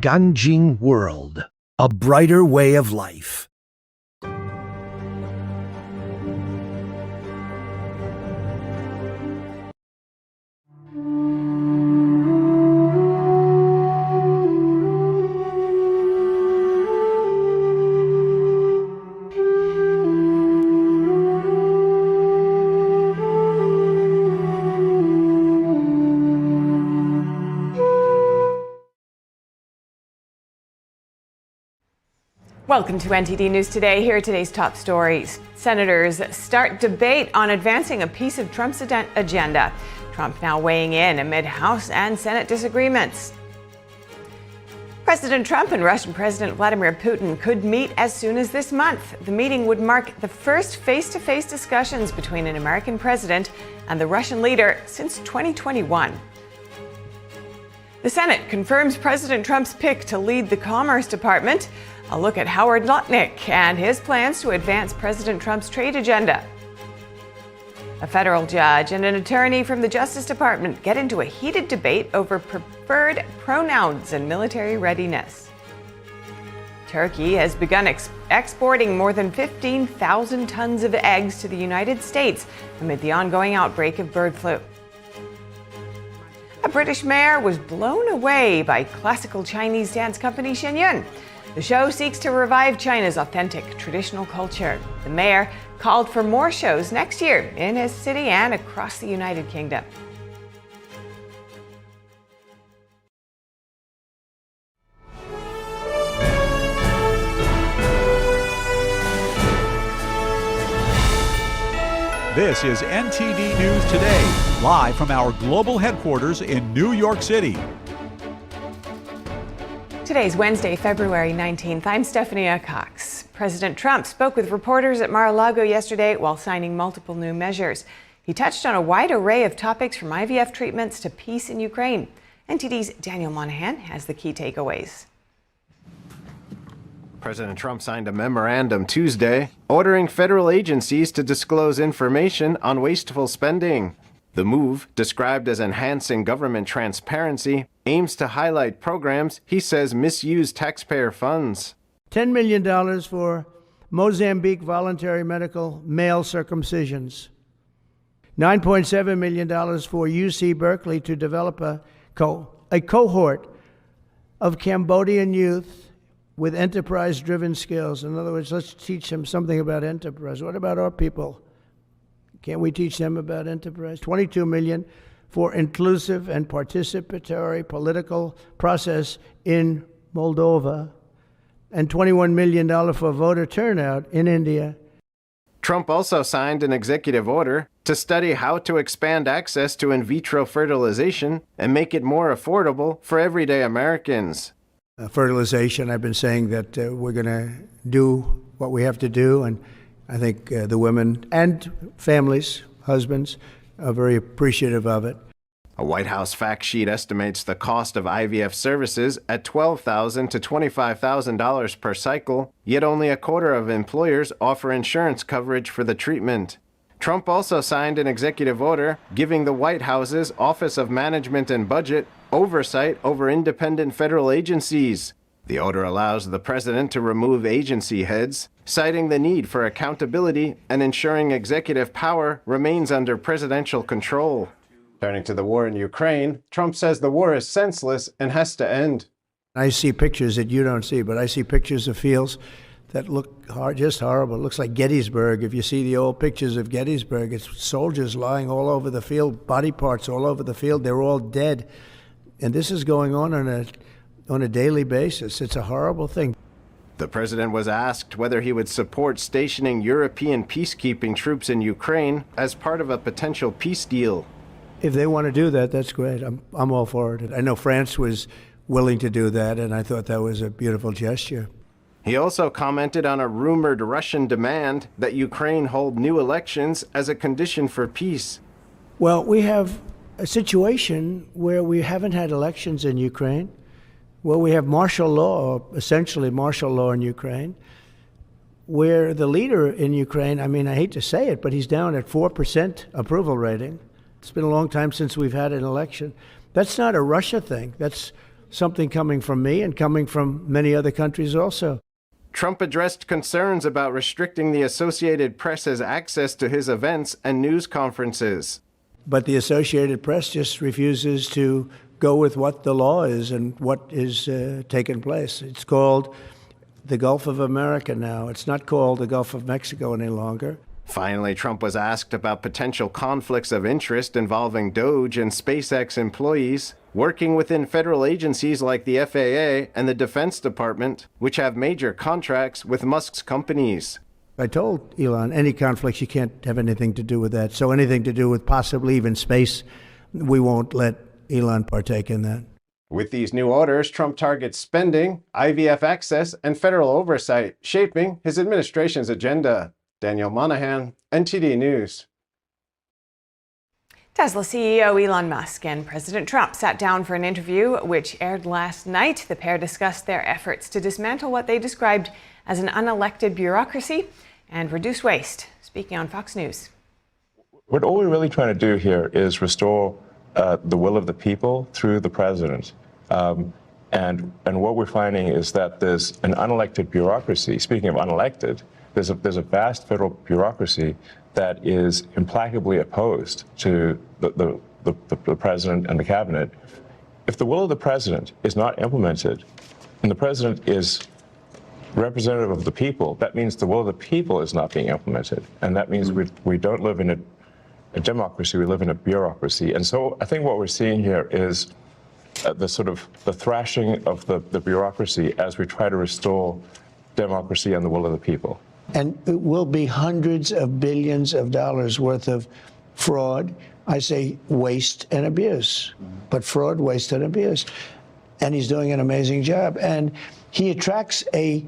Ganjing World, a brighter way of life. Welcome to NTD News Today. Here are today's top stories. Senators start debate on advancing a piece of Trump's agenda. Trump now weighing in amid House and Senate disagreements. President Trump and Russian President Vladimir Putin could meet as soon as this month. The meeting would mark the first face-to-face discussions between an American president and the Russian leader since 2021. The Senate confirms President Trump's pick to lead the Commerce Department. A look at Howard Lutnick and his plans to advance President Trump's trade agenda. A federal judge and an attorney from the Justice Department get into a heated debate over preferred pronouns and military readiness. Turkey has begun exporting more than 15,000 tons of eggs to the United States amid the ongoing outbreak of bird flu. A British mayor was blown away by classical Chinese dance company Shenyun. The show seeks to revive China's authentic traditional culture. The mayor called for more shows next year in his city and across the United Kingdom. This is NTD News Today, live from our global headquarters in New York City. Today's Wednesday, February 19th. I'm Stephanie Cox. President Trump spoke with reporters at Mar-a-Lago yesterday while signing multiple new measures. He touched on a wide array of topics from IVF treatments to peace in Ukraine. NTD's Daniel Monahan has the key takeaways. President Trump signed a memorandum Tuesday ordering federal agencies to disclose information on wasteful spending. The move, described as enhancing government transparency, aims to highlight programs he says misuse taxpayer funds. $10 million for Mozambique voluntary medical male circumcisions. $9.7 million for UC Berkeley to develop a cohort of Cambodian youth with enterprise-driven skills. In other words, let's teach them something about enterprise. What about our people? Can't we teach them about enterprise? $22 million for inclusive and participatory political process in Moldova, and $21 million for voter turnout in India. Trump also signed an executive order to study how to expand access to in vitro fertilization and make it more affordable for everyday Americans. Fertilization, I've been saying that we're going to do what we have to do, and I think the women and families, husbands, are very appreciative of it. A White House fact sheet estimates the cost of IVF services at $12,000 to $25,000 per cycle, yet only a quarter of employers offer insurance coverage for the treatment. Trump also signed an executive order giving the White House's Office of Management and Budget oversight over independent federal agencies. The order allows the president to remove agency heads, citing the need for accountability and ensuring executive power remains under presidential control. Turning to the war in Ukraine, Trump says the war is senseless and has to end. I see pictures that you don't see, but I see pictures of fields that look just horrible. It looks like Gettysburg. If you see the old pictures of Gettysburg, it's soldiers lying all over the field, body parts all over the field. They're all dead. And this is going on a daily basis. It's a horrible thing. The president was asked whether he would support stationing European peacekeeping troops in Ukraine as part of a potential peace deal. If they want to do that, that's great. I'm all for it. I know France was willing to do that, and I thought that was a beautiful gesture. He also commented on a rumored Russian demand that Ukraine hold new elections as a condition for peace. Well, we have a situation where we haven't had elections in Ukraine, where we have martial law, or essentially martial law in Ukraine, where the leader in Ukraine, I mean, I hate to say it, but he's down at 4% approval rating. It's been a long time since we've had an election. That's not a Russia thing. That's something coming from me and coming from many other countries also. Trump addressed concerns about restricting the Associated Press's access to his events and news conferences. But the Associated Press just refuses to go with what the law is and what is taking place. It's called the Gulf of America now. It's not called the Gulf of Mexico any longer. Finally, Trump was asked about potential conflicts of interest involving DOGE and SpaceX employees working within federal agencies like the FAA and the Defense Department, which have major contracts with Musk's companies. I told Elon, any conflicts, you can't have anything to do with that. So anything to do with possibly even space, we won't let Elon partake in that. With these new orders, Trump targets spending, IVF access, and federal oversight, shaping his administration's agenda. Daniel Monahan, NTD News. Tesla CEO Elon Musk and President Trump sat down for an interview which aired last night. The pair discussed their efforts to dismantle what they described as an unelected bureaucracy and reduce waste. Speaking on Fox News. What all we're really trying to do here is restore the will of the people through the president. And what we're finding is that there's an unelected bureaucracy. Speaking of unelected, there's a vast federal bureaucracy that is implacably opposed to the president and the cabinet. If the will of the president is not implemented, and the president is representative of the people, that means the will of the people is not being implemented. And that means we don't live in a democracy, we live in a bureaucracy. And so I think what we're seeing here is the thrashing of the bureaucracy as we try to restore democracy and the will of the people. And it will be hundreds of billions of dollars worth of fraud. I say waste and abuse, but fraud, waste, and abuse. And he's doing an amazing job. And he attracts a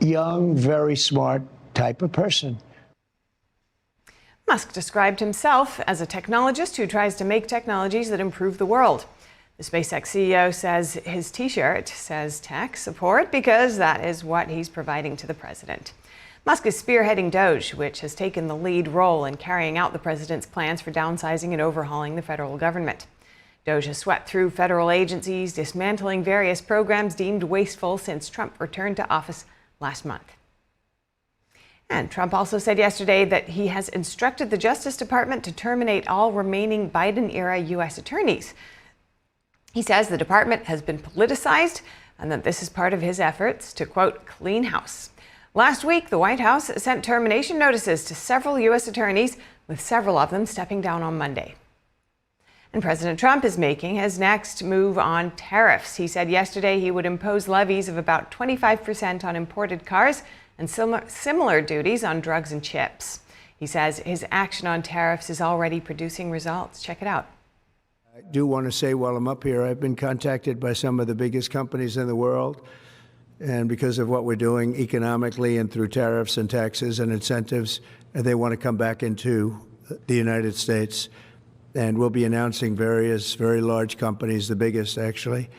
young, very smart type of person. Musk described himself as a technologist who tries to make technologies that improve the world. The SpaceX CEO says his T-shirt says tech support because that is what he's providing to the president. Musk is spearheading DOGE, which has taken the lead role in carrying out the president's plans for downsizing and overhauling the federal government. DOGE has swept through federal agencies, dismantling various programs deemed wasteful since Trump returned to office last month. And Trump also said yesterday that he has instructed the Justice Department to terminate all remaining Biden-era U.S. attorneys. He says the department has been politicized and that this is part of his efforts to, quote, clean house. Last week, the White House sent termination notices to several U.S. attorneys, with several of them stepping down on Monday. And President Trump is making his next move on tariffs. He said yesterday he would impose levies of about 25% on imported cars and similar duties on drugs and chips. He says his action on tariffs is already producing results. Check it out. I do want to say while I'm up here, I've been contacted by some of the biggest companies in the world. And because of what we're doing economically and through tariffs and taxes and incentives, they want to come back into the United States. And we'll be announcing various very large companies, the biggest actually,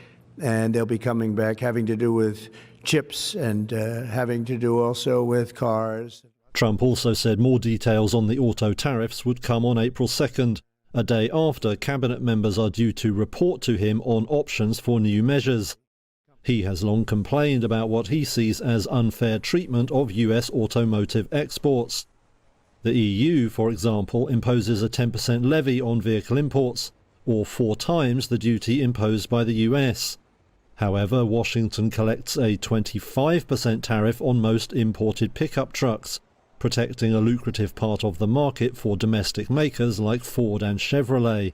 and they'll be coming back, having to do with chips and having to do also with cars. Trump also said more details on the auto tariffs would come on April 2nd, a day after cabinet members are due to report to him on options for new measures. He has long complained about what he sees as unfair treatment of US automotive exports. The EU, for example, imposes a 10% levy on vehicle imports, or 4 times the duty imposed by the US. However, Washington collects a 25% tariff on most imported pickup trucks, protecting a lucrative part of the market for domestic makers like Ford and Chevrolet.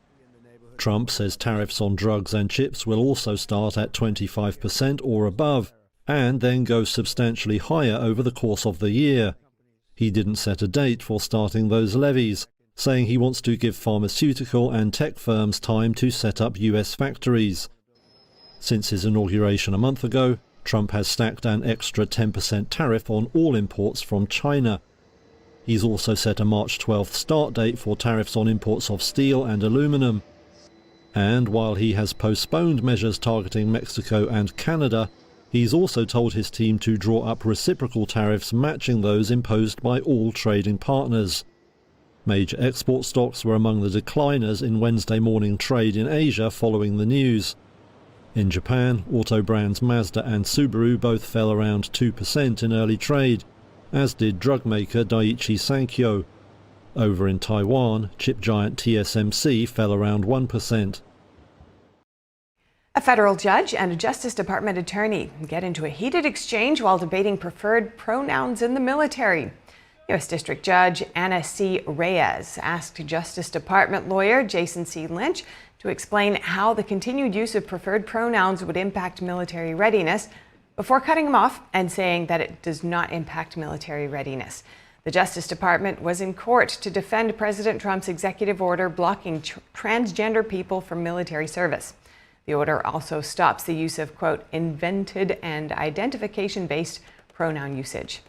Trump says tariffs on drugs and chips will also start at 25% or above, and then go substantially higher over the course of the year. He didn't set a date for starting those levies, saying he wants to give pharmaceutical and tech firms time to set up US factories. Since his inauguration a month ago, Trump has stacked an extra 10% tariff on all imports from China. He's also set a March 12th start date for tariffs on imports of steel and aluminum. And while he has postponed measures targeting Mexico and Canada, he's also told his team to draw up reciprocal tariffs matching those imposed by all trading partners. Major export stocks were among the decliners in Wednesday morning trade in Asia following the news. In Japan, auto brands Mazda and Subaru both fell around 2% in early trade, as did drug maker Daiichi Sankyo. Over in Taiwan, chip giant TSMC fell around 1%. A federal judge and a Justice Department attorney get into a heated exchange while debating preferred pronouns in the military. U.S. District Judge Anna C. Reyes asked Justice Department lawyer Jason C. Lynch to explain how the continued use of preferred pronouns would impact military readiness, before cutting him off and saying that it does not impact military readiness. The Justice Department was in court to defend President Trump's executive order blocking transgender people from military service. The order also stops the use of, quote, invented and identification-based pronoun usage.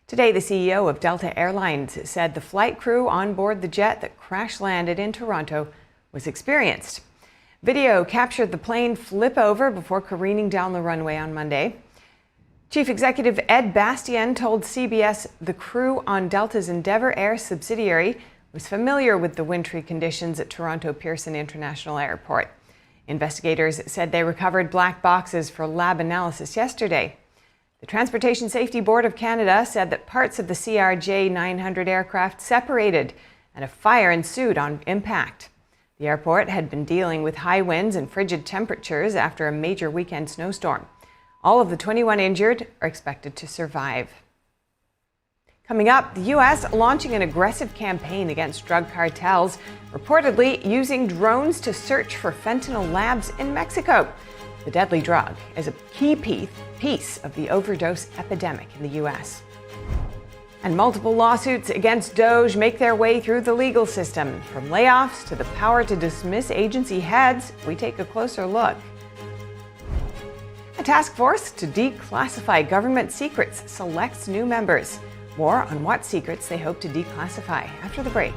Today, the CEO of Delta Airlines said the flight crew on board the jet that crash-landed in Toronto was experienced. Video captured the plane flip over before careening down the runway on Monday. Chief Executive Ed Bastian told CBS the crew on Delta's Endeavour Air subsidiary was familiar with the wintry conditions at Toronto Pearson International Airport. Investigators said they recovered black boxes for lab analysis yesterday. The Transportation Safety Board of Canada said that parts of the CRJ 900 aircraft separated and a fire ensued on impact. The airport had been dealing with high winds and frigid temperatures after a major weekend snowstorm. All of the 21 injured are expected to survive. Coming up, the U.S. launching an aggressive campaign against drug cartels, reportedly using drones to search for fentanyl labs in Mexico. The deadly drug is a key piece of the overdose epidemic in the U.S. And multiple lawsuits against DOGE make their way through the legal system. From layoffs to the power to dismiss agency heads, we take a closer look. A task force to declassify government secrets selects new members. More on what secrets they hope to declassify after the break.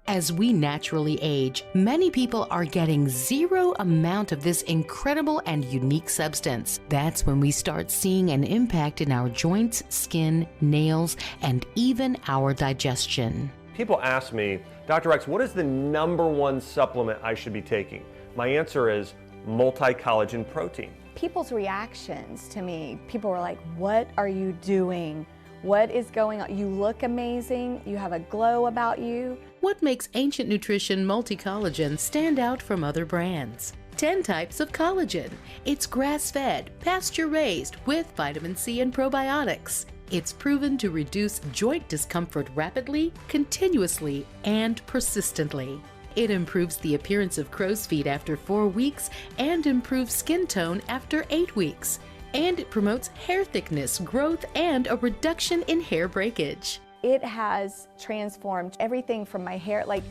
As we naturally age, many people are getting zero amount of this incredible and unique substance. That's when we start seeing an impact in our joints, skin, nails, and even our digestion. People ask me, Dr. X, what is the #1 supplement I should be taking? My answer is multi-collagen protein. People's reactions to me, people were like, what are you doing? What is going on? You look amazing. You have a glow about you. What makes Ancient Nutrition Multi-Collagen stand out from other brands? 10 types of collagen. It's grass-fed, pasture-raised with vitamin C and probiotics. It's proven to reduce joint discomfort rapidly, continuously, and persistently. It improves the appearance of crow's feet after 4 weeks and improves skin tone after 8 weeks. And it promotes hair thickness, growth, and a reduction in hair breakage. It has transformed everything from my hair. Like,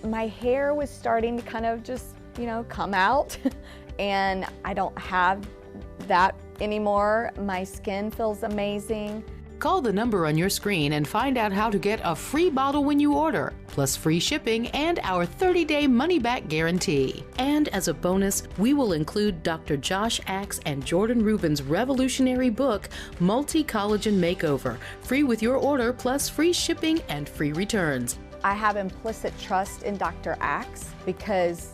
my hair was starting to kind of just, come out, and I don't have that anymore. My skin feels amazing. Call the number on your screen and find out how to get a free bottle when you order, plus free shipping and our 30-day money-back guarantee. And as a bonus, we will include Dr. Josh Axe and Jordan Rubin's revolutionary book, Multi-Collagen Makeover, free with your order, plus free shipping and free returns. I have implicit trust in Dr. Axe because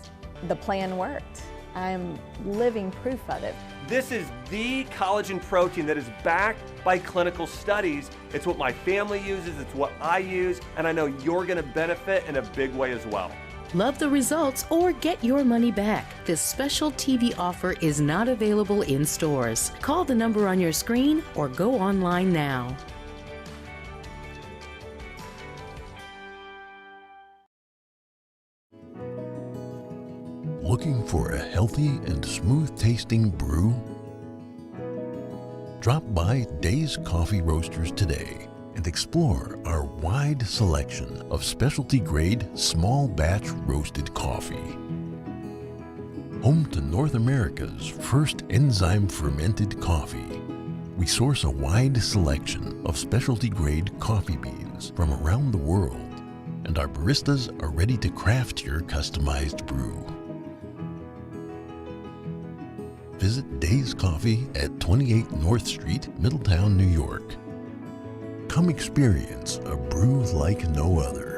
the plan worked. I'm living proof of it. This is the collagen protein that is backed by clinical studies. It's what my family uses, it's what I use, and I know you're gonna benefit in a big way as well. Love the results or get your money back. This special TV offer is not available in stores. Call the number on your screen or go online now. Looking for a healthy and smooth-tasting brew? Drop by Days Coffee Roasters today and explore our wide selection of specialty-grade, small-batch roasted coffee. Home to North America's first enzyme-fermented coffee, we source a wide selection of specialty-grade coffee beans from around the world, and our baristas are ready to craft your customized brew. Visit Days Coffee at 28 North Street, Middletown, New York. Come experience a brew like no other.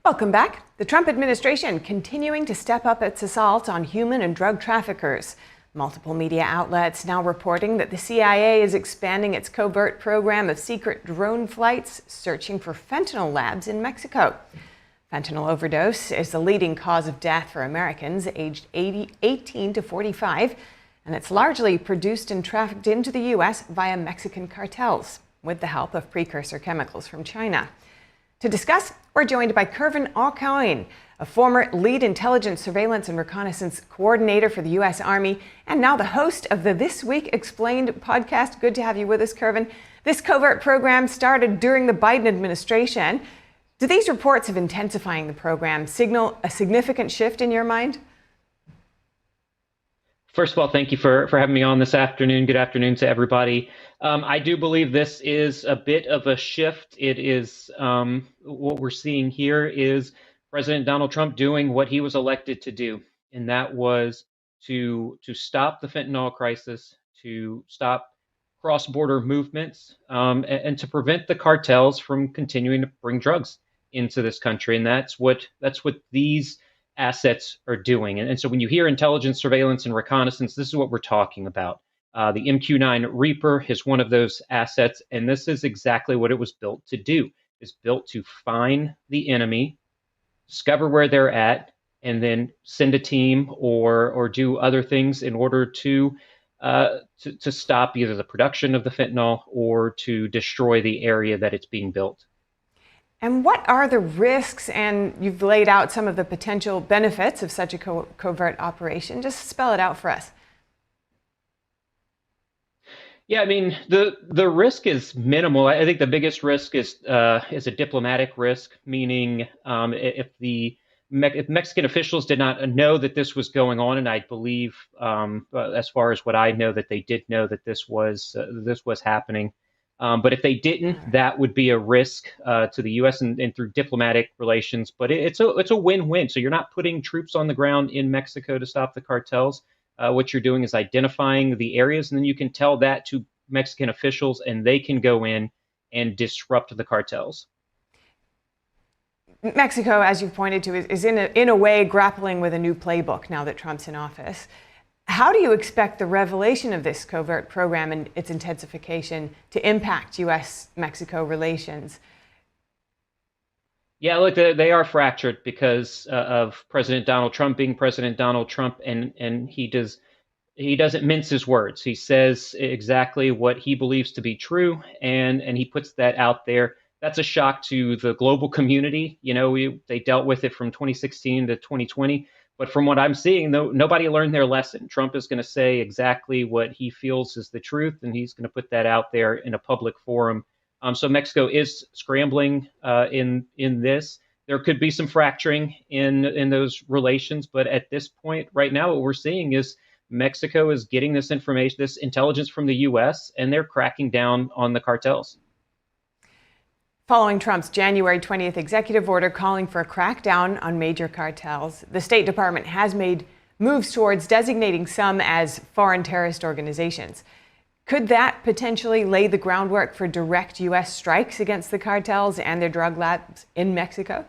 Welcome back. The Trump administration continuing to step up its assault on human and drug traffickers. Multiple media outlets now reporting that the CIA is expanding its covert program of secret drone flights searching for fentanyl labs in Mexico. Fentanyl overdose is the leading cause of death for Americans aged 18 to 45, and it's largely produced and trafficked into the U.S. via Mexican cartels with the help of precursor chemicals from China. To discuss, we're joined by Kervin Aucoin, a former lead intelligence, surveillance, and reconnaissance coordinator for the U.S. Army, and now the host of the This Week Explained podcast. Good to have you with us, Kervin. This covert program started during the Biden administration. Do these reports of intensifying the program signal a significant shift in your mind? First of all, thank you for having me on this afternoon. Good afternoon to everybody. I do believe this is a bit of a shift. It is what we're seeing here is President Donald Trump doing what he was elected to do, and that was to stop the fentanyl crisis, to stop cross-border movements, and to prevent the cartels from continuing to bring drugs into this country. And that's what these assets are doing. And so when you hear intelligence, surveillance, and reconnaissance, this is what we're talking about. The MQ-9 Reaper is one of those assets, and this is exactly what it was built to do. It's built to find the enemy, discover where they're at, and then send a team or do other things in order to stop either the production of the fentanyl or to destroy the area that it's being built. And what are the risks, and you've laid out some of the potential benefits of such a covert operation. Just spell it out for us. Yeah, I mean, the risk is minimal. I think the biggest risk is a diplomatic risk, meaning if Mexican officials did not know that this was going on, and I believe, as far as what I know, that they did know that this was happening. But if they didn't, that would be a risk to the U.S. and through diplomatic relations. But it's a win-win. So you're not putting troops on the ground in Mexico to stop the cartels. What you're doing is identifying the areas, and then you can tell that to Mexican officials, and they can go in and disrupt the cartels. Mexico, as you've pointed to, is in a way grappling with a new playbook now that Trump's in office. How do you expect the revelation of this covert program and its intensification to impact U.S.-Mexico relations? Yeah, look, they are fractured because of President Donald Trump being President Donald Trump, and he doesn't mince his words. He says exactly what he believes to be true, and he puts that out there. That's a shock to the global community. You know, they dealt with it from 2016 to 2020. But from what I'm seeing, though, nobody learned their lesson. Trump is going to say exactly what he feels is the truth, and he's going to put that out there in a public forum. So Mexico is scrambling in this. There could be some fracturing in those relations, but at this point, right now, what we're seeing is Mexico is getting this information, this intelligence from the U.S., and they're cracking down on the cartels. Following Trump's January 20th executive order calling for a crackdown on major cartels, the State Department has made moves towards designating some as foreign terrorist organizations. Could that potentially lay the groundwork for direct U.S. strikes against the cartels and their drug labs in Mexico?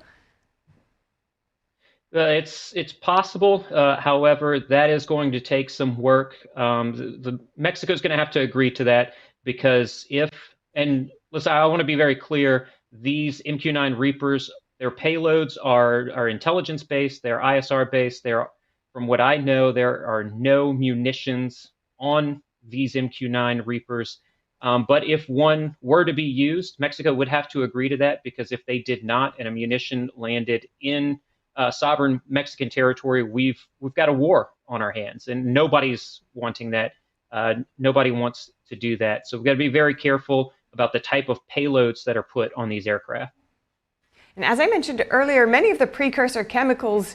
It's possible. However, that is going to take some work. Mexico is going to have to agree to that because listen, I want to be very clear. These MQ-9 Reapers, their payloads are intelligence-based. They're ISR-based. From what I know, there are no munitions on these MQ-9 Reapers. But if one were to be used, Mexico would have to agree to that, because if they did not and a munition landed in sovereign Mexican territory, we've got a war on our hands, and nobody's wanting that. Nobody wants to do that. So we've got to be very careful about the type of payloads that are put on these aircraft. And as I mentioned earlier, many of the precursor chemicals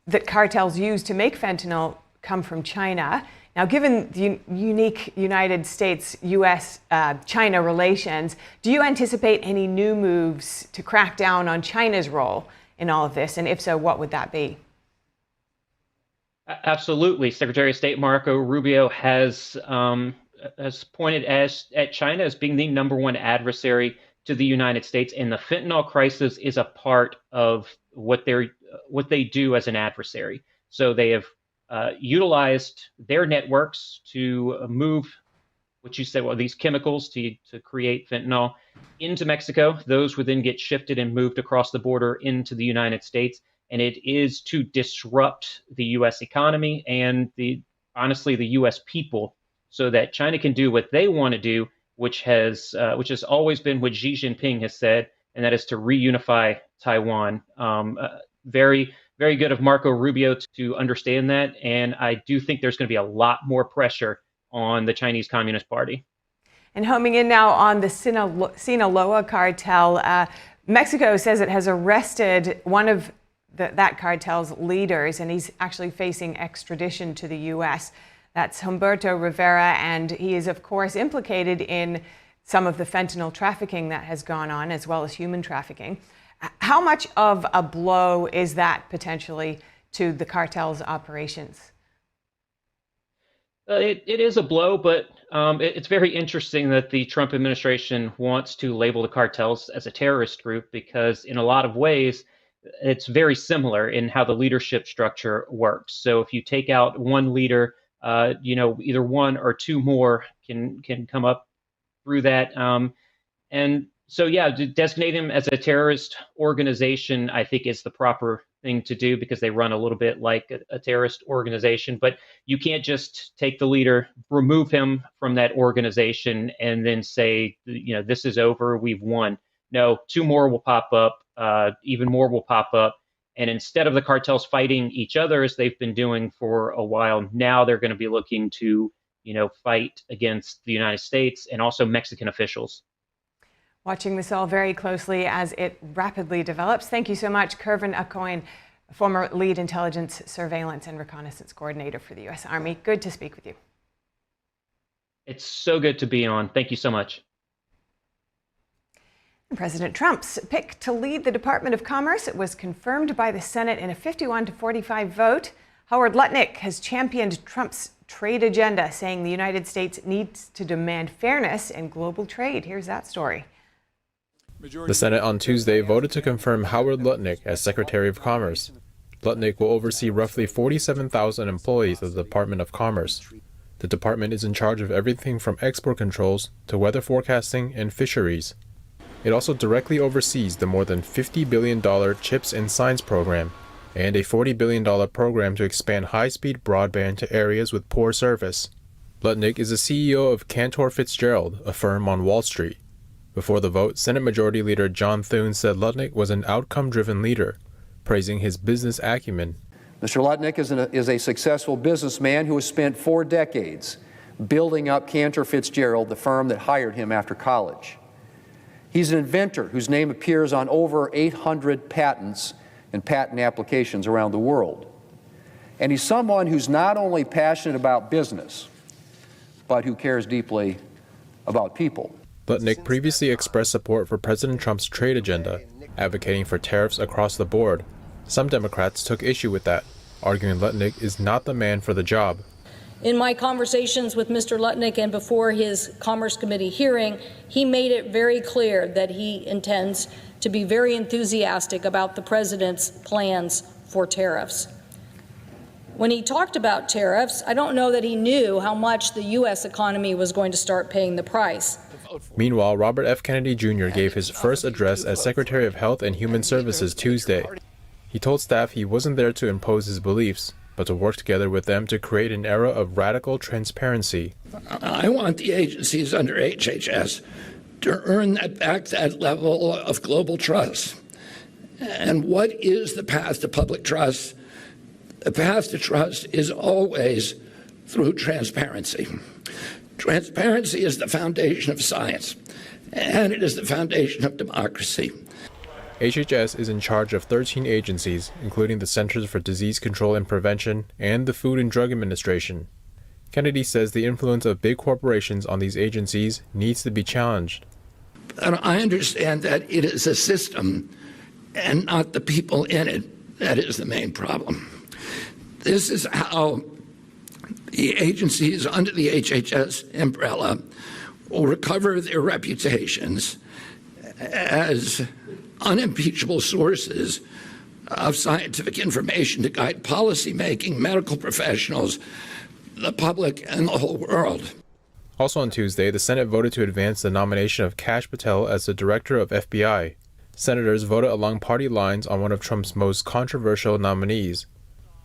that cartels use to make fentanyl come from China. Now, given the unique United States-U.S.-China relations, do you anticipate any new moves to crack down on China's role in all of this? And if so, what would that be? Absolutely. Secretary of State Marco Rubio has pointed at China as being the #1 adversary to the United States, and the fentanyl crisis is a part of what they do as an adversary. So they have utilized their networks to move what you said, these chemicals to create fentanyl into Mexico. Those would then get shifted and moved across the border into the United States. And it is to disrupt the U.S. economy and honestly, the U.S. people, so that China can do what they want to do, which has always been what Xi Jinping has said, and that is to reunify Taiwan. Very, very good of Marco Rubio to understand that, and I do think there's going to be a lot more pressure on the Chinese Communist Party. And homing in now on the Sinaloa cartel, Mexico says it has arrested one of that cartel's leaders, and he's actually facing extradition to the U.S. That's Humberto Rivera, and he is, of course, implicated in some of the fentanyl trafficking that has gone on, as well as human trafficking. How much of a blow is that potentially to the cartel's operations? It is a blow, but it's very interesting that the Trump administration wants to label the cartels as a terrorist group, because in a lot of ways, it's very similar in how the leadership structure works. So if you take out one leader, either one or two more can come up through that. And so, yeah, to designate him as a terrorist organization, I think is the proper thing to do, because they run a little bit like a terrorist organization. But you can't just take the leader, remove him from that organization, and then say, this is over, we've won. No, two more will pop up, even more will pop up. And instead of the cartels fighting each other, as they've been doing for a while, now they're going to be looking to, fight against the United States and also Mexican officials. Watching this all very closely as it rapidly develops. Thank you so much, Kervin Aucoin, former lead intelligence, surveillance, and reconnaissance coordinator for the U.S. Army. Good to speak with you. It's so good to be on. Thank you so much. President Trump's pick to lead the Department of Commerce was confirmed by the Senate in a 51-45 vote. Howard Lutnick has championed Trump's trade agenda, saying the United States needs to demand fairness in global trade. Here's that story. The Senate on Tuesday voted to confirm Howard Lutnick as Secretary of Commerce. Lutnick will oversee roughly 47,000 employees of the Department of Commerce. The department is in charge of everything from export controls to weather forecasting and fisheries. It also directly oversees the more than $50 billion Chips and Signs program and a $40 billion program to expand high-speed broadband to areas with poor service. Lutnick is the CEO of Cantor Fitzgerald, a firm on Wall Street. Before the vote, Senate Majority Leader John Thune said Lutnick was an outcome-driven leader, praising his business acumen. Mr. Lutnick is a successful businessman who has spent 4 decades building up Cantor Fitzgerald, the firm that hired him after college. He's an inventor whose name appears on over 800 patents and patent applications around the world. And he's someone who's not only passionate about business, but who cares deeply about people. Lutnick previously expressed support for President Trump's trade agenda, advocating for tariffs across the board. Some Democrats took issue with that, arguing Lutnick is not the man for the job. In my conversations with Mr. Lutnick and before his Commerce Committee hearing, he made it very clear that he intends to be very enthusiastic about the president's plans for tariffs. When he talked about tariffs, I don't know that he knew how much the U.S. economy was going to start paying the price. Meanwhile, Robert F. Kennedy Jr. gave his first address as Secretary of Health and Human Services Tuesday. He told staff he wasn't there to impose his beliefs, but to work together with them to create an era of radical transparency. I want the agencies under HHS to earn that level of global trust. And what is the path to public trust? The path to trust is always through transparency. Transparency is the foundation of science, and it is the foundation of democracy. HHS is in charge of 13 agencies, including the Centers for Disease Control and Prevention and the Food and Drug Administration. Kennedy says the influence of big corporations on these agencies needs to be challenged. And I understand that it is a system and not the people in it that is the main problem. This is how the agencies under the HHS umbrella will recover their reputations as unimpeachable sources of scientific information to guide policymaking, medical professionals, the public, and the whole world. Also on Tuesday, the Senate voted to advance the nomination of Kash Patel as the director of FBI. Senators voted along party lines on one of Trump's most controversial nominees.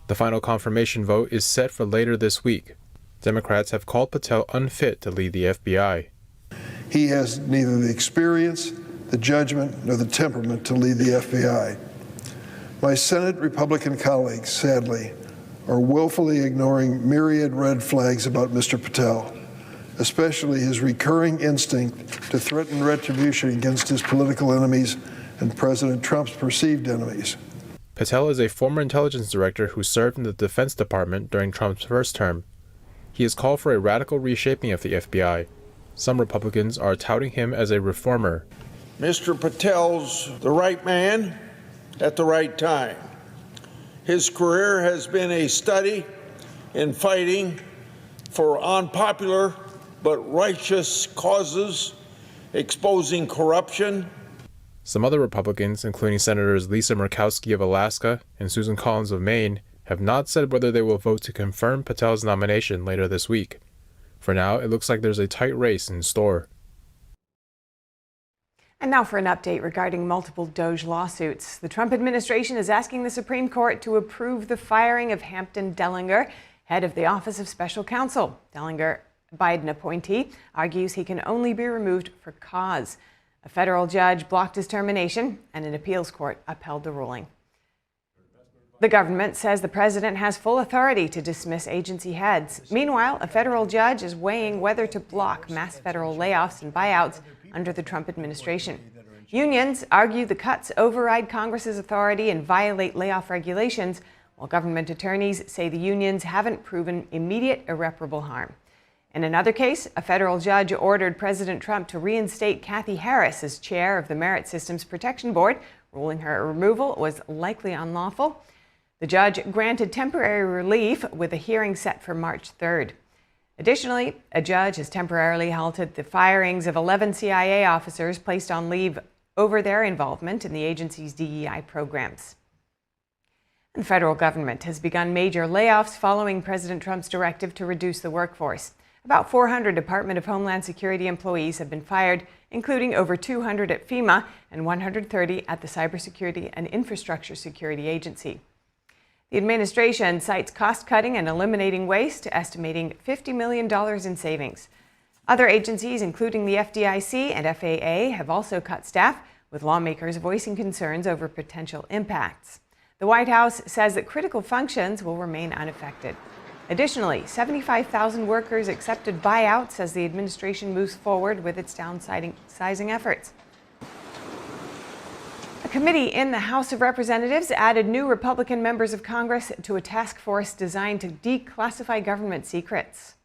The final confirmation vote is set for later this week. Democrats have called Patel unfit to lead the FBI. He has neither the experience, the judgment, nor the temperament to lead the FBI. My Senate Republican colleagues, sadly, are willfully ignoring myriad red flags about Mr. Patel, especially his recurring instinct to threaten retribution against his political enemies and President Trump's perceived enemies. Patel is a former intelligence director who served in the Defense Department during Trump's first term. He has called for a radical reshaping of the FBI. Some Republicans are touting him as a reformer. Mr. Patel's the right man at the right time. His career has been a study in fighting for unpopular but righteous causes, exposing corruption. Some other Republicans, including Senators Lisa Murkowski of Alaska and Susan Collins of Maine, have not said whether they will vote to confirm Patel's nomination later this week. For now, it looks like there's a tight race in store. And now for an update regarding multiple DOGE lawsuits. The Trump administration is asking the Supreme Court to approve the firing of Hampton Dellinger, head of the Office of Special Counsel. Dellinger, Biden appointee, argues he can only be removed for cause. A federal judge blocked his termination, and an appeals court upheld the ruling. The government says the president has full authority to dismiss agency heads. Meanwhile, a federal judge is weighing whether to block mass federal layoffs and buyouts under the Trump administration. Unions argue the cuts override Congress's authority and violate layoff regulations, while government attorneys say the unions haven't proven immediate irreparable harm. In another case, a federal judge ordered President Trump to reinstate Kathy Harris as chair of the Merit Systems Protection Board, ruling her removal was likely unlawful. The judge granted temporary relief with a hearing set for March 3rd. Additionally, a judge has temporarily halted the firings of 11 CIA officers placed on leave over their involvement in the agency's DEI programs. The federal government has begun major layoffs following President Trump's directive to reduce the workforce. About 400 Department of Homeland Security employees have been fired, including over 200 at FEMA and 130 at the Cybersecurity and Infrastructure Security Agency. The administration cites cost-cutting and eliminating waste, estimating $50 million in savings. Other agencies, including the FDIC and FAA, have also cut staff, with lawmakers voicing concerns over potential impacts. The White House says that critical functions will remain unaffected. Additionally, 75,000 workers accepted buyouts as the administration moves forward with its downsizing efforts. A committee in the House of Representatives added new Republican members of Congress to a task force designed to declassify government secrets.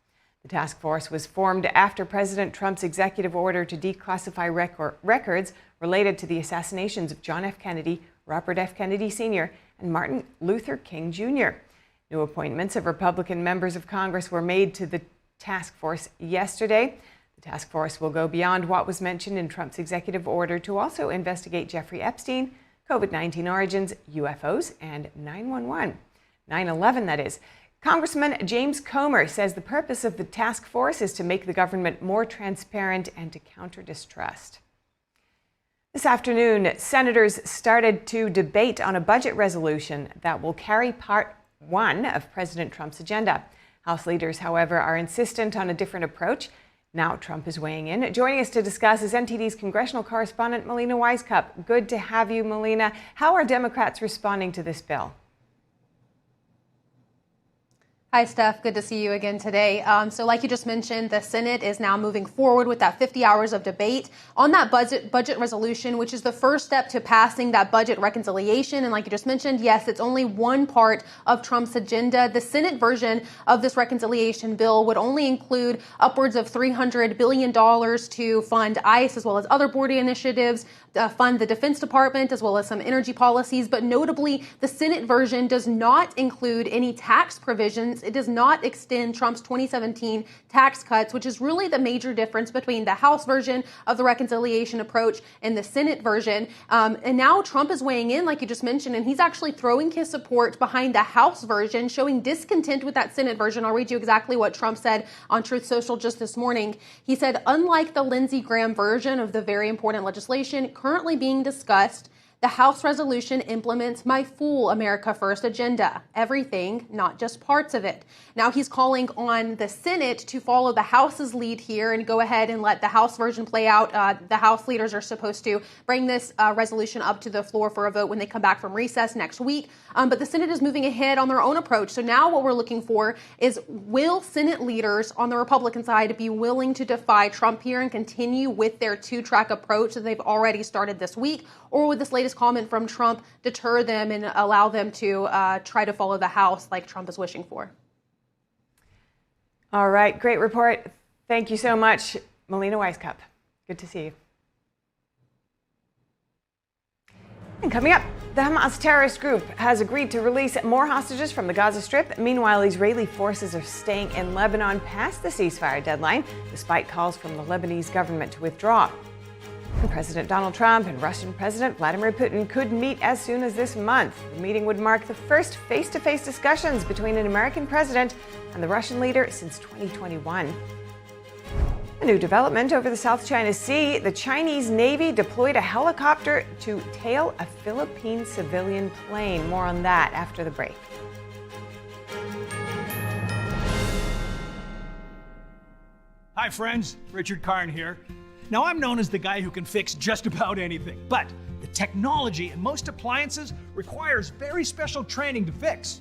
The task force was formed after President Trump's executive order to declassify records related to the assassinations of John F. Kennedy, Robert F. Kennedy Sr., and Martin Luther King Jr. New appointments of Republican members of Congress were made to the task force yesterday. The task force will go beyond what was mentioned in Trump's executive order to also investigate Jeffrey Epstein, COVID-19 origins, UFOs, and 9/11, that is. Congressman James Comer says the purpose of the task force is to make the government more transparent and to counter distrust. This afternoon, senators started to debate on a budget resolution that will carry Part 1 of President Trump's agenda. House leaders, however, are insistent on a different approach. Now Trump is weighing in. Joining us to discuss is NTD's congressional correspondent, Melina Wisecup. Good to have you, Melina. How are Democrats responding to this bill? Hi, Steph. Good to see you again today. So like you just mentioned, the Senate is now moving forward with that 50 hours of debate on that budget resolution, which is the first step to passing that budget reconciliation. And like you just mentioned, yes, it's only one part of Trump's agenda. The Senate version of this reconciliation bill would only include upwards of $300 billion to fund ICE as well as other border initiatives, fund the Defense Department as well as some energy policies. But notably, the Senate version does not include any tax provisions. It does not extend Trump's 2017 tax cuts, which is really the major difference between the House version of the reconciliation approach and the Senate version. And now Trump is weighing in, like you just mentioned, and he's actually throwing his support behind the House version, showing discontent with that Senate version. I'll read you exactly what Trump said on Truth Social just this morning. He said, unlike the Lindsey Graham version of the very important legislation currently being discussed, the House resolution implements my full America First agenda, everything, not just parts of it. Now he's calling on the Senate to follow the House's lead here and go ahead and let the House version play out. The House leaders are supposed to bring this resolution up to the floor for a vote when they come back from recess next week. But the Senate is moving ahead on their own approach. So now what we're looking for is, will Senate leaders on the Republican side be willing to defy Trump here and continue with their two-track approach that they've already started this week? Or would this latest comment from Trump deter them and allow them to try to follow the House like Trump is wishing for? All right, great report. Thank you so much, Melina Wisecup. Good to see you. And coming up, the Hamas terrorist group has agreed to release more hostages from the Gaza Strip. Meanwhile, Israeli forces are staying in Lebanon past the ceasefire deadline, despite calls from the Lebanese government to withdraw. And President Donald Trump and Russian President Vladimir Putin could meet as soon as this month. The meeting would mark the first face-to-face discussions between an American president and the Russian leader since 2021. A new development over the South China Sea. The Chinese Navy deployed a helicopter to tail a Philippine civilian plane. More on that after the break. Hi friends, Richard Karn here. Now I'm known as the guy who can fix just about anything, but the technology in most appliances requires very special training to fix.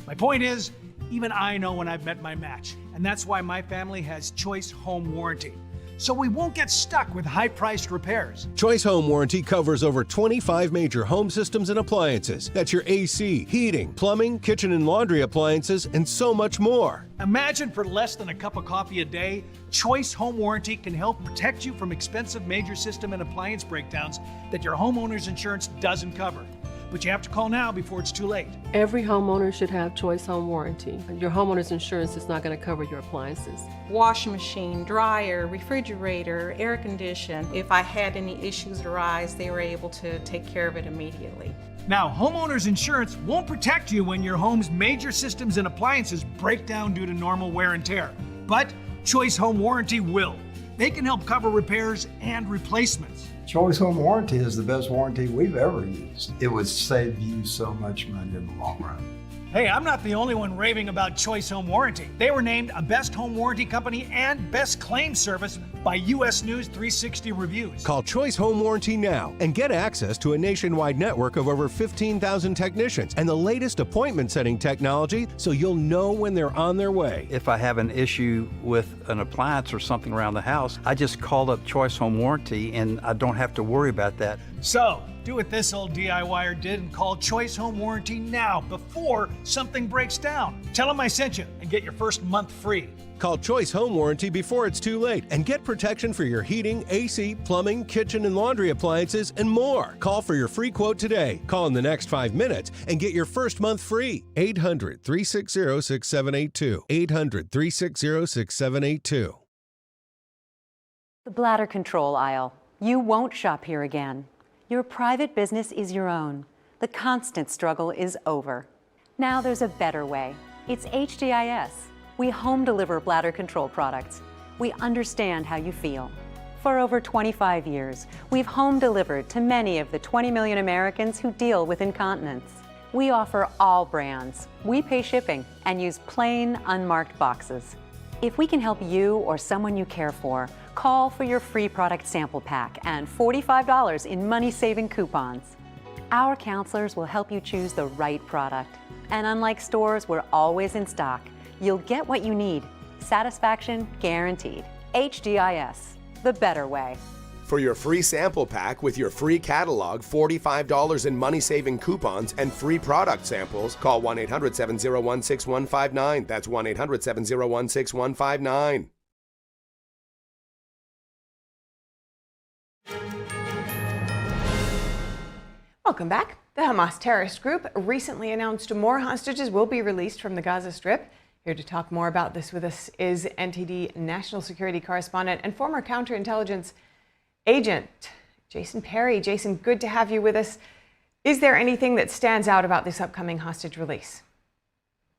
My point is, even I know when I've met my match, and that's why my family has Choice Home Warranty. So we won't get stuck with high-priced repairs. Choice Home Warranty covers over 25 major home systems and appliances. That's your AC, heating, plumbing, kitchen and laundry appliances, and so much more. Imagine for less than a cup of coffee a day, Choice Home Warranty can help protect you from expensive major system and appliance breakdowns that your homeowner's insurance doesn't cover. But you have to call now before it's too late. Every homeowner should have Choice Home Warranty. Your homeowner's insurance is not going to cover your appliances. Washing machine, dryer, refrigerator, air condition. If I had any issues arise, they were able to take care of it immediately. Now, homeowner's insurance won't protect you when your home's major systems and appliances break down due to normal wear and tear. But Choice Home Warranty will. They can help cover repairs and replacements. Choice Home Warranty is the best warranty we've ever used. It would save you so much money in the long run. Hey, I'm not the only one raving about Choice Home Warranty. They were named a Best Home Warranty Company and Best Claim Service by U.S. News 360 Reviews. Call Choice Home Warranty now and get access to a nationwide network of over 15,000 technicians and the latest appointment setting technology so you'll know when they're on their way. If I have an issue with an appliance or something around the house, I just call up Choice Home Warranty and I don't have to worry about that. So, Do what this old DIYer did and call Choice Home Warranty now before something breaks down. Tell them I sent you and get your first month free. Call Choice Home Warranty before it's too late and get protection for your heating, AC, plumbing, kitchen, and laundry appliances, and more. Call for your free quote today. Call in the next 5 minutes and get your first month free. 800-360-6782. 800-360-6782. The bladder control aisle. You won't shop here again. Your private business is your own. The constant struggle is over. Now there's a better way. It's HDIS. We home deliver bladder control products. We understand how you feel. For over 25 years, we've home delivered to many of the 20 million Americans who deal with incontinence. We offer all brands. We pay shipping and use plain, unmarked boxes. If we can help you or someone you care for, call for your free product sample pack and $45 in money-saving coupons. Our counselors will help you choose the right product. And unlike stores, we're always in stock. You'll get what you need. Satisfaction guaranteed. HDIS, the better way. For your free sample pack with your free catalog, $45 in money-saving coupons, and free product samples, call 1-800-701-6159. That's 1-800-701-6159. Welcome back. The Hamas terrorist group recently announced more hostages will be released from the Gaza Strip. Here to talk more about this with us is NTD national security correspondent and former counterintelligence agent, Jason Perry. Jason, good to have you with us. Is there anything that stands out about this upcoming hostage release?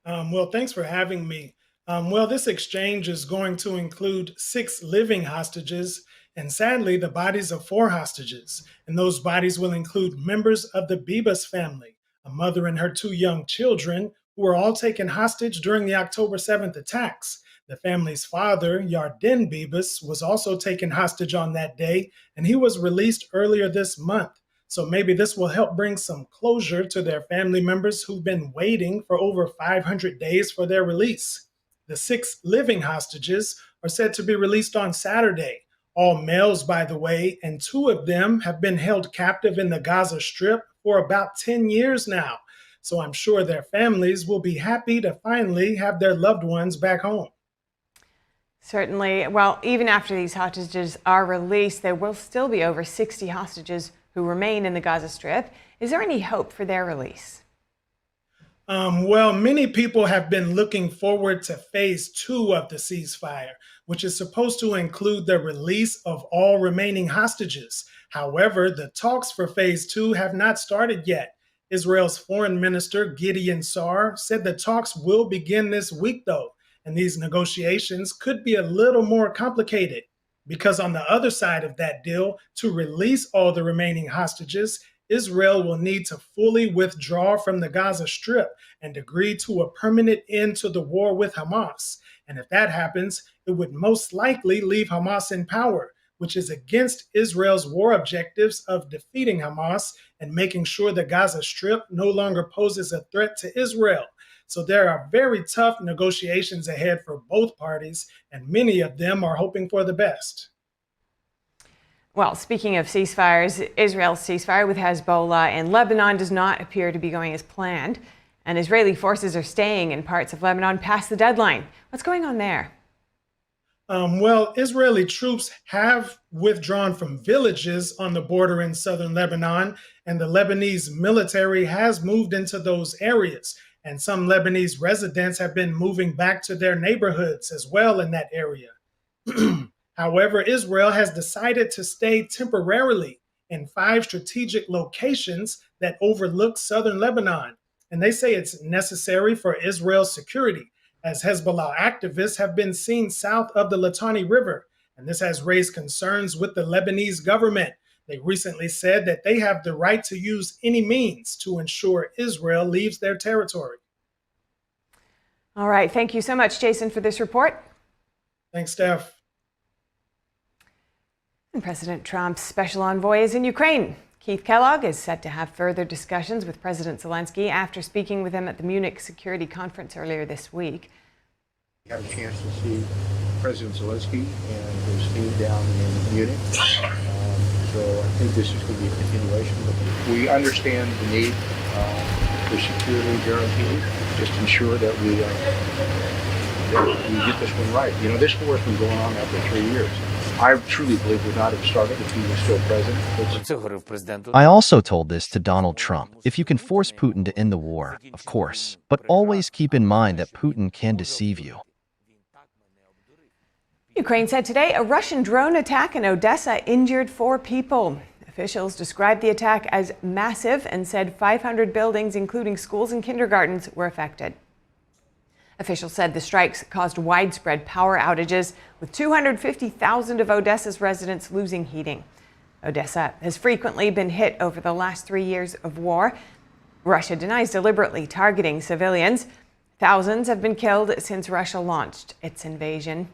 Well, thanks for having me. Well, this exchange is going to include 6 living hostages and sadly, the bodies of 4 hostages. And those bodies will include members of the Bibas family, a mother and her 2 young children, who were all taken hostage during the October 7th attacks. The family's father, Yarden Bibas, was also taken hostage on that day, and he was released earlier this month. So maybe this will help bring some closure to their family members who've been waiting for over 500 days for their release. The 6 living hostages are said to be released on Saturday. All males, by the way, and 2 of them have been held captive in the Gaza Strip for about 10 years now. So I'm sure their families will be happy to finally have their loved ones back home. Certainly. Well, even after these hostages are released, there will still be over 60 hostages who remain in the Gaza Strip. Is there any hope for their release? Well, many people have been looking forward to phase 2 of the ceasefire, which is supposed to include the release of all remaining hostages. However, the talks for phase 2 have not started yet. Israel's foreign minister, Gideon Sa'ar, said the talks will begin this week, though, and these negotiations could be a little more complicated because on the other side of that deal, to release all the remaining hostages, Israel will need to fully withdraw from the Gaza Strip and agree to a permanent end to the war with Hamas. And if that happens, it would most likely leave Hamas in power, which is against Israel's war objectives of defeating Hamas and making sure the Gaza Strip no longer poses a threat to Israel. So there are very tough negotiations ahead for both parties, and many of them are hoping for the best. Well, speaking of ceasefires, Israel's ceasefire with Hezbollah in Lebanon does not appear to be going as planned, and Israeli forces are staying in parts of Lebanon past the deadline. What's going on there? Well, Israeli troops have withdrawn from villages on the border in southern Lebanon, and the Lebanese military has moved into those areas. And some Lebanese residents have been moving back to their neighborhoods as well in that area. However, Israel has decided to stay temporarily in 5 strategic locations that overlook southern Lebanon. And they say it's necessary for Israel's security, as Hezbollah activists have been seen south of the Litani River. And this has raised concerns with the Lebanese government. They recently said that they have the right to use any means to ensure Israel leaves their territory. All right. Thank you so much, Jason, for this report. Thanks, Steph. And President Trump's special envoy is in Ukraine. Keith Kellogg is set to have further discussions with President Zelenskyy after speaking with him at the Munich Security Conference earlier this week. We had a chance to see President Zelenskyy and his team down in Munich. So I think this is going to be a continuation. We understand the need for security guarantees. Just ensure that we get this one right. You know, this war has been going on now for 3 years. I truly believe would not have started if he was still president. I also told this to Donald Trump. If you can force Putin to end the war, of course, but always keep in mind that Putin can deceive you. Ukraine said today a Russian drone attack in Odessa injured 4 people. Officials described the attack as massive and said 500 buildings, including schools and kindergartens, were affected. Officials said the strikes caused widespread power outages, with 250,000 of Odessa's residents losing heating. Odessa has frequently been hit over the last 3 years of war. Russia denies deliberately targeting civilians. Thousands have been killed since Russia launched its invasion.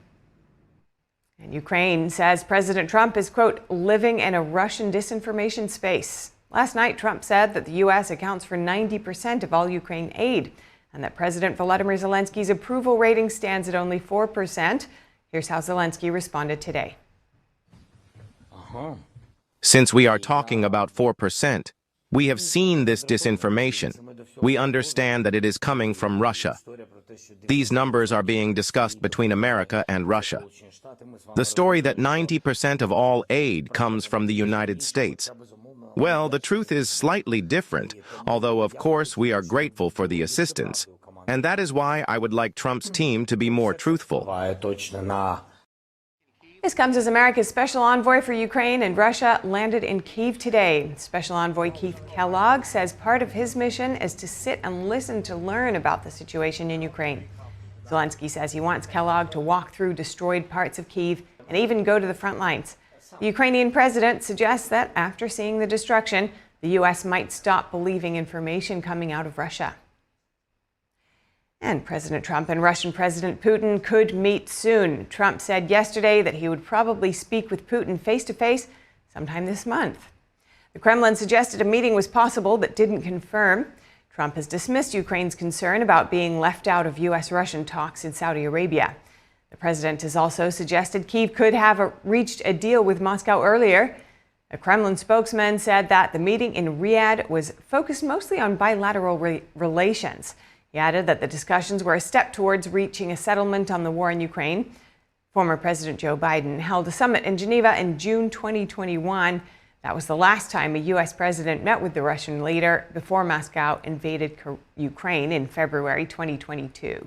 And Ukraine says President Trump is, quote, living in a Russian disinformation space. Last night, Trump said that the U.S. accounts for 90% of all Ukraine aid, and that President Volodymyr Zelensky's approval rating stands at only 4%. Here's how Zelenskyy responded today. Since we are talking about 4%, we have seen this disinformation. We understand that it is coming from Russia. These numbers are being discussed between America and Russia. The story that 90% of all aid comes from the United States. Well, the truth is slightly different, although of course we are grateful for the assistance. And that is why I would like Trump's team to be more truthful. This comes as America's special envoy for Ukraine and Russia landed in Kyiv today. Special envoy Keith Kellogg says part of his mission is to sit and listen to learn about the situation in Ukraine. Zelenskyy says he wants Kellogg to walk through destroyed parts of Kyiv and even go to the front lines. The Ukrainian president suggests that after seeing the destruction, the U.S. might stop believing information coming out of Russia. And President Trump and Russian President Putin could meet soon. Trump said yesterday that he would probably speak with Putin face-to-face sometime this month. The Kremlin suggested a meeting was possible but didn't confirm. Trump has dismissed Ukraine's concern about being left out of U.S.-Russian talks in Saudi Arabia. The president has also suggested Kyiv could have reached a deal with Moscow earlier. A Kremlin spokesman said that the meeting in Riyadh was focused mostly on bilateral relations. He added that the discussions were a step towards reaching a settlement on the war in Ukraine. Former President Joe Biden held a summit in Geneva in June 2021. That was the last time a U.S. president met with the Russian leader before Moscow invaded Ukraine in February 2022.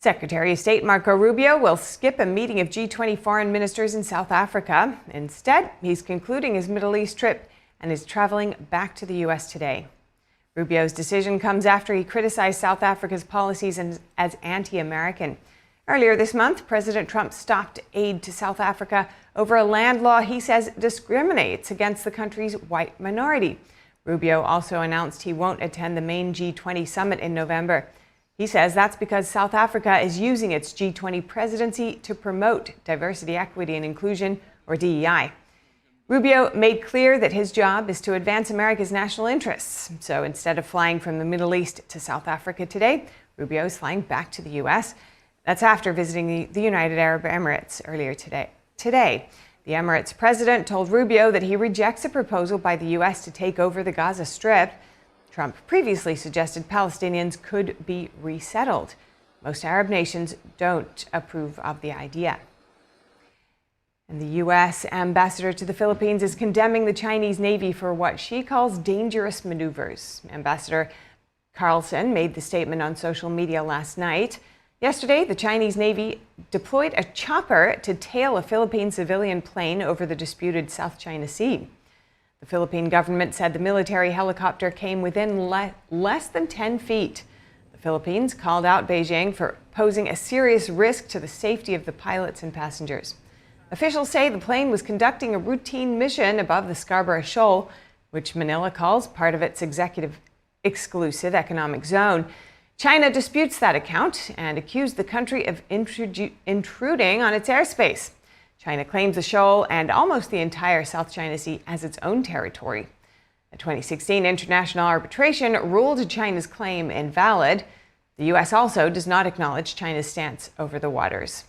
Secretary of State Marco Rubio will skip a meeting of G20 foreign ministers in South Africa. Instead, he's concluding his Middle East trip and is traveling back to the U.S. today. Rubio's decision comes after he criticized South Africa's policies as anti-American. Earlier this month, President Trump stopped aid to South Africa over a land law he says discriminates against the country's white minority. Rubio also announced he won't attend the main G20 summit in November. He says that's because South Africa is using its G20 presidency to promote diversity, equity, and inclusion, or DEI. Rubio made clear that his job is to advance America's national interests. So instead of flying from the Middle East to South Africa today, Rubio is flying back to the U.S. That's after visiting the United Arab Emirates earlier today. The Emirates president told Rubio that he rejects a proposal by the U.S. to take over the Gaza Strip. Trump previously suggested Palestinians could be resettled. Most Arab nations don't approve of the idea. And the U.S. ambassador to the Philippines is condemning the Chinese Navy for what she calls dangerous maneuvers. Ambassador Carlson made the statement on social media last night. Yesterday, the Chinese Navy deployed a chopper to tail a Philippine civilian plane over the disputed South China Sea. The Philippine government said the military helicopter came within less than 10 feet. The Philippines called out Beijing for posing a serious risk to the safety of the pilots and passengers. Officials say the plane was conducting a routine mission above the Scarborough Shoal, which Manila calls part of its exclusive economic zone. China disputes that account and accused the country of intruding on its airspace. China claims the shoal and almost the entire South China Sea as its own territory. A 2016 international arbitration ruled China's claim invalid. The U.S. also does not acknowledge China's stance over the waters.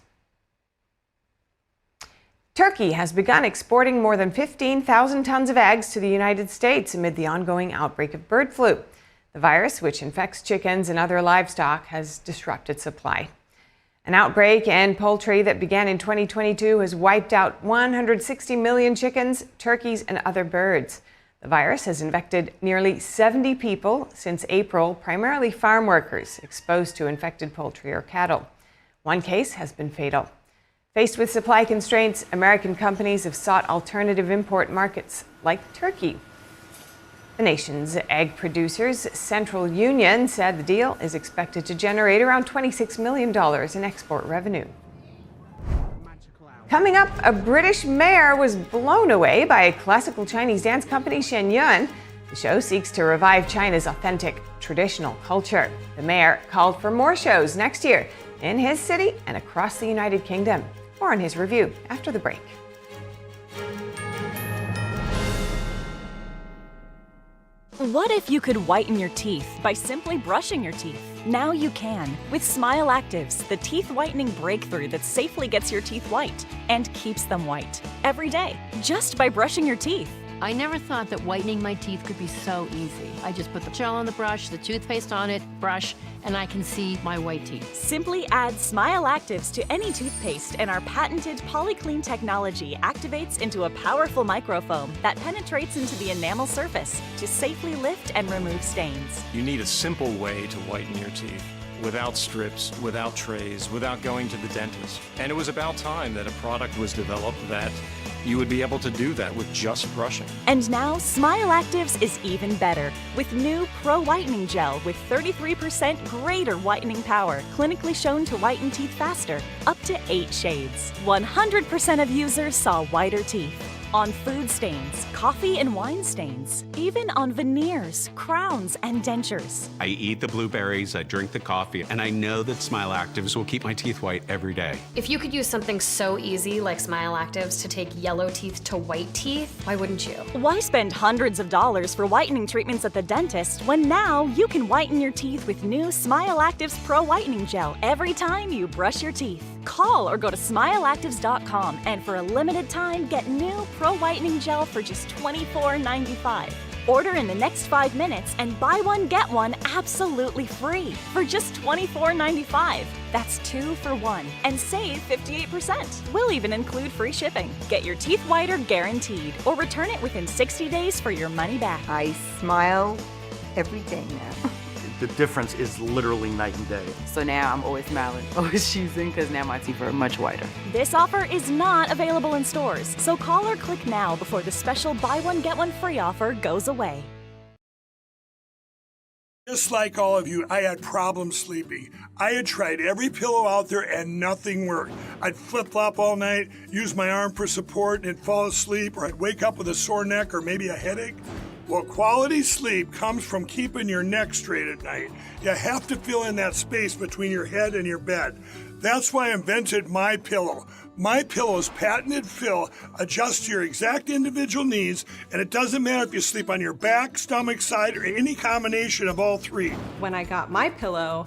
Turkey has begun exporting more than 15,000 tons of eggs to the United States amid the ongoing outbreak of bird flu. The virus, which infects chickens and other livestock, has disrupted supply. An outbreak in poultry that began in 2022 has wiped out 160 million chickens, turkeys, and other birds. The virus has infected nearly 70 people since April, primarily farm workers exposed to infected poultry or cattle. One case has been fatal. Faced with supply constraints, American companies have sought alternative import markets like Turkey. The nation's egg producers' central union said the deal is expected to generate around $26 million in export revenue. Coming up, a British mayor was blown away by classical Chinese dance company Shen Yun. The show seeks to revive China's authentic traditional culture. The mayor called for more shows next year in his city and across the United Kingdom. More on his review after the break. What if you could whiten your teeth by simply brushing your teeth? Now you can with Smile Actives, the teeth whitening breakthrough that safely gets your teeth white and keeps them white every day, just by brushing your teeth. I never thought that whitening my teeth could be so easy. I just put the gel on the brush, the toothpaste on it, brush, and I can see my white teeth. Simply add Smile Actives to any toothpaste and our patented PolyClean technology activates into a powerful microfoam that penetrates into the enamel surface to safely lift and remove stains. You need a simple way to whiten your teeth. Without strips, without trays, without going to the dentist. And it was about time that a product was developed that you would be able to do that with just brushing. And now Smile Actives is even better with new Pro Whitening Gel with 33% greater whitening power, clinically shown to whiten teeth faster, up to 8 shades. 100% of users saw whiter teeth. On food stains, coffee and wine stains, even on veneers, crowns, and dentures. I eat the blueberries, I drink the coffee, and I know that Smile Actives will keep my teeth white every day. If you could use something so easy like Smile Actives to take yellow teeth to white teeth, why wouldn't you? Why spend hundreds of dollars for whitening treatments at the dentist when now you can whiten your teeth with new Smile Actives Pro Whitening Gel every time you brush your teeth? Call or go to smileactives.com and for a limited time get new Pro Whitening Gel for just $24.95. Order in the next 5 minutes and buy one get one absolutely free for just $24.95. That's 2 for 1 and save 58%. We'll even include free shipping. Get your teeth whiter guaranteed or return it within 60 days for your money back. I smile every day now. The difference is literally night and day. So now I'm always smiling, always choosing, because now my teeth are much whiter. This offer is not available in stores, so call or click now before the special buy one get one free offer goes away. Just like all of you, I had problems sleeping. I had tried every pillow out there and nothing worked. I'd flip-flop all night, use my arm for support, and fall asleep, or I'd wake up with a sore neck or maybe a headache. Well, quality sleep comes from keeping your neck straight at night. You have to fill in that space between your head and your bed. That's why I invented MyPillow. MyPillow's patented fill adjusts to your exact individual needs, and it doesn't matter if you sleep on your back, stomach, side, or any combination of all three. When I got MyPillow,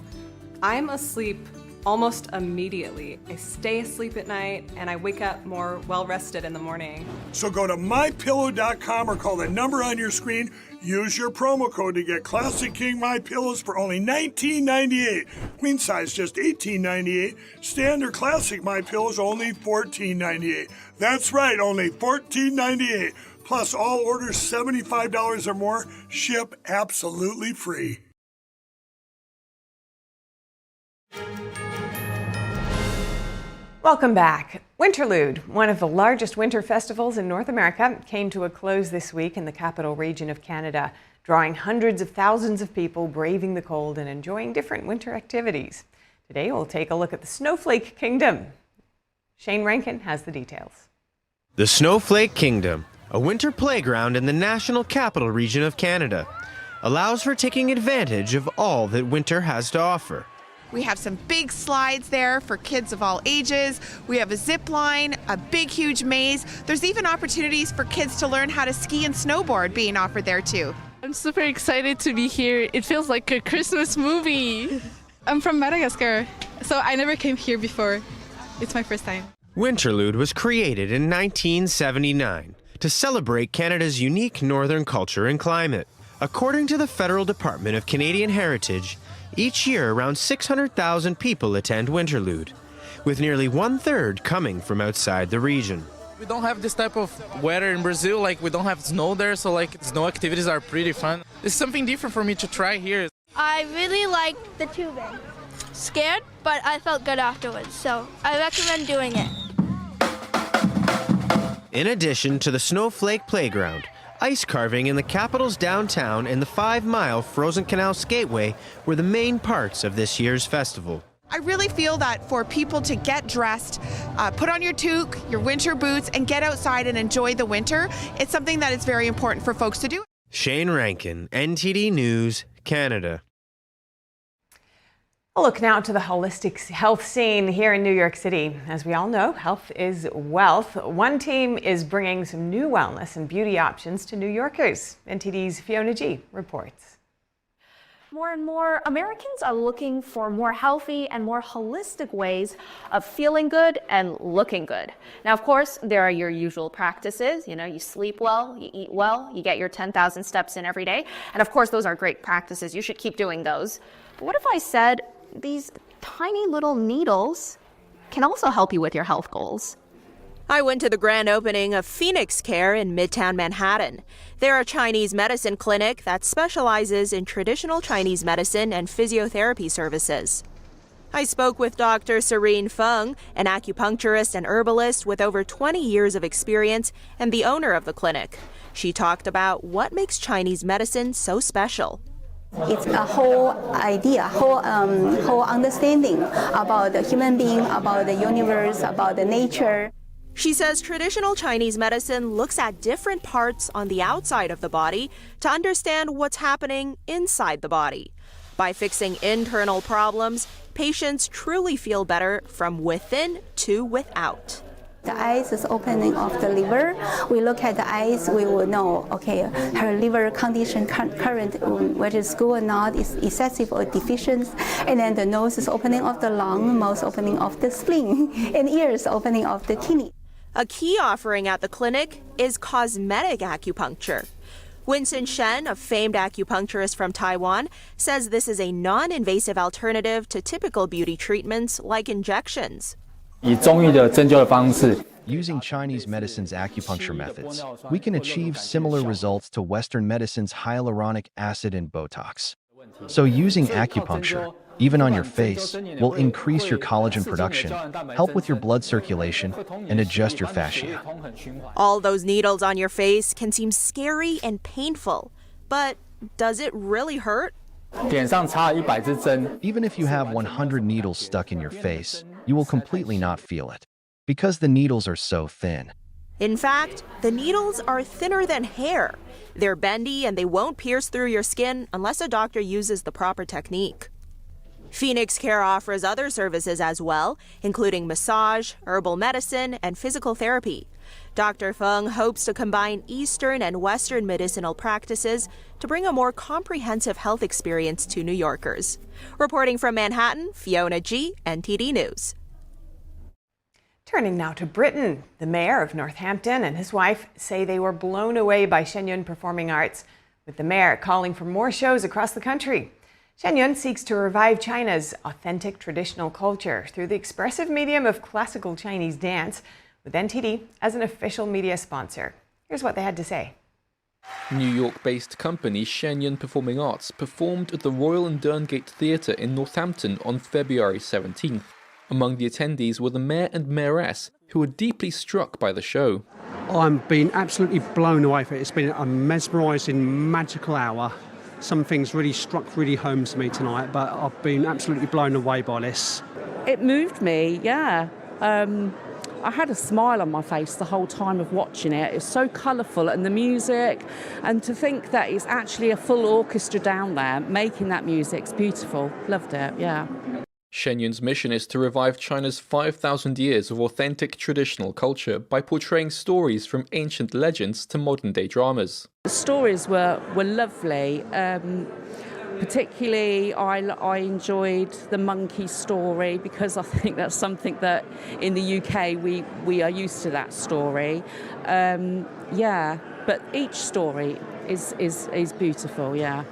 I'm asleep almost immediately. I stay asleep at night and I wake up more well-rested in the morning. So go to MyPillow.com or call the number on your screen. Use your promo code to get Classic King MyPillows for only $19.98. Queen size just $18.98. Standard Classic MyPillows only $14.98. That's right, only $14.98. Plus all orders $75 or more ship absolutely free. Welcome back. Winterlude, one of the largest winter festivals in North America, came to a close this week in the capital region of Canada, drawing hundreds of thousands of people braving the cold and enjoying different winter activities. Today we'll take a look at the Snowflake Kingdom. Shane Rankin has the details. The Snowflake Kingdom, a winter playground in the national capital region of Canada, allows for taking advantage of all that winter has to offer. We have some big slides there for kids of all ages. We have a zip line, a big, huge maze. There's even opportunities for kids to learn how to ski and snowboard being offered there too. I'm super excited to be here. It feels like a Christmas movie. I'm from Madagascar, so I never came here before. It's my first time. Winterlude was created in 1979 to celebrate Canada's unique northern culture and climate. According to the Federal Department of Canadian Heritage, each year around 600,000 people attend Winterlude, with nearly 1/3 coming from outside the region. We don't have this type of weather in Brazil, like we don't have snow there, so like snow activities are pretty fun. It's something different for me to try here. I really liked the tubing. Scared, but I felt good afterwards, so I recommend doing it. In addition to the Snowflake Playground, ice carving in the capital's downtown and the 5-mile Frozen Canal Skateway were the main parts of this year's festival. I really feel that for people to get dressed, put on your toque, your winter boots, and get outside and enjoy the winter, it's something that is very important for folks to do. Shane Rankin, NTD News, Canada. A look now to the holistic health scene here in New York City. As we all know, health is wealth. One team is bringing some new wellness and beauty options to New Yorkers. NTD's Fiona G. reports. More and more Americans are looking for more healthy and more holistic ways of feeling good and looking good. Now, of course, there are your usual practices. You know, you sleep well, you eat well, you get your 10,000 steps in every day. And of course, those are great practices. You should keep doing those. But what if I said these tiny little needles can also help you with your health goals? I went to the grand opening of Phoenix Care in Midtown Manhattan. They're a Chinese medicine clinic that specializes in traditional Chinese medicine and physiotherapy services. I spoke with Dr. Serene Feng, an acupuncturist and herbalist with over 20 years of experience and the owner of the clinic. She talked about what makes Chinese medicine so special. It's a whole idea, whole understanding about the human being, about the universe, about the nature. She says traditional Chinese medicine looks at different parts on the outside of the body to understand what's happening inside the body. By fixing internal problems, patients truly feel better from within to without. The eyes is opening of the liver. We look at the eyes, we will know, okay, her liver condition current, whether it's good or not, is excessive or deficient. And then the nose is opening of the lung, mouth opening of the spleen, and ears opening of the kidney. A key offering at the clinic is cosmetic acupuncture. Winston Shen, a famed acupuncturist from Taiwan, says this is a non-invasive alternative to typical beauty treatments like injections. Using Chinese medicine's acupuncture methods, we can achieve similar results to Western medicine's hyaluronic acid and Botox. So using acupuncture, even on your face, will increase your collagen production, help with your blood circulation, and adjust your fascia. All those needles on your face can seem scary and painful, but does it really hurt? Even if you have 100 needles stuck in your face, you will completely not feel it, because the needles are so thin. In fact, the needles are thinner than hair. They're bendy and they won't pierce through your skin unless a doctor uses the proper technique. Phoenix Care offers other services as well, including massage, herbal medicine, and physical therapy. Dr. Feng hopes to combine Eastern and Western medicinal practices to bring a more comprehensive health experience to New Yorkers. Reporting from Manhattan, Fiona G., NTD News. Turning now to Britain, the mayor of Northampton and his wife say they were blown away by Shenyun Performing Arts, with the mayor calling for more shows across the country. Shenyun seeks to revive China's authentic traditional culture through the expressive medium of classical Chinese dance, with NTD as an official media sponsor. Here's what they had to say. New York-based company Shenyun Performing Arts performed at the Royal and Derngate Theatre in Northampton on February 17th. Among the attendees were the mayor and mayoress, who were deeply struck by the show. I've been absolutely blown away for it. It's been a mesmerising, magical hour. Some things really struck really home to me tonight, but I've been absolutely blown away by this. It moved me, yeah. I had a smile on my face the whole time of watching it. It's so colourful, and the music, and to think that it's actually a full orchestra down there making that music, it's beautiful. Loved it, yeah. Shenyun's mission is to revive China's 5,000 years of authentic traditional culture by portraying stories from ancient legends to modern-day dramas. The stories were lovely. Particularly, I enjoyed the monkey story because I think that's something that in the UK we are used to that story. But each story is beautiful, yeah.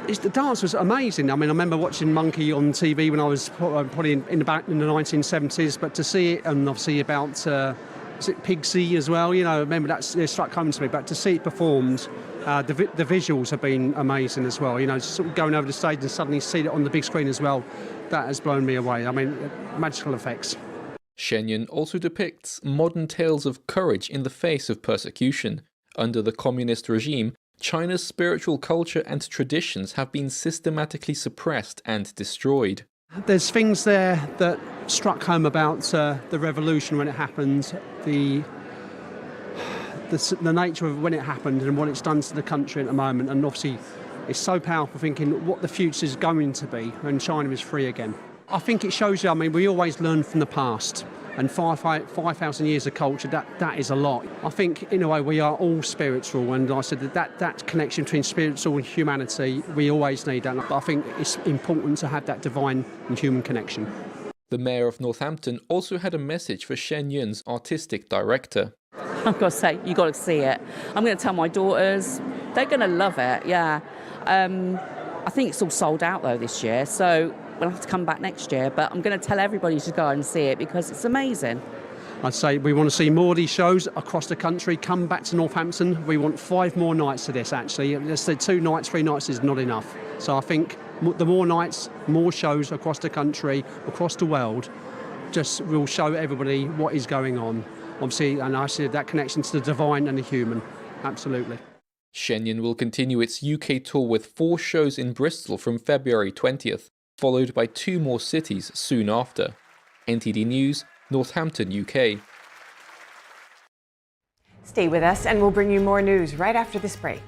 The dance was amazing. I mean, I remember watching Monkey on TV when I was probably in the 1970s, but to see it, and obviously about is it Pigsy as well, you know, I remember that struck home to me, but to see it performed, the visuals have been amazing as well, you know, sort of going over the stage and suddenly see it on the big screen as well, that has blown me away. I mean, magical effects. Shenyun also depicts modern tales of courage in the face of persecution. Under the communist regime, China's spiritual culture and traditions have been systematically suppressed and destroyed. There's things there that struck home about the revolution when it happened, the nature of when it happened and what it's done to the country at the moment, and obviously it's so powerful thinking what the future is going to be when China is free again. I think it shows you, I mean, we always learn from the past, and 5,000 years of culture, that is a lot. I think, in a way, we are all spiritual, and I said that connection between spiritual and humanity, we always need that, but I think it's important to have that divine and human connection. The mayor of Northampton also had a message for Shenyun's artistic director. I've got to say, you've got to see it. I'm going to tell my daughters, they're going to love it, yeah. I think it's all sold out, though, this year, so we'll have to come back next year, but I'm going to tell everybody to go and see it because it's amazing. I'd say we want to see more of these shows across the country. Come back to Northampton. We want 5 more nights of this, actually. Let's say 2 nights, 3 nights is not enough. So I think the more nights, more shows across the country, across the world, just will show everybody what is going on. Obviously, and I see that connection to the divine and the human. Absolutely. Shenyun will continue its UK tour with 4 shows in Bristol from February 20th, followed by 2 more cities soon after. NTD News, Northampton, UK. Stay with us and we'll bring you more news right after this break.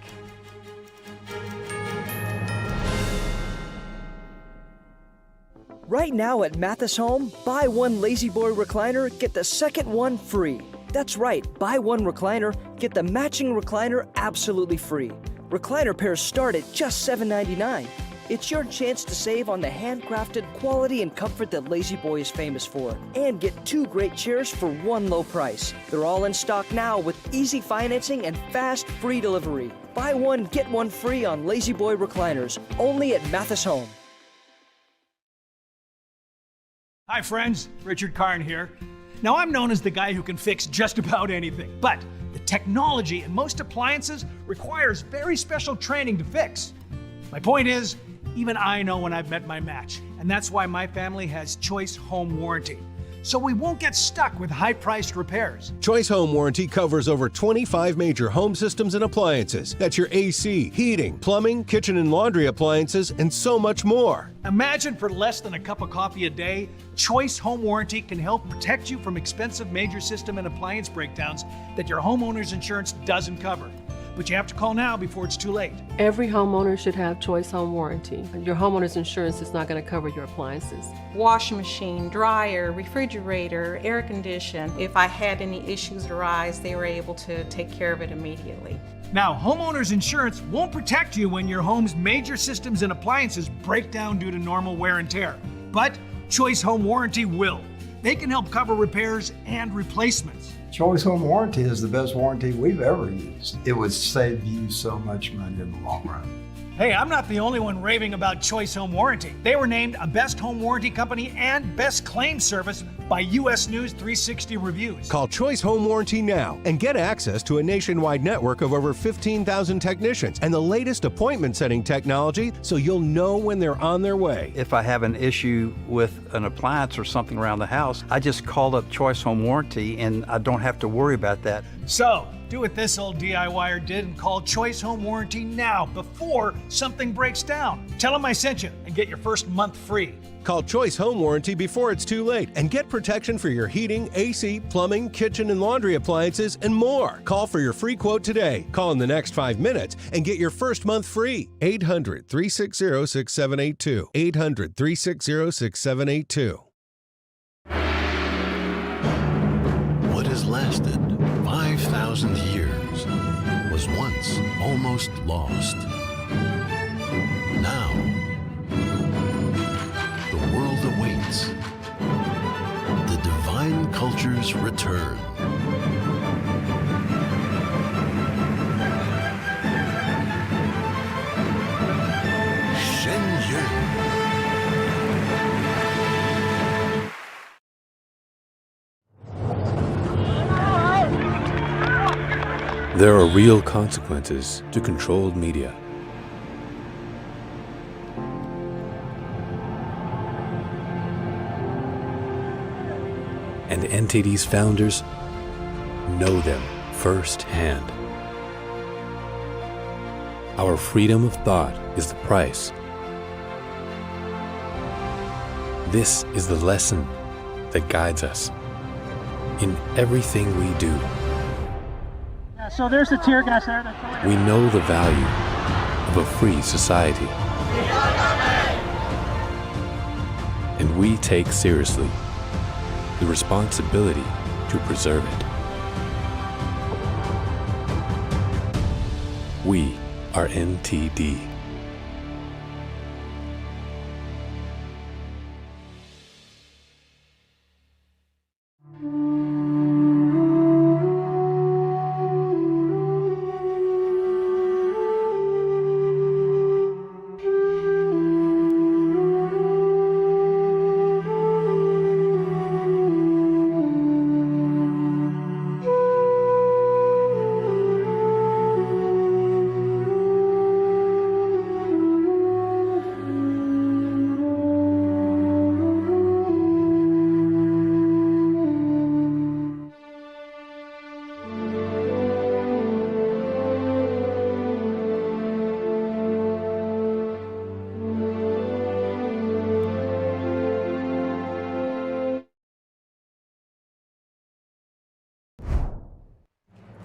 Right now at Mathis Home, buy one Lazy Boy recliner, get the second one free. That's right, buy one recliner, get the matching recliner absolutely free. Recliner pairs start at just $7.99. It's your chance to save on the handcrafted quality and comfort that Lazy Boy is famous for. And get 2 great chairs for one low price. They're all in stock now with easy financing and fast free delivery. Buy one, get one free on Lazy Boy recliners, only at Mathis Home. Hi friends, Richard Karn here. Now I'm known as the guy who can fix just about anything, but the technology in most appliances requires very special training to fix. My point is, even I know when I've met my match, and that's why my family has Choice Home Warranty. So we won't get stuck with high-priced repairs. Choice Home Warranty covers over 25 major home systems and appliances. That's your AC, heating, plumbing, kitchen and laundry appliances, and so much more. Imagine for less than a cup of coffee a day, Choice Home Warranty can help protect you from expensive major system and appliance breakdowns that your homeowner's insurance doesn't cover. But you have to call now before it's too late. Every homeowner should have Choice Home Warranty. Your homeowner's insurance is not going to cover your appliances. Washing machine, dryer, refrigerator, air condition. If I had any issues arise, they were able to take care of it immediately. Now, homeowner's insurance won't protect you when your home's major systems and appliances break down due to normal wear and tear. But Choice Home Warranty will. They can help cover repairs and replacements. Choice Home Warranty is the best warranty we've ever used. It would save you so much money in the long run. Hey, I'm not the only one raving about Choice Home Warranty. They were named a Best Home Warranty Company and Best Claim Service by U.S. News 360 Reviews. Call Choice Home Warranty now and get access to a nationwide network of over 15,000 technicians and the latest appointment setting technology so you'll know when they're on their way. If I have an issue with an appliance or something around the house, I just call up Choice Home Warranty and I don't have to worry about that. So, do what this old DIYer did and call Choice Home Warranty now before something breaks down. Tell them I sent you and get your first month free. Call Choice Home Warranty before it's too late and get protection for your heating, AC, plumbing, kitchen and laundry appliances, and more. Call for your free quote today. Call in the next 5 minutes and get your first month free. 800-360-6782. 800-360-6782. What has lasted 5,000 years was once almost lost. Now, world awaits. The divine culture's return. There are real consequences to controlled media. And NTD's founders know them firsthand. Our freedom of thought is the price. This is the lesson that guides us in everything we do. So there's the tear gas there. We know the value of a free society. And we take seriously the responsibility to preserve it. We are NTD.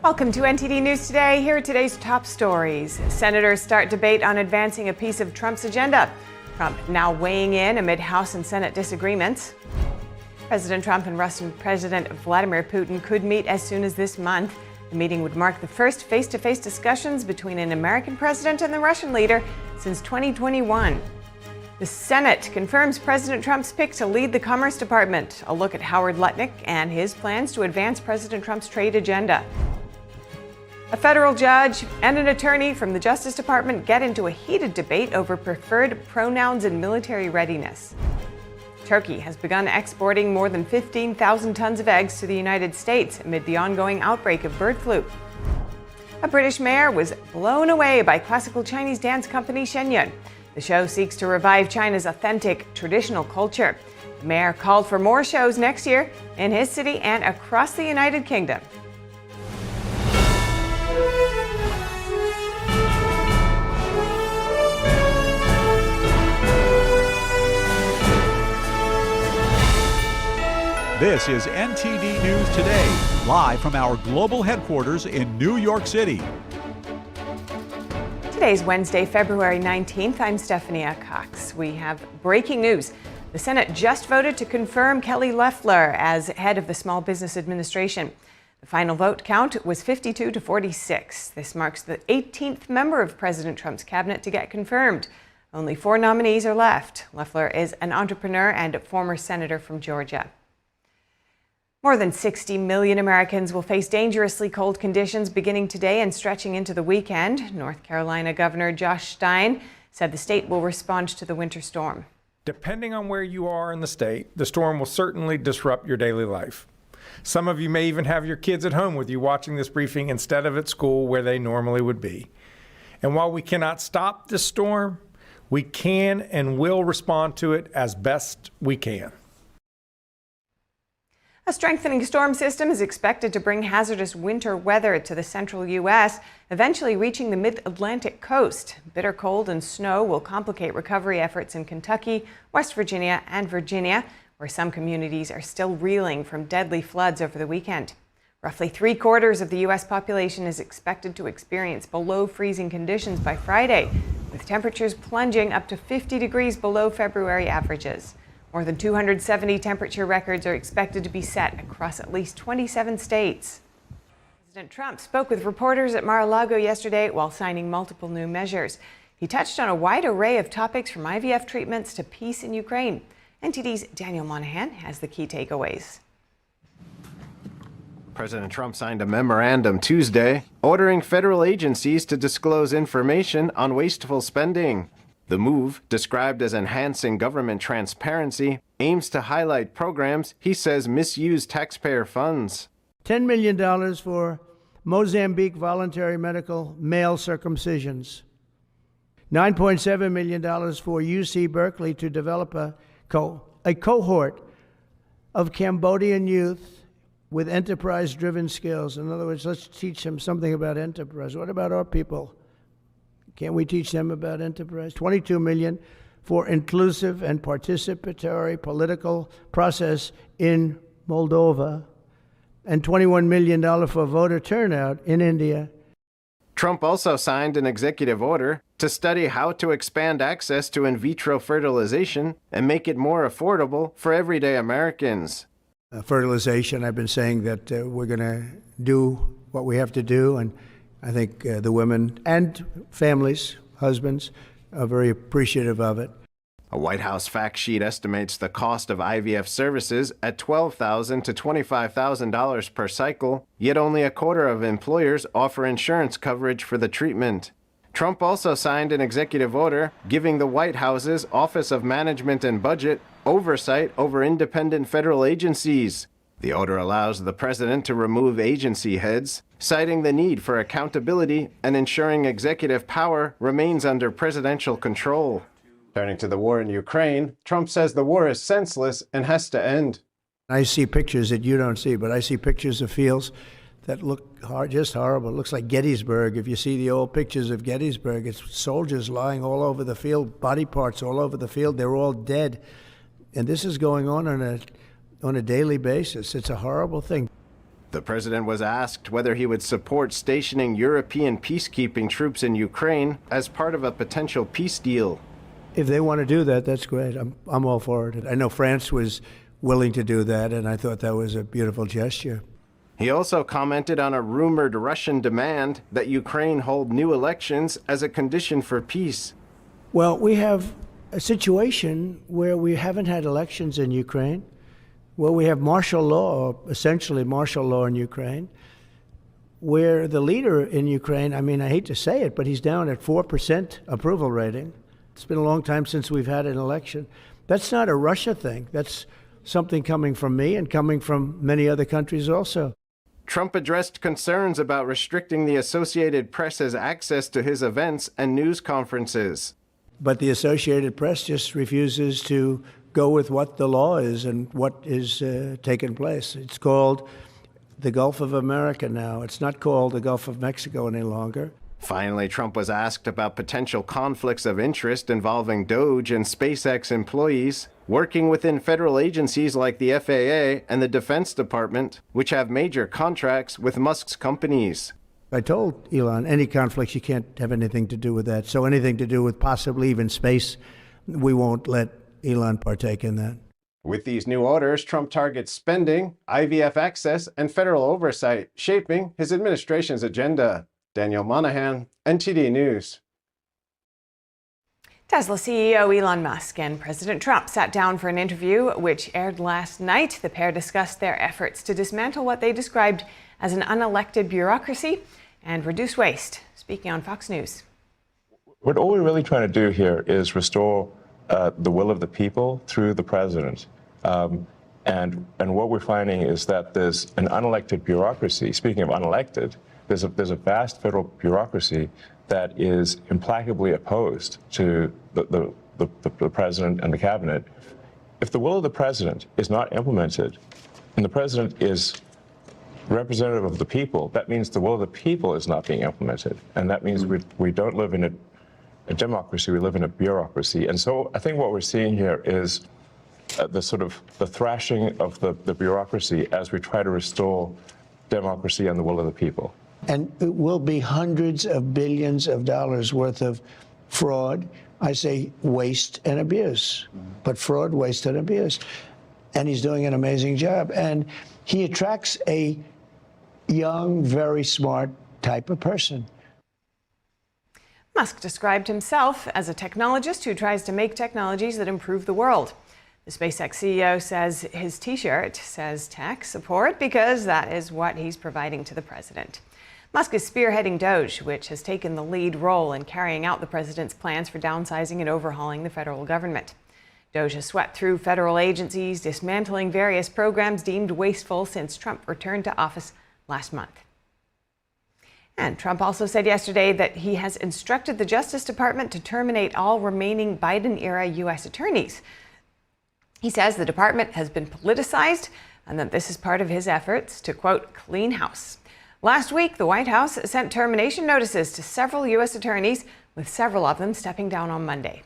Welcome to NTD News Today. Here are today's top stories. Senators start debate on advancing a piece of Trump's agenda. Trump now weighing in amid House and Senate disagreements. President Trump and Russian President Vladimir Putin could meet as soon as this month. The meeting would mark the first face-to-face discussions between an American president and the Russian leader since 2021. The Senate confirms President Trump's pick to lead the Commerce Department. A look at Howard Lutnick and his plans to advance President Trump's trade agenda. A federal judge and an attorney from the Justice Department get into a heated debate over preferred pronouns and military readiness. Turkey has begun exporting more than 15,000 tons of eggs to the United States amid the ongoing outbreak of bird flu. A British mayor was blown away by classical Chinese dance company Shenyun. The show seeks to revive China's authentic, traditional culture. The mayor called for more shows next year in his city and across the United Kingdom. This is NTD News Today, live from our global headquarters in New York City. Today's Wednesday, February 19th. I'm Stephanie Cox. We have breaking news. The Senate just voted to confirm Kelly Loeffler as head of the Small Business Administration. The final vote count was 52 to 46. This marks the 18th member of President Trump's cabinet to get confirmed. Only 4 nominees are left. Loeffler is an entrepreneur and a former senator from Georgia. More than 60 million Americans will face dangerously cold conditions beginning today and stretching into the weekend. North Carolina Governor Josh Stein said the state will respond to the winter storm. Depending on where you are in the state, the storm will certainly disrupt your daily life. Some of you may even have your kids at home with you watching this briefing instead of at school where they normally would be. And while we cannot stop this storm, we can and will respond to it as best we can. A strengthening storm system is expected to bring hazardous winter weather to the central U.S., eventually reaching the mid-Atlantic coast. Bitter cold and snow will complicate recovery efforts in Kentucky, West Virginia, and Virginia, where some communities are still reeling from deadly floods over the weekend. Roughly 3/4 of the U.S. population is expected to experience below freezing conditions by Friday, with temperatures plunging up to 50 degrees below February averages. More than 270 temperature records are expected to be set across at least 27 states. President Trump spoke with reporters at Mar-a-Lago yesterday while signing multiple new measures. He touched on a wide array of topics from IVF treatments to peace in Ukraine. NTD's Daniel Monahan has the key takeaways. President Trump signed a memorandum Tuesday ordering federal agencies to disclose information on wasteful spending. The move, described as enhancing government transparency, aims to highlight programs he says misuse taxpayer funds. $10 million for Mozambique voluntary medical male circumcisions. $9.7 million for UC Berkeley to develop a cohort of Cambodian youth with enterprise-driven skills. In other words, let's teach them something about enterprise. What about our people? Can't we teach them about enterprise? $22 million for inclusive and participatory political process in Moldova, and $21 million for voter turnout in India. Trump also signed an executive order to study how to expand access to in vitro fertilization and make it more affordable for everyday Americans. Fertilization, I've been saying that we're going to do what we have to do, and I think the women and families, husbands, are very appreciative of it. A White House fact sheet estimates the cost of IVF services at $12,000 to $25,000 per cycle, yet only a quarter of employers offer insurance coverage for the treatment. Trump also signed an executive order giving the White House's Office of Management and Budget oversight over independent federal agencies. The order allows the president to remove agency heads, citing the need for accountability and ensuring executive power remains under presidential control. Turning to the war in Ukraine, Trump says the war is senseless and has to end. I see pictures that you don't see, but I see pictures of fields that look just horrible. It looks like Gettysburg. If you see the old pictures of Gettysburg, it's soldiers lying all over the field, body parts all over the field. They're all dead. And this is going on a daily basis. It's a horrible thing. The president was asked whether he would support stationing European peacekeeping troops in Ukraine as part of a potential peace deal. If they want to do that, that's great. I'm all for it. I know France was willing to do that, and I thought that was a beautiful gesture. He also commented on a rumored Russian demand that Ukraine hold new elections as a condition for peace. Well, we have a situation where we haven't had elections in Ukraine, where we have martial law, essentially martial law in Ukraine, where the leader in Ukraine, I mean, I hate to say it, but he's down at 4% approval rating. It's been a long time since we've had an election. That's not a Russia thing. That's something coming from me and coming from many other countries also. Trump addressed concerns about restricting the Associated Press's access to his events and news conferences. But the Associated Press just refuses to go with what the law is and what is taking place. It's called the Gulf of America now. It's not called the Gulf of Mexico any longer. Finally, Trump was asked about potential conflicts of interest involving DOGE and SpaceX employees working within federal agencies like the FAA and the Defense Department, which have major contracts with Musk's companies. I told Elon, any conflicts, you can't have anything to do with that. So anything to do with possibly even space, we won't let Elon partake in that. With these new orders, Trump targets spending, IVF access, and federal oversight, shaping his administration's agenda. Daniel Monahan, NTD News. Tesla CEO Elon Musk and President Trump sat down for an interview which aired last night. The pair discussed their efforts to dismantle what they described as an unelected bureaucracy and reduce waste. Speaking on Fox News. What all we're really trying to do here is restore the will of the people through the president. And what we're finding is that there's an unelected bureaucracy. Speaking of unelected, there's a vast federal bureaucracy that is implacably opposed to the president and the cabinet. If the will of the president is not implemented, and the president is representative of the people, that means the will of the people is not being implemented. And that means we don't live in a democracy, we live in a bureaucracy. And so I think what we're seeing here is the thrashing of the bureaucracy as we try to restore democracy and the will of the people. And it will be hundreds of billions of dollars worth of fraud. I say waste and abuse, but fraud, waste, and abuse. And he's doing an amazing job. And he attracts a young, very smart type of person. Musk described himself as a technologist who tries to make technologies that improve the world. The SpaceX CEO says his T-shirt says tech support because that is what he's providing to the president. Musk is spearheading DOGE, which has taken the lead role in carrying out the president's plans for downsizing and overhauling the federal government. DOGE has swept through federal agencies, dismantling various programs deemed wasteful since Trump returned to office last month. And Trump also said yesterday that he has instructed the Justice Department to terminate all remaining Biden-era U.S. attorneys. He says the department has been politicized and that this is part of his efforts to, quote, clean house. Last week, the White House sent termination notices to several U.S. attorneys, with several of them stepping down on Monday.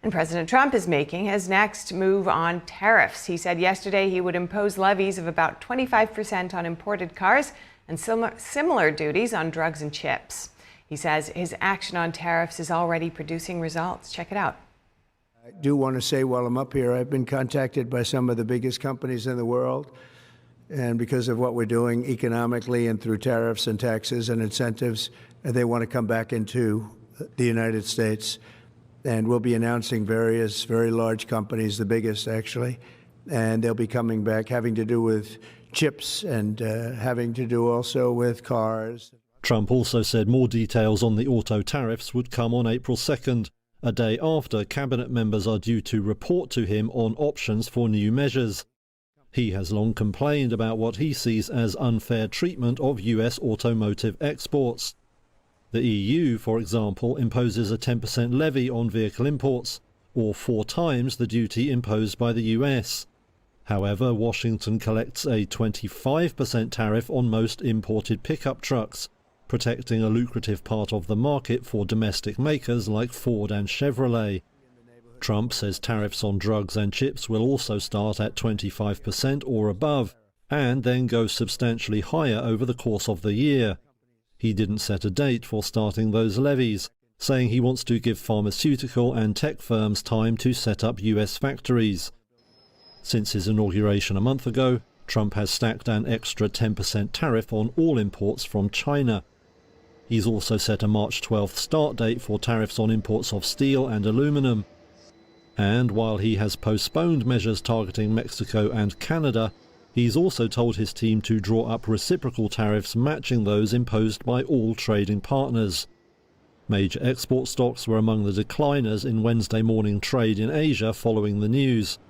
And President Trump is making his next move on tariffs. He said yesterday he would impose levies of about 25% on imported cars and similar duties on drugs and chips. He says his action on tariffs is already producing results. Check it out. I do want to say while I'm up here, I've been contacted by some of the biggest companies in the world. And because of what we're doing economically and through tariffs and taxes and incentives, they want to come back into the United States. And we'll be announcing various very large companies, the biggest actually, and they'll be coming back, having to do with chips and having to do also with cars. Trump also said more details on the auto tariffs would come on April 2nd, a day after cabinet members are due to report to him on options for new measures. He has long complained about what he sees as unfair treatment of US automotive exports. The EU, for example, imposes a 10% levy on vehicle imports, or 4 times the duty imposed by the US. However, Washington collects a 25% tariff on most imported pickup trucks, protecting a lucrative part of the market for domestic makers like Ford and Chevrolet. Trump says tariffs on drugs and chips will also start at 25% or above, and then go substantially higher over the course of the year. He didn't set a date for starting those levies, saying he wants to give pharmaceutical and tech firms time to set up US factories. Since his inauguration a month ago, Trump has stacked an extra 10% tariff on all imports from China. He's also set a March 12th start date for tariffs on imports of steel and aluminum. And while he has postponed measures targeting Mexico and Canada, he's also told his team to draw up reciprocal tariffs matching those imposed by all trading partners. Major export stocks were among the decliners in Wednesday morning trade in Asia following the news.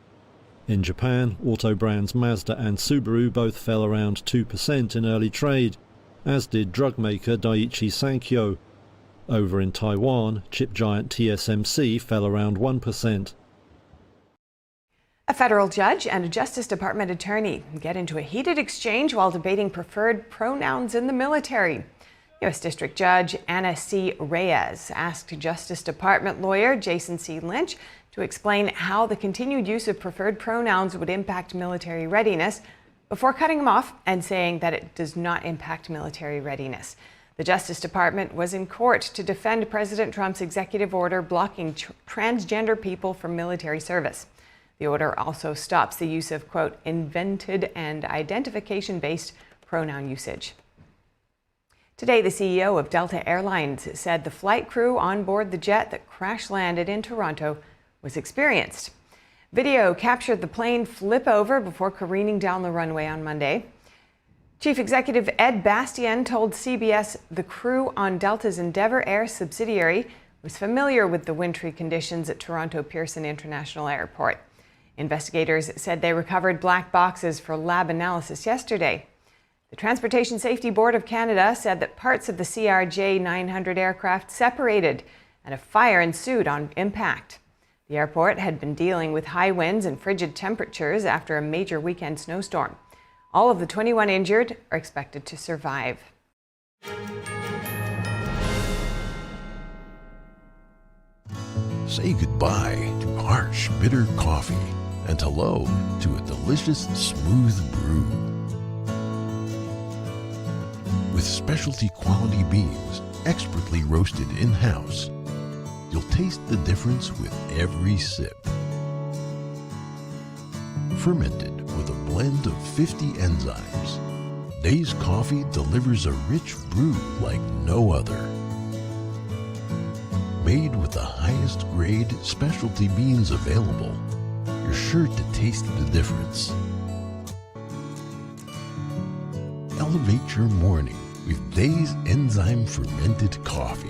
In Japan, auto brands Mazda and Subaru both fell around 2% in early trade, as did drug maker Daiichi Sankyo. Over in Taiwan, chip giant TSMC fell around 1%. A federal judge and a Justice Department attorney get into a heated exchange while debating preferred pronouns in the military. U.S. District Judge Anna C. Reyes asked Justice Department lawyer Jason C. Lynch to explain how the continued use of preferred pronouns would impact military readiness, before cutting him off and saying that it does not impact military readiness. The Justice Department was in court to defend President Trump's executive order blocking transgender people from military service. The order also stops the use of, quote, invented and identification-based pronoun usage. Today, the CEO of Delta Airlines said the flight crew on board the jet that crash-landed in Toronto was experienced. Video captured the plane flip over before careening down the runway on Monday. Chief Executive Ed Bastian told CBS the crew on Delta's Endeavour Air subsidiary was familiar with the wintry conditions at Toronto Pearson International Airport. Investigators said they recovered black boxes for lab analysis yesterday. The Transportation Safety Board of Canada said that parts of the CRJ 900 aircraft separated and a fire ensued on impact. The airport had been dealing with high winds and frigid temperatures after a major weekend snowstorm. All of the 21 injured are expected to survive. Say goodbye to harsh, bitter coffee and hello to a delicious, smooth brew. With specialty quality beans, expertly roasted in-house, you'll taste the difference with every sip. Fermented with a blend of 50 enzymes, Days Coffee delivers a rich brew like no other. Made with the highest grade specialty beans available, you're sure to taste the difference. Elevate your morning with Dave's enzyme fermented coffee.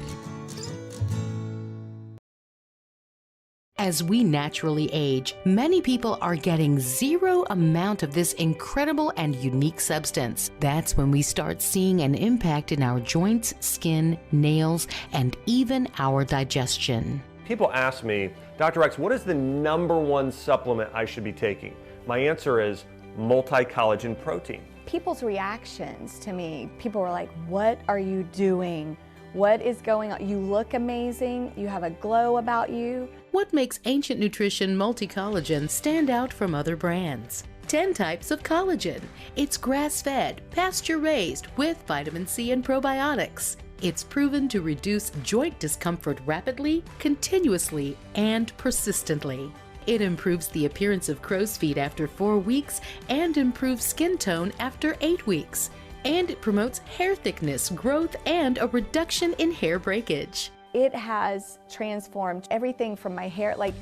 As we naturally age, many people are getting zero amount of this incredible and unique substance. That's when we start seeing an impact in our joints, skin, nails, and even our digestion. People ask me, Dr. X, what is the #1 supplement I should be taking? My answer is multi-collagen protein. People's reactions to me, people were like, what are you doing? What is going on? You look amazing. You have a glow about you. What makes Ancient Nutrition Multi-Collagen stand out from other brands? 10 types of collagen. It's grass-fed, pasture-raised with vitamin C and probiotics. It's proven to reduce joint discomfort rapidly, continuously, and persistently. It improves the appearance of crow's feet after 4 weeks and improves skin tone after 8 weeks. And it promotes hair thickness, growth, and a reduction in hair breakage. It has transformed everything from my hair. Like,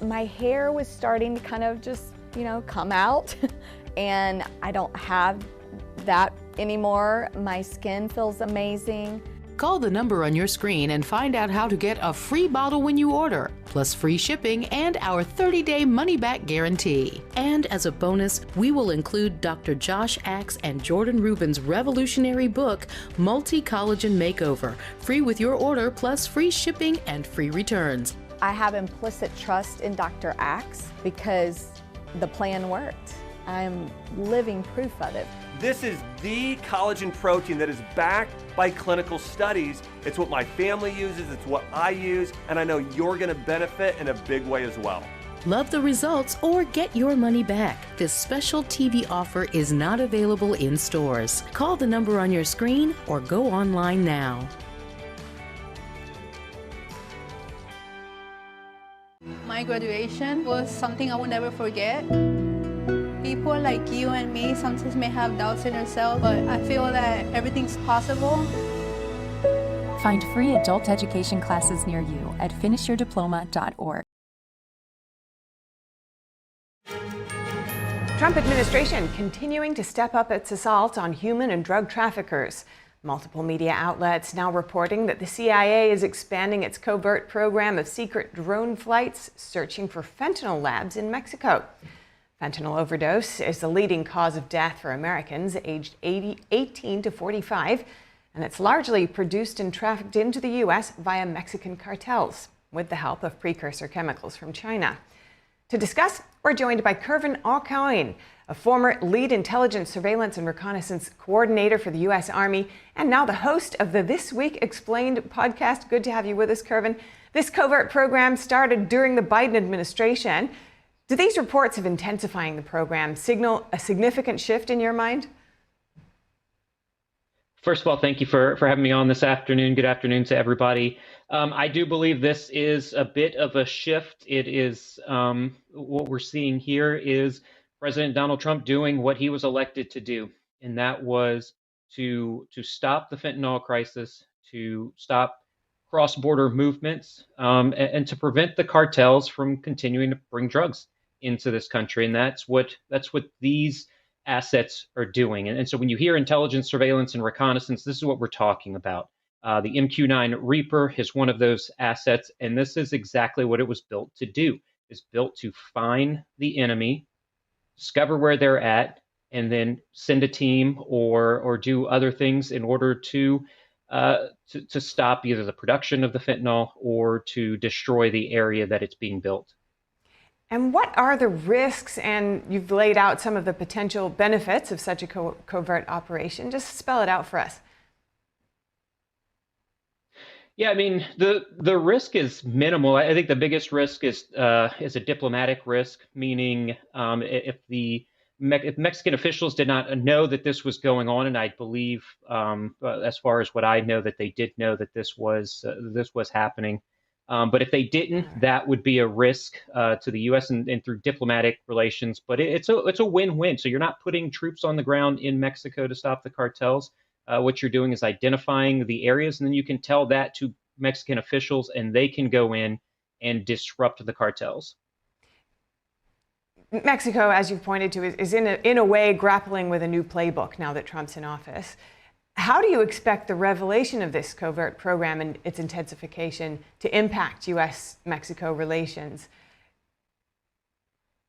my hair was starting to kind of just, come out, and I don't have that anymore. My skin feels amazing. Call the number on your screen and find out how to get a free bottle when you order, plus free shipping and our 30-day money-back guarantee. And as a bonus, we will include Dr. Josh Axe and Jordan Rubin's revolutionary book, Multi-Collagen Makeover, free with your order, plus free shipping and free returns. I have implicit trust in Dr. Axe because the plan worked. I'm living proof of it. This is the collagen protein that is backed by clinical studies. It's what my family uses, it's what I use, and I know you're gonna benefit in a big way as well. Love the results or get your money back. This special TV offer is not available in stores. Call the number on your screen or go online now. My graduation was something I will never forget. People like you and me sometimes may have doubts in yourself, but I feel that everything's possible. Find free adult education classes near you at finishyourdiploma.org. Trump administration continuing to step up its assault on human and drug traffickers. Multiple media outlets now reporting that the CIA is expanding its covert program of secret drone flights searching for fentanyl labs in Mexico. Fentanyl overdose is the leading cause of death for Americans aged 18 to 45, and it's largely produced and trafficked into the U.S. via Mexican cartels, with the help of precursor chemicals from China. To discuss, we're joined by Kervin Aucoin, a former lead intelligence, surveillance, and reconnaissance coordinator for the U.S. Army, and now the host of the This Week Explained podcast. Good to have you with us, Kervin. This covert program started during the Biden administration. Do these reports of intensifying the program signal a significant shift in your mind? First of all, thank you for having me on this afternoon. Good afternoon to everybody. I do believe this is a bit of a shift. It is what we're seeing here is President Donald Trump doing what he was elected to do, and that was to stop the fentanyl crisis, to stop cross-border movements, and to prevent the cartels from continuing to bring drugs into this country. And that's what these assets are doing. And so when you hear intelligence, surveillance, and reconnaissance, this is what we're talking about. The MQ-9 Reaper is one of those assets, and this is exactly what it was built to do. It's built to find the enemy, discover where they're at, and then send a team or do other things in order to stop either the production of the fentanyl or to destroy the area that it's being built. And what are the risks, and you've laid out some of the potential benefits of such a covert operation. Just spell it out for us. Yeah, I mean, the risk is minimal. I think the biggest risk is a diplomatic risk, meaning if Mexican officials did not know that this was going on, and I believe, as far as what I know, that they did know that this was happening. But if they didn't, that would be a risk to the U.S. and through diplomatic relations. But it's a win-win. So you're not putting troops on the ground in Mexico to stop the cartels. What you're doing is identifying the areas, and then you can tell that to Mexican officials, and they can go in and disrupt the cartels. Mexico, as you've pointed to, is in a way grappling with a new playbook now that Trump's in office. How do you expect the revelation of this covert program and its intensification to impact U.S.-Mexico relations?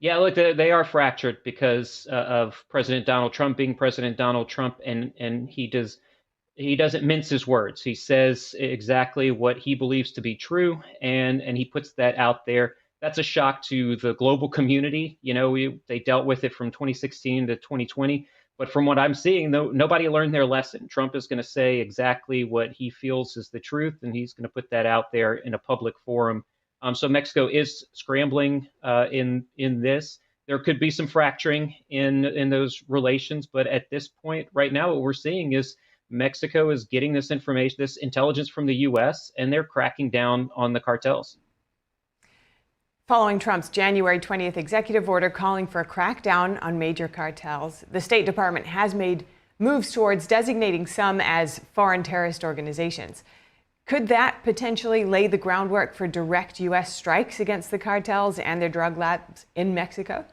Yeah, look, they are fractured because of President Donald Trump being President Donald Trump, and he doesn't mince his words. He says exactly what he believes to be true, and he puts that out there. That's a shock to the global community. You know, they dealt with it from 2016 to 2020. But from what I'm seeing, nobody learned their lesson. Trump is going to say exactly what he feels is the truth, and he's going to put that out there in a public forum. So Mexico is scrambling in this. There could be some fracturing in those relations, but at this point, right now, what we're seeing is Mexico is getting this information, this intelligence from the U.S., and they're cracking down on the cartels. Following Trump's January 20th executive order calling for a crackdown on major cartels, the State Department has made moves towards designating some as foreign terrorist organizations. Could that potentially lay the groundwork for direct U.S. strikes against the cartels and their drug labs in Mexico?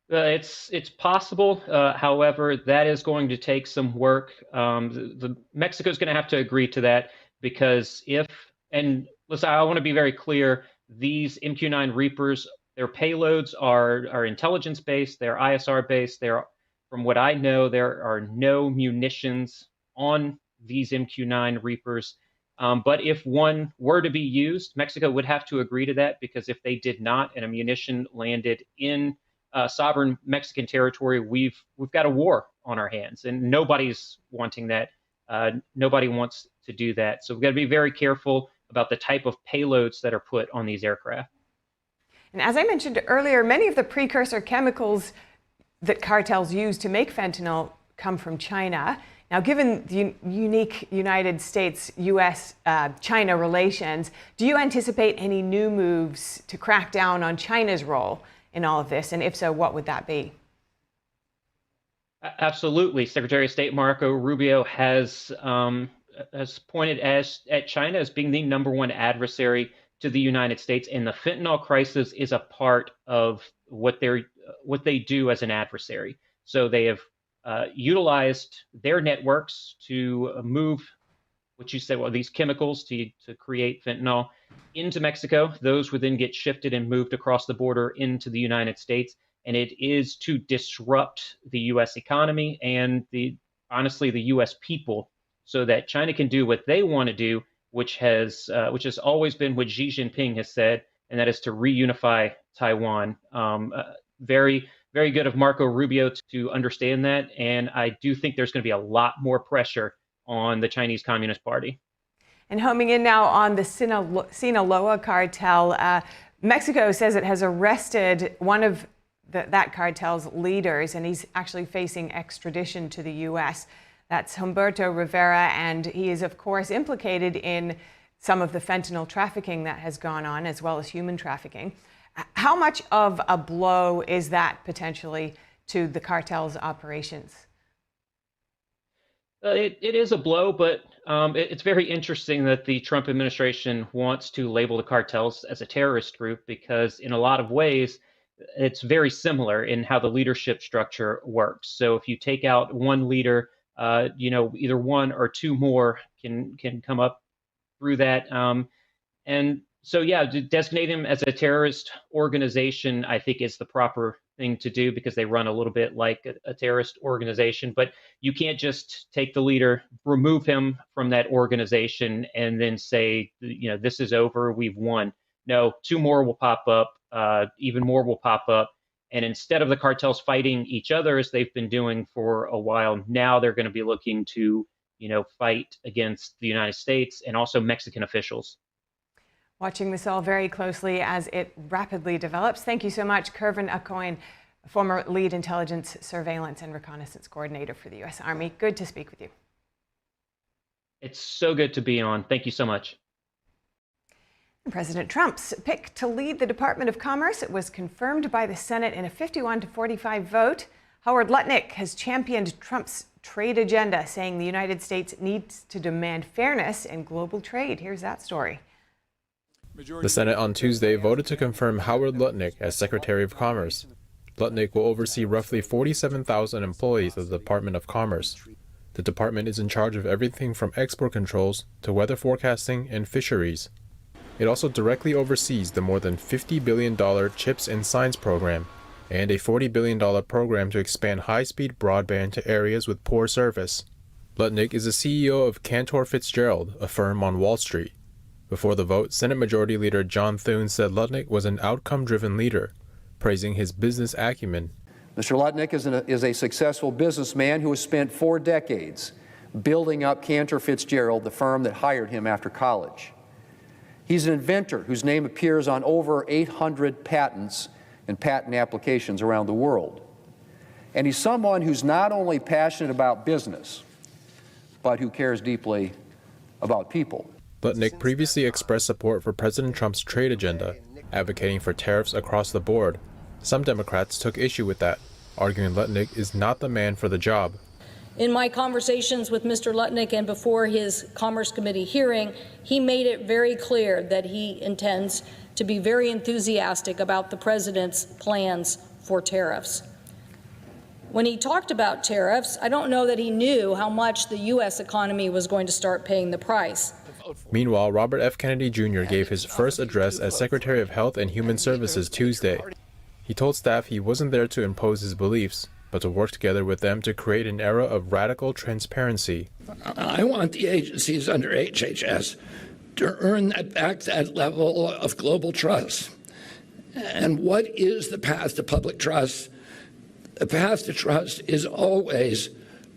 It's possible. However, that is going to take some work. Mexico's going to have to agree to that because listen, I want to be very clear. These MQ-9 Reapers, their payloads are intelligence-based, they're ISR-based. From what I know, there are no munitions on these MQ-9 Reapers. But if one were to be used, Mexico would have to agree to that, because if they did not and a munition landed in sovereign Mexican territory, we've got a war on our hands, and nobody's wanting that. Nobody wants to do that. So we've got to be very careful about the type of payloads that are put on these aircraft. And as I mentioned earlier, many of the precursor chemicals that cartels use to make fentanyl come from China. Now, given the unique United States-U.S.-China relations, do you anticipate any new moves to crack down on China's role in all of this? And if so, what would that be? Absolutely. Secretary of State Marco Rubio has pointed at China as being the #1 adversary to the United States, and the fentanyl crisis is a part of what they do as an adversary. So they have utilized their networks to move what you said, these chemicals to create fentanyl into Mexico. Those would then get shifted and moved across the border into the United States. And it is to disrupt the U.S. economy and honestly, the U.S. people, so that China can do what they want to do, which has always been what Xi Jinping has said, and that is to reunify Taiwan. Very, very good of Marco Rubio to understand that, and I do think there's going to be a lot more pressure on the Chinese Communist Party. And homing in now on the Sinaloa cartel, Mexico says it has arrested one of that cartel's leaders, and he's actually facing extradition to the U.S. That's Humberto Rivera, and he is, of course, implicated in some of the fentanyl trafficking that has gone on, as well as human trafficking. How much of a blow is that potentially to the cartel's operations? It is a blow, but it's very interesting that the Trump administration wants to label the cartels as a terrorist group, because in a lot of ways, it's very similar in how the leadership structure works. So if you take out one leader, either one or two more can come up through that. And so, yeah, to designate him as a terrorist organization, I think is the proper thing to do, because they run a little bit like a terrorist organization. But you can't just take the leader, remove him from that organization, and then say, this is over, we've won. No, two more will pop up, even more will pop up. And instead of the cartels fighting each other, as they've been doing for a while, now they're going to be looking to, fight against the United States and also Mexican officials. Watching this all very closely as it rapidly develops. Thank you so much, Kervin Aucoin, former lead intelligence, surveillance, and reconnaissance coordinator for the U.S. Army. Good to speak with you. It's so good to be on. Thank you so much. President Trump's pick to lead the Department of Commerce was confirmed by the Senate in a 51-45 vote. Howard Lutnick has championed Trump's trade agenda, saying the United States needs to demand fairness in global trade. Here's that story. The Senate on Tuesday voted to confirm Howard Lutnick as Secretary of Commerce. Lutnick will oversee roughly 47,000 employees of the Department of Commerce. The department is in charge of everything from export controls to weather forecasting and fisheries. It also directly oversees the more than $50 billion CHIPS and Science program and a $40 billion program to expand high-speed broadband to areas with poor service. Lutnick is the CEO of Cantor Fitzgerald, a firm on Wall Street. Before the vote, Senate Majority Leader John Thune said Lutnick was an outcome-driven leader, praising his business acumen. Mr. Lutnick is a successful businessman who has spent 4 decades building up Cantor Fitzgerald, the firm that hired him after college. He's an inventor whose name appears on over 800 patents and patent applications around the world. And he's someone who's not only passionate about business, but who cares deeply about people. Lutnick previously expressed support for President Trump's trade agenda, advocating for tariffs across the board. Some Democrats took issue with that, arguing Lutnick is not the man for the job. In my conversations with Mr. Lutnick and before his Commerce Committee hearing, he made it very clear that he intends to be very enthusiastic about the president's plans for tariffs. When he talked about tariffs, I don't know that he knew how much the U.S. economy was going to start paying the price. Meanwhile, Robert F. Kennedy Jr. gave his first address as Secretary of Health and Human Services Tuesday. He told staff he wasn't there to impose his beliefs, but to work together with them to create an era of radical transparency. I want the agencies under HHS to earn back that level of global trust. And what is the path to public trust? The path to trust is always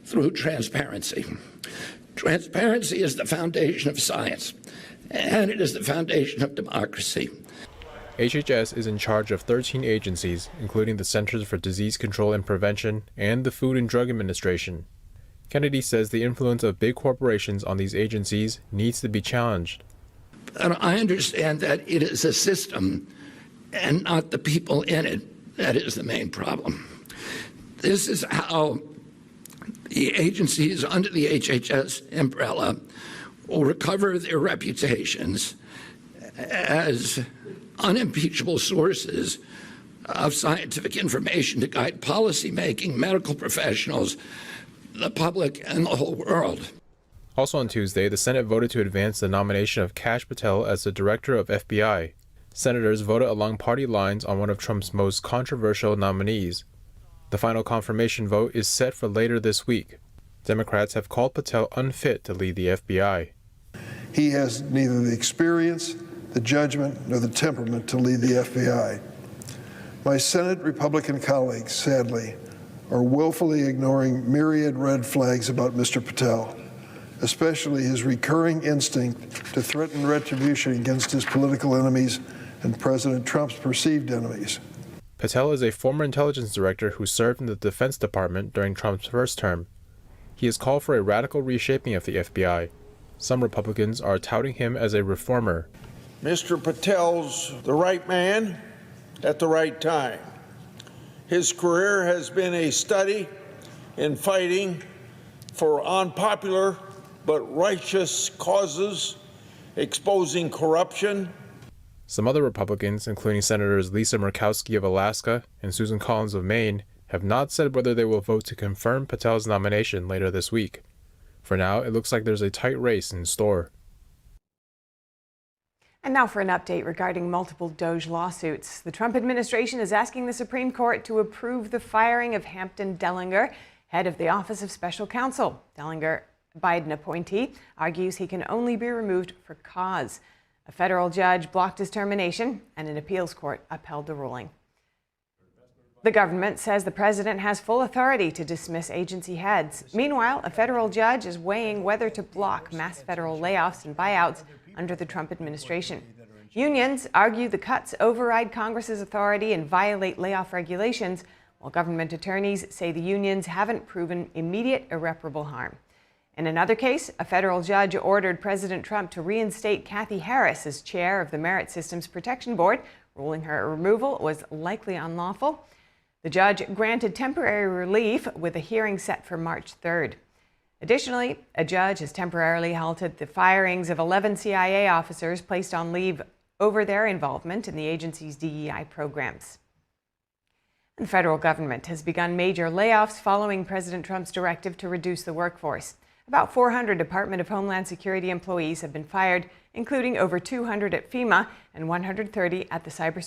through transparency. Transparency is the foundation of science, and it is the foundation of democracy. HHS is in charge of 13 agencies, including the Centers for Disease Control and Prevention and the Food and Drug Administration. Kennedy says the influence of big corporations on these agencies needs to be challenged. And I understand that it is a system and not the people in it that is the main problem. This is how the agencies under the HHS umbrella will recover their reputations as unimpeachable sources of scientific information to guide policymaking, medical professionals, the public, and the whole world. Also on Tuesday, the Senate voted to advance the nomination of Kash Patel as the director of FBI. Senators voted along party lines on one of Trump's most controversial nominees. The final confirmation vote is set for later this week. Democrats have called Patel unfit to lead the FBI. He has neither the experience, the judgment, nor the temperament to lead the FBI. My Senate Republican colleagues, sadly, are willfully ignoring myriad red flags about Mr. Patel, especially his recurring instinct to threaten retribution against his political enemies and President Trump's perceived enemies. Patel is a former intelligence director who served in the Defense Department during Trump's first term. He has called for a radical reshaping of the FBI. Some Republicans are touting him as a reformer. Mr. Patel's the right man at the right time. His career has been a study in fighting for unpopular but righteous causes, exposing corruption. Some other Republicans, including Senators Lisa Murkowski of Alaska and Susan Collins of Maine, have not said whether they will vote to confirm Patel's nomination later this week. For now, it looks like there's a tight race in store. And now for an update regarding multiple DOGE lawsuits. The Trump administration is asking the Supreme Court to approve the firing of Hampton Dellinger, head of the Office of Special Counsel. Dellinger, Biden appointee, argues he can only be removed for cause. A federal judge blocked his termination, and an appeals court upheld the ruling. The government says the president has full authority to dismiss agency heads. Meanwhile, a federal judge is weighing whether to block mass federal layoffs and buyouts under the Trump administration. Unions argue the cuts override Congress's authority and violate layoff regulations, while government attorneys say the unions haven't proven immediate irreparable harm. In another case, a federal judge ordered President Trump to reinstate Kathy Harris as chair of the Merit Systems Protection Board, ruling her removal was likely unlawful. The judge granted temporary relief with a hearing set for March 3rd. Additionally, a judge has temporarily halted the firings of 11 CIA officers placed on leave over their involvement in the agency's DEI programs. The federal government has begun major layoffs following President Trump's directive to reduce the workforce. About 400 Department of Homeland Security employees have been fired, including over 200 at FEMA and 130 at the cybersecurity